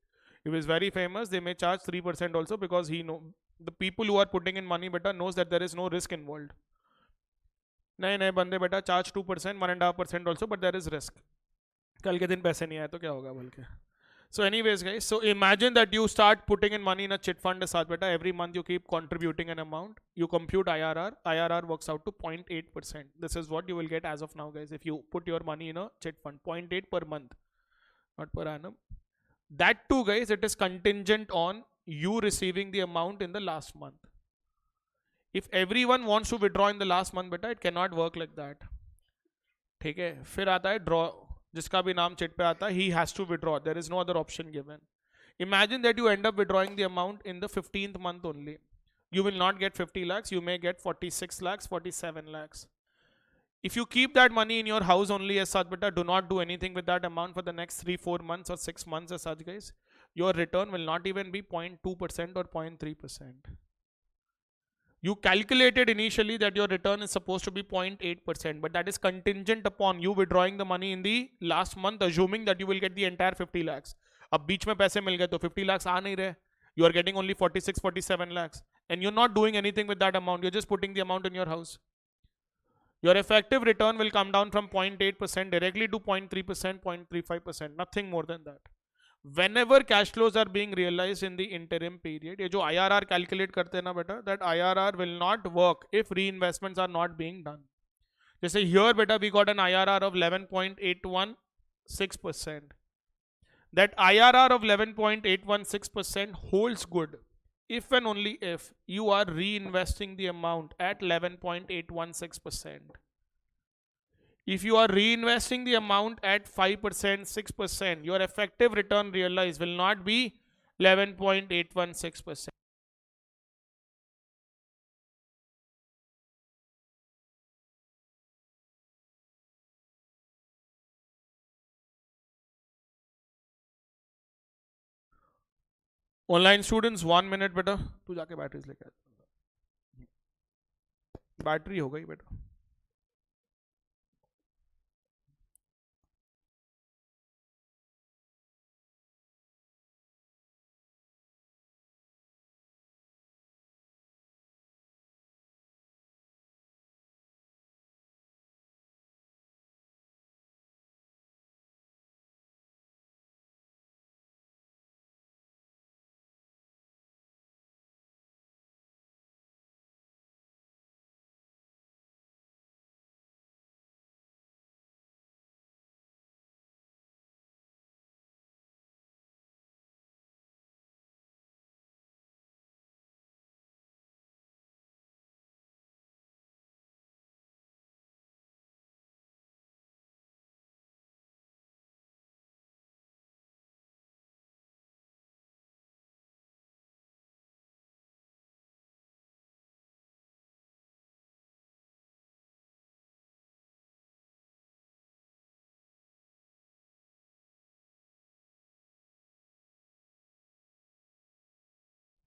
If he's very famous, they may charge 3% also, because he know the people who are putting in money, beta, knows that there is no risk involved. नए नए बंदे बेटा charge 2%, 1.5% also, but there is risk. कल के दिन पैसे नहीं आए तो क्या होगा बोल के. So anyways guys, so imagine that you start putting in money in a chit fund साथ बेटा, every month you keep contributing an amount, you compute IRR works out to 0.8%. This is what you will get as of now guys, if you put your money in a chit fund, 0.8 per month, not per annum. That too guys, it is contingent on you receiving the amount in the last month. If everyone wants to withdraw in the last month बेटा, it cannot work like that. ठीक है, फिर आता है draw, जिसका भी नाम chit पे आता है, he has to withdraw. There is no other option given. Imagine that you end up withdrawing the amount in the 15th month only. You will not get 50 lakhs, you may get 46 lakhs, 47 lakhs. If you keep that money in your house only as such, beta, do not do anything with that amount for the next 3-4 months or 6 months as such guys, your return will not even be 0.2% or 0.3%. You calculated initially that your return is supposed to be 0.8%, but that is contingent upon you withdrawing the money in the last month, assuming that you will get the entire 50 lakhs. अब बीच में पैसे मिल गए तो 50 lakhs आ नहीं रहे. You are getting only 46-47 lakhs, and you're not doing anything with that amount. You're just putting the amount in your house. Your effective return will come down from 0.8% directly to 0.3%, 0.35%, nothing more than that. Whenever cash flows are being realized in the interim period, ये जो IRR calculate करते हैं ना बेटा, that IRR will not work if reinvestments are not being done. जैसे here बेटा we got an IRR of 11.816%. That IRR of 11.816% holds good if and only if you are reinvesting the amount at 11.816%. If you are reinvesting the amount at 5%, 6%, your effective return realized will not be 11.816%. Online students, 1 minute बेटा, तू जाके batteries लेके आ. Battery हो गई बेटा.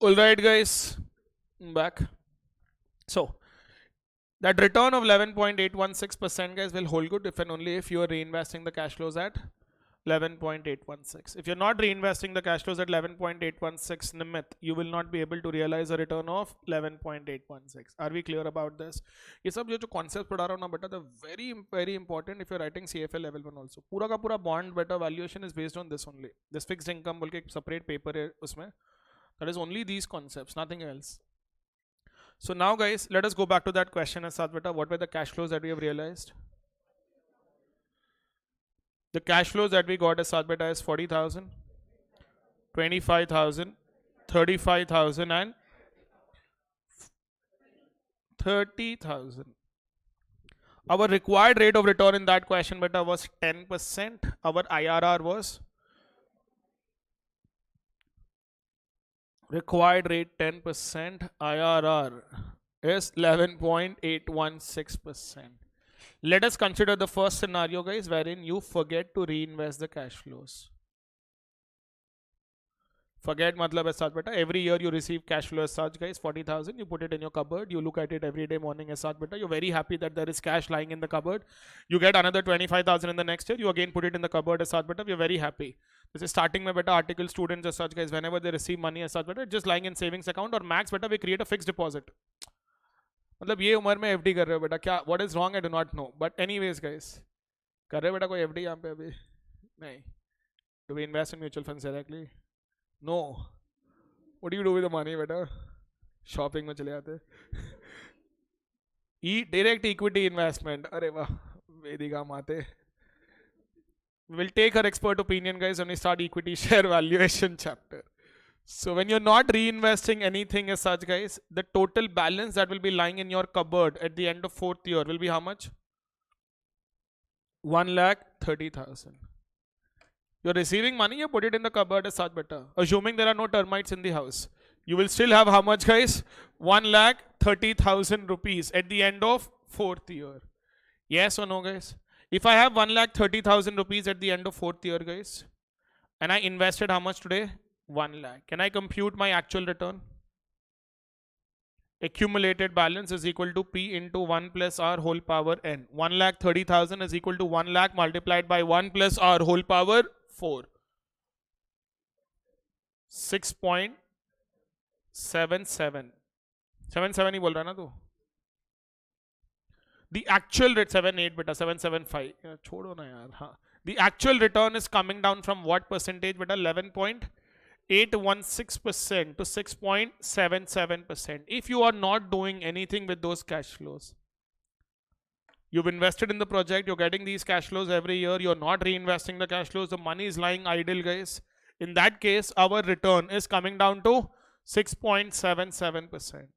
All right, guys, I'm back. So that return of 11.816% guys will hold good if and only if you are reinvesting the cash flows at 11.816. If you're not reinvesting the cash flows at 11.816 nimit, you will not be able to realize a return of 11.816. Are we clear about this? ये सब जो concepts पढ़ा रहा हूँ ना बेटा, the very important if you're writing CFA level 1 also. पूरा का पूरा bond बेटा valuation is based on this only. This fixed income बोल के एक separate paper है उसमें. That is only these concepts, nothing else. So now guys, let us go back to that question as such beta. What were the cash flows that we have realized? The cash flows that we got as such beta is 40,000, 25,000, 35,000 and 30,000. Our required rate of return in that question beta was 10%. Our IRR was required rate 10%, IRR is 11.816%. Let us consider the first scenario guys, wherein you forget to reinvest the cash flows. Forget matlab as such beta. Every year you receive cash flow as such, guys. 40,000. You put it in your cupboard. You look at it every day morning as such beta. You're very happy that there is cash lying in the cupboard. You get another 25,000 in the next year. You again put it in the cupboard as such beta. You're very happy. This is starting में beta article students as such, guys. Whenever they receive money as such beta, just lying in savings account or max beta we create a fixed deposit. मतलब ये उम्र में FD कर रहे हो बेटा क्या? What is wrong? I do not know. But anyways, guys, कर रहे हो बेटा कोई FD यहाँ पे अभी? नहीं. Do we invest in mutual funds directly? No. What do you do with the money, beta? Shopping में चले जाते. Direct equity investment. अरे वाह, वेदिका माते. We'll take her expert opinion, guys, when we start equity share valuation chapter. So when you're not reinvesting anything as such, guys, the total balance that will be lying in your cupboard at the end of 4th year will be how much? 1,30,000. You're receiving money, you put it in the cupboard as such beta. Assuming there are no termites in the house. You will still have how much, guys? 1,30,000 rupees at the end of 4th year. Yes or no, guys? If I have 1,30,000 rupees at the end of 4th year, guys, and I invested how much today? 1 lakh. Can I compute my actual return? Accumulated balance is equal to P into 1 plus R whole power N. 1,30,000 is equal to 1 lakh multiplied by 1 plus R whole power 4. 6.77. 77 ही बोल रहा ना तू? The actual rate 78 beta 775. यार छोड़ो ना यार. हाँ. The actual return is coming down from what percentage beta? 11.816% to 6.77%. If you are not doing anything with those cash flows, you've invested in the project, you're getting these cash flows every year, you're not reinvesting the cash flows, the money is lying idle, guys. In that case, our return is coming down to 6.77%.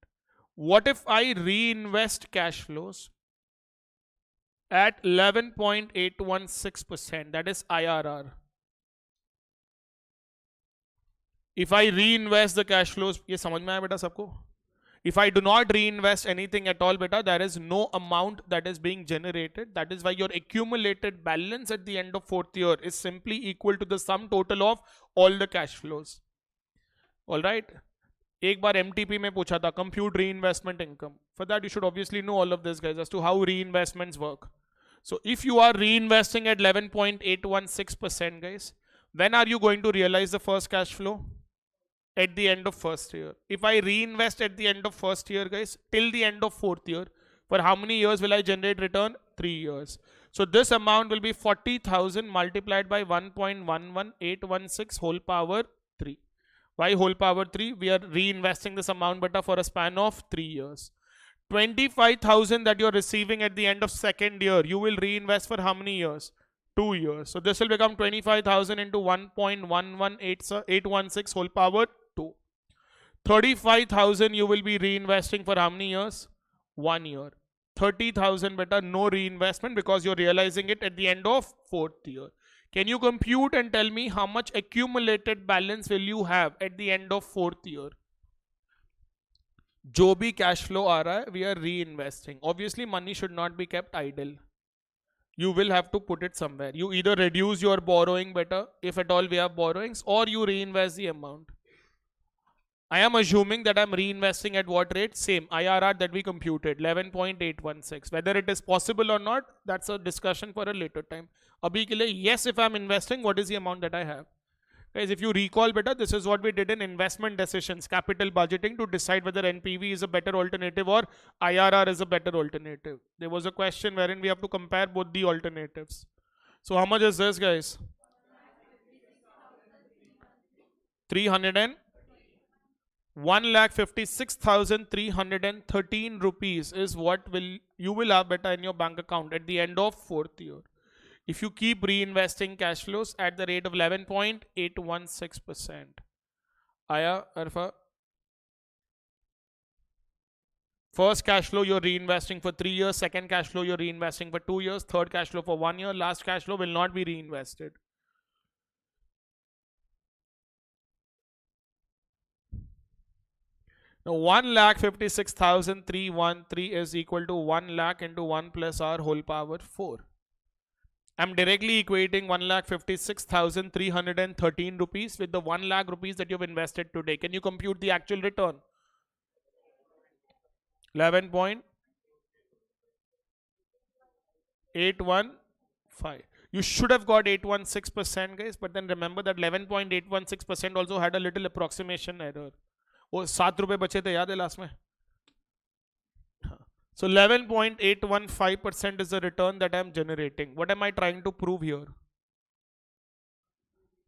What if I reinvest cash flows at 11.816%? That is IRR. If I reinvest the cash flows, ये समझ में आया बेटा सबको? If I do not reinvest anything at all, beta, there is no amount that is being generated. That is why your accumulated balance at the end of 4th year is simply equal to the sum total of all the cash flows. All right. एक बार MTP में पूछा था, compute reinvestment income. For that, you should obviously know all of this, guys, as to how reinvestments work. So if you are reinvesting at 11.816%, guys, when are you going to realize the first cash flow? At the end of 1st year. If I reinvest at the end of 1st year, guys, till the end of 4th year, for how many years will I generate return? 3 years. So this amount will be 40,000 multiplied by 1.11816 whole power 3. Why whole power 3? We are reinvesting this amount beta for a span of 3 years. 25,000 that you are receiving at the end of 2nd year, you will reinvest for how many years? 2 years. So this will become 25,000 into 1.11816 whole power 2. 35,000 you will be reinvesting for how many years? 1 year. 30,000 beta no reinvestment because you're realizing it at the end of 4th year. Can you compute and tell me how much accumulated balance will you have at the end of 4th year? जो भी cash flow आ रहा है, we are reinvesting. Obviously money should not be kept idle. You will have to put it somewhere. You either reduce your borrowing better, if at all we have borrowings, or you reinvest the amount. I am assuming that I'm reinvesting at what rate? Same IRR that we computed, 11.816. Whether it is possible or not, that's a discussion for a later time. Abhi ke liye, yes, if I'm investing, what is the amount that I have? Guys, if you recall better, this is what we did in investment decisions, capital budgeting, to decide whether NPV is a better alternative or IRR is a better alternative. There was a question wherein we have to compare both the alternatives. So how much is this, guys? 1,56,313 rupees is what you will have better in your bank account at the end of 4th year. If you keep reinvesting cash flows at the rate of 11.816%. Aya, Arfa? First cash flow you're reinvesting for 3 years, second cash flow you're reinvesting for 2 years, third cash flow for 1 year, last cash flow will not be reinvested. Now 1,56,313 is equal to 1 lakh into 1 plus R whole power 4. I'm directly equating 1,56,313 rupees with the 1 lakh rupees that you've invested today. Can you compute the actual return? 11.815. You should have got 816%, guys, but then remember that 11.816% also had a little approximation error. वो 7 रुपए बचे थे, याद है last में? So 11.815% is the return that I'm generating. What am I trying to prove here?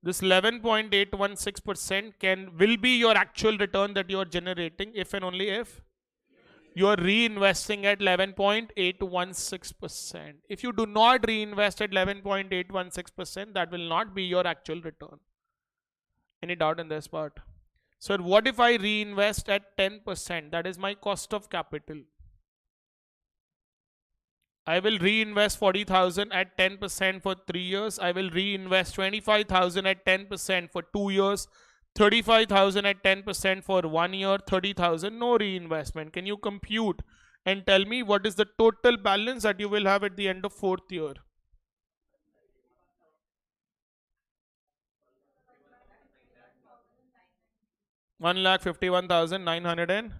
This 11.816% will be your actual return that you are generating if and only if you are reinvesting at 11.816%. If you do not reinvest at 11.816%, that will not be your actual return. Any doubt in this part? So what if I reinvest at 10%? That is my cost of capital. I will reinvest 40,000 at 10% for 3 years. I will reinvest 25,000 at 10% for 2 years. 35,000 at 10% for 1 year. 30,000 no reinvestment. Can you compute and tell me what is the total balance that you will have at the end of 4th year? $1,51,900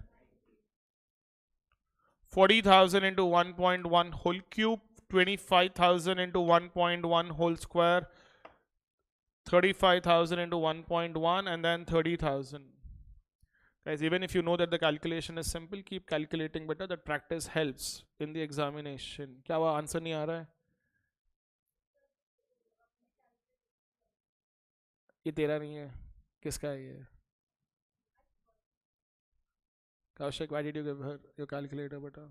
40,000 into 1.1 whole cube, 25,000 into 1.1 whole square, 35,000 into 1.1, and then 30,000. Guys, even if you know that the calculation is simple, keep calculating better. That practice helps in the examination. क्या वो answer नहीं आ रहा है? ये तेरा नहीं है, किसका है ये? Kaushik, why did you give her your calculator, beta?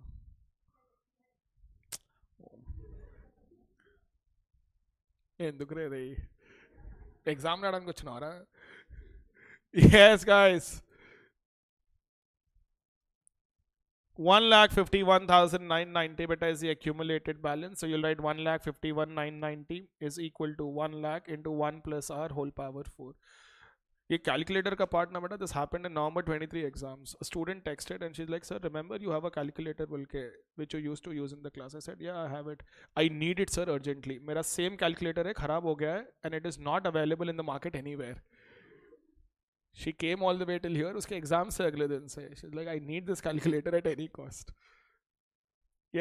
ఎందుకు రే రే ఎగ్జామ్ రాయడానికి వచ్చినారా? Yes, guys. 1,51,990 beta is the accumulated balance. So you'll write 1,51,990 is equal to 1 lakh into 1 plus r whole power 4. ये calculator का part ना बेटा, this happened in November 23 exams. A student texted and she's like, sir, remember you have a calculator which you used to use in the class. I said, yeah, I have it. I need it, sir, urgently. मेरा same calculator है, खराब हो गया है, and it is not available in the market anywhere. She came all the way till here. उसके exam से अगले दिन से. She's like, I need this calculator at any cost.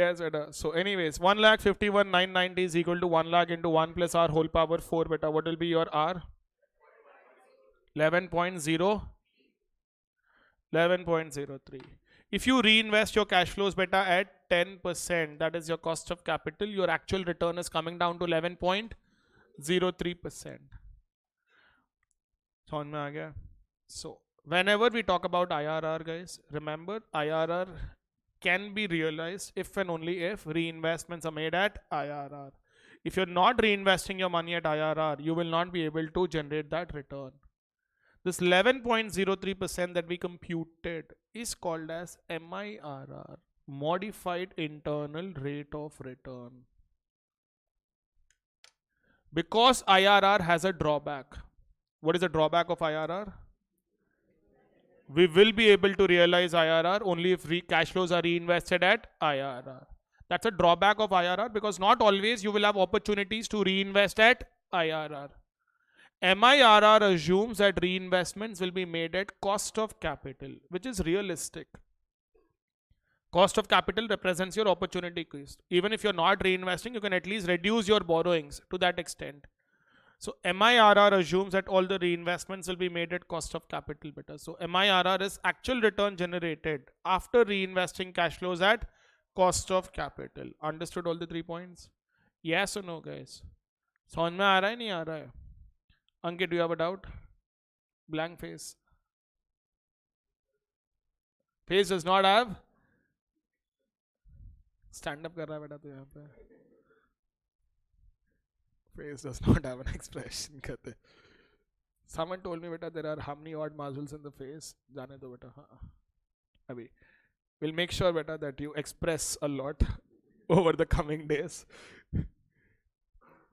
Yes, beta. So anyways, 1,51,990 is equal to 1 lakh into 1 plus r whole power 4, beta. What will be your r? 11.03. If you reinvest your cash flows beta at 10%, that is your cost of capital, your actual return is coming down to 11.03%. समझ में आ गया? So whenever we talk about IRR, guys, remember IRR can be realized if and only if reinvestments are made at IRR. If you're not reinvesting your money at IRR, you will not be able to generate that return. This 11.03% that we computed is called as MIRR, Modified Internal Rate of Return. Because IRR has a drawback. What is the drawback of IRR? We will be able to realize IRR only if cash flows are reinvested at IRR. That's a drawback of IRR, because not always you will have opportunities to reinvest at IRR. MIRR assumes that reinvestments will be made at cost of capital, which is realistic. Cost of capital represents your opportunity cost. Even if you're not reinvesting, you can at least reduce your borrowings to that extent. So MIRR assumes that all the reinvestments will be made at cost of capital beta. So MIRR is actual return generated after reinvesting cash flows at cost of capital. Understood all the 3 points? Yes or no, guys? समझ में आ रहा है नहीं आ रहा है? Ankit, do you have a doubt? Blank face. Face does not have. Stand up कर रहा है बेटा तू यहाँ पे. Face does not have an expression. कहते. Someone told me beta there are how many odd muscles in the face. जाने दो बेटा. हाँ. अभी. We'll make sure beta that you express a lot over the coming days.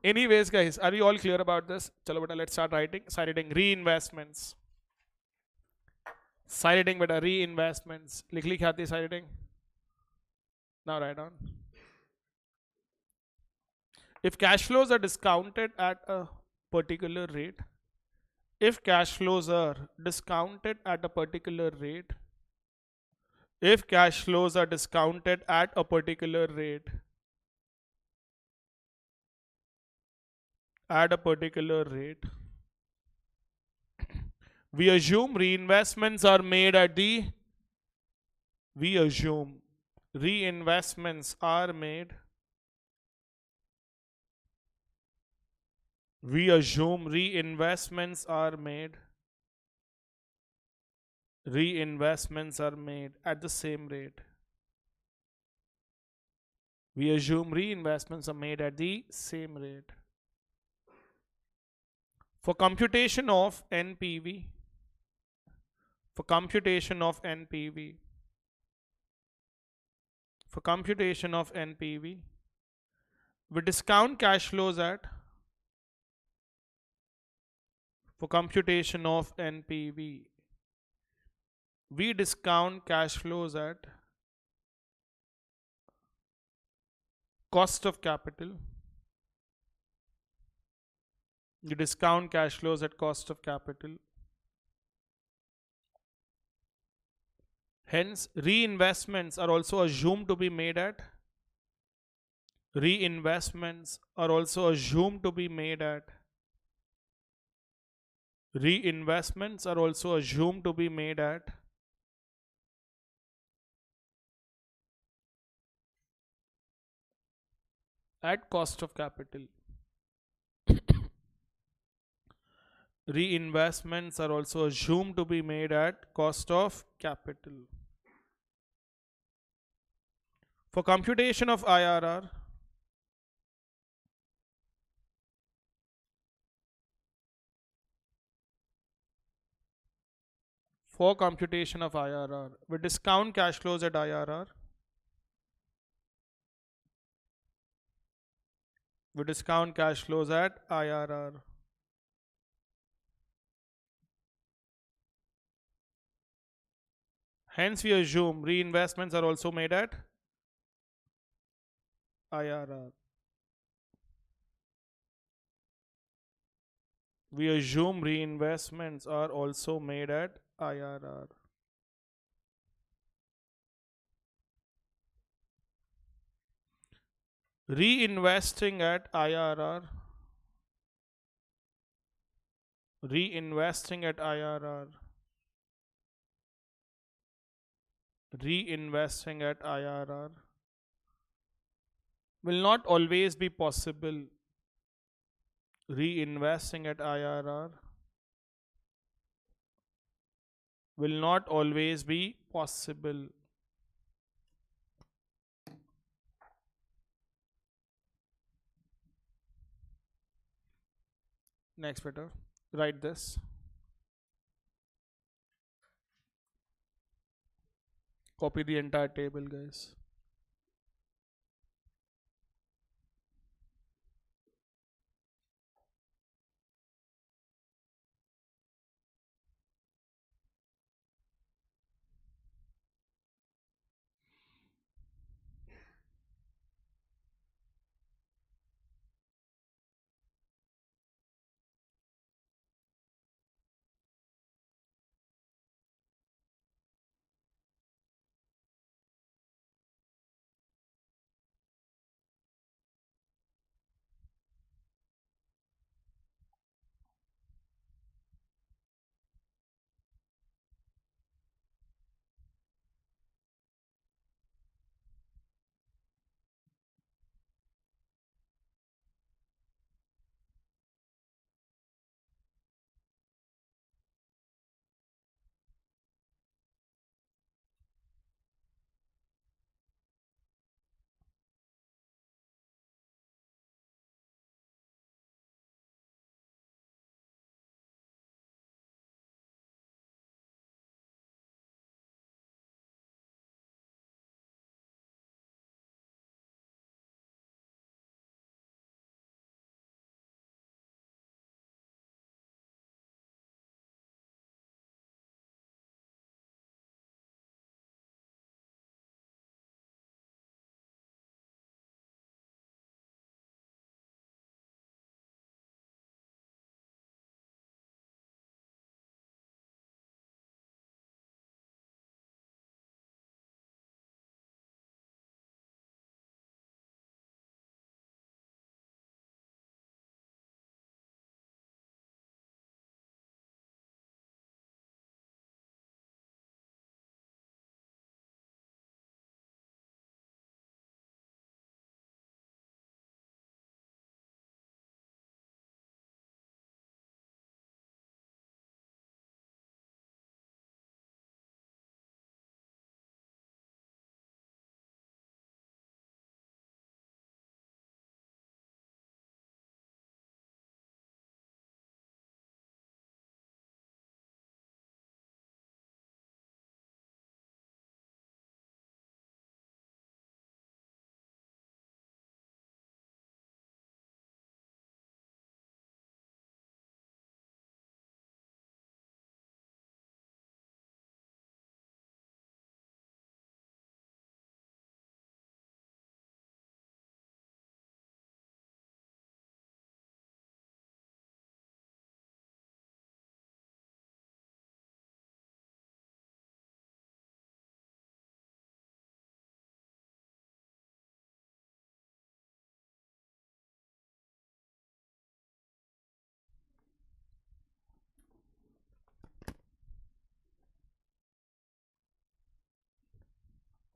Anyways, guys, are we all clear about this? Chalo beta, let's start writing. Citing reinvestments. Citing beta, reinvestments. लिख ली क्या थी citing? Now write down. If cash flows are discounted at a particular rate, if cash flows are discounted at a particular rate, if cash flows are discounted at a particular rate, at a particular rate, we assume reinvestments are made at the, we assume reinvestments are made, we assume reinvestments are made, reinvestments are made at the same rate. We assume reinvestments are made at the same rate. For computation of NPV, for computation of NPV, for computation of NPV, we discount cash flows at, for computation of NPV, we discount cash flows at cost of capital. You discount cash flows at cost of capital. Hence, reinvestments are also assumed to be made at, reinvestments are also assumed to be made at, reinvestments are also assumed to be made at cost of capital. Reinvestments are also assumed to be made at cost of capital. For computation of IRR, for computation of IRR, we discount cash flows at IRR. We discount cash flows at IRR. Hence, we assume reinvestments are also made at IRR. We assume reinvestments are also made at IRR. Reinvesting at IRR, reinvesting at IRR, reinvesting at IRR will not always be possible. Reinvesting at IRR will not always be possible. Next better. Write this. Copy the entire table, guys.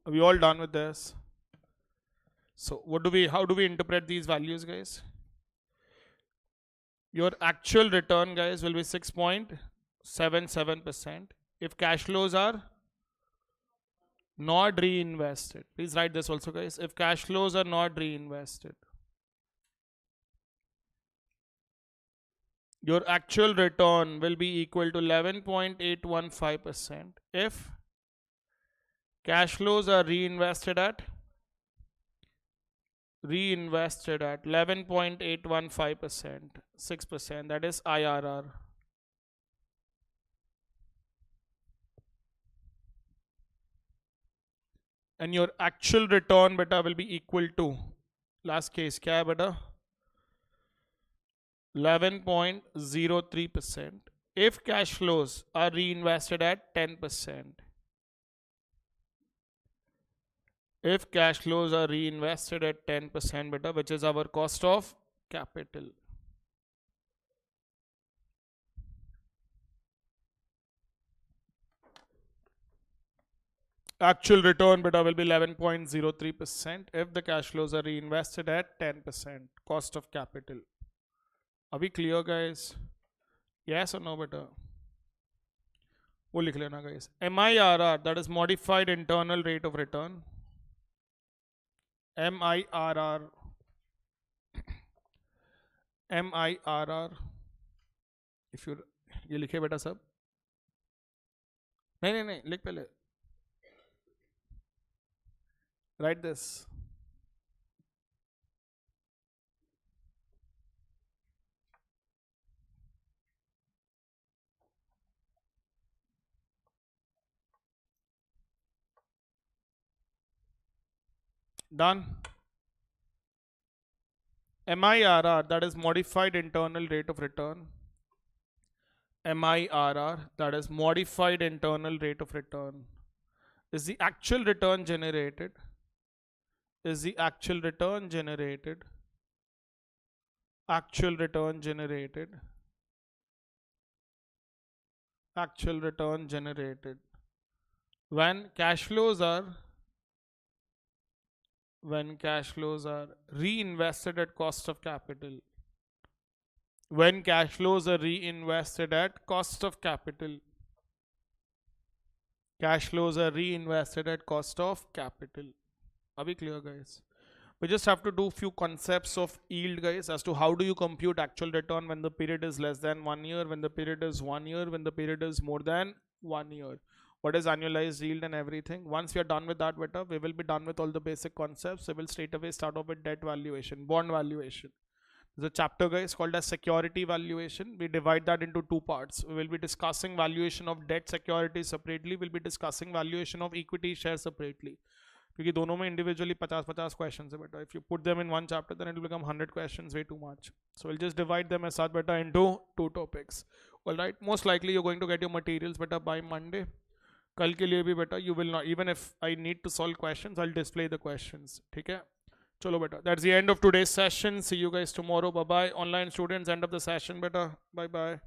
Are we all done with this? So how do we interpret these values, guys? Your actual return, guys, will be 6.77%. If cash flows are not reinvested, please write this also, guys. If cash flows are not reinvested, your actual return will be equal to 11.815%. If cash flows are reinvested at 11.815%, 6%, that is IRR. And your actual return beta will be equal to, last case क्या है बेटा, 11.03% if cash flows are reinvested at 10%. If cash flows are reinvested at 10% beta, which is our cost of capital. Actual return beta will be 11.03% if the cash flows are reinvested at 10% cost of capital. Are we clear, guys? Yes or no beta? वो लिख लेना, guys. MIRR, that is modified internal rate of return. MIRR. MIRR. If you ये लिखे बेटा सब? नहीं लिख पहले. Write this. Done. MIRR, that is modified internal rate of return. MIRR, that is modified internal rate of return, is the actual return generated. Is the actual return generated. Actual return generated. Actual return generated when cash flows are reinvested at cost of capital. When cash flows are reinvested at cost of capital. Cash flows are reinvested at cost of capital. Are we clear, guys? We just have to do few concepts of yield, guys, as to how do you compute actual return when the period is less than 1 year, when the period is 1 year, when the period is more than 1 year. What is annualized yield and everything. Once we are done with that beta, we will be done with all the basic concepts. We will straight away start off with debt valuation, bond valuation. There's a chapter, guys, called as security valuation. We divide that into two parts. We will be discussing valuation of debt securities separately. We'll be discussing valuation of equity shares separately. क्योंकि दोनों में individually 50 questions है बेटा. If you put them in one chapter, then it will become 100 questions, way too much. So we'll just divide them as such beta into two topics. All right. Most likely you're going to get your materials beta by Monday. कल के लिए भी बेटा you will not, even if I need to solve questions, I'll display the questions. ठीक है? चलो बेटा. That's the end of today's session. See you guys tomorrow. Bye bye. Online students, end of the session beta. Bye bye.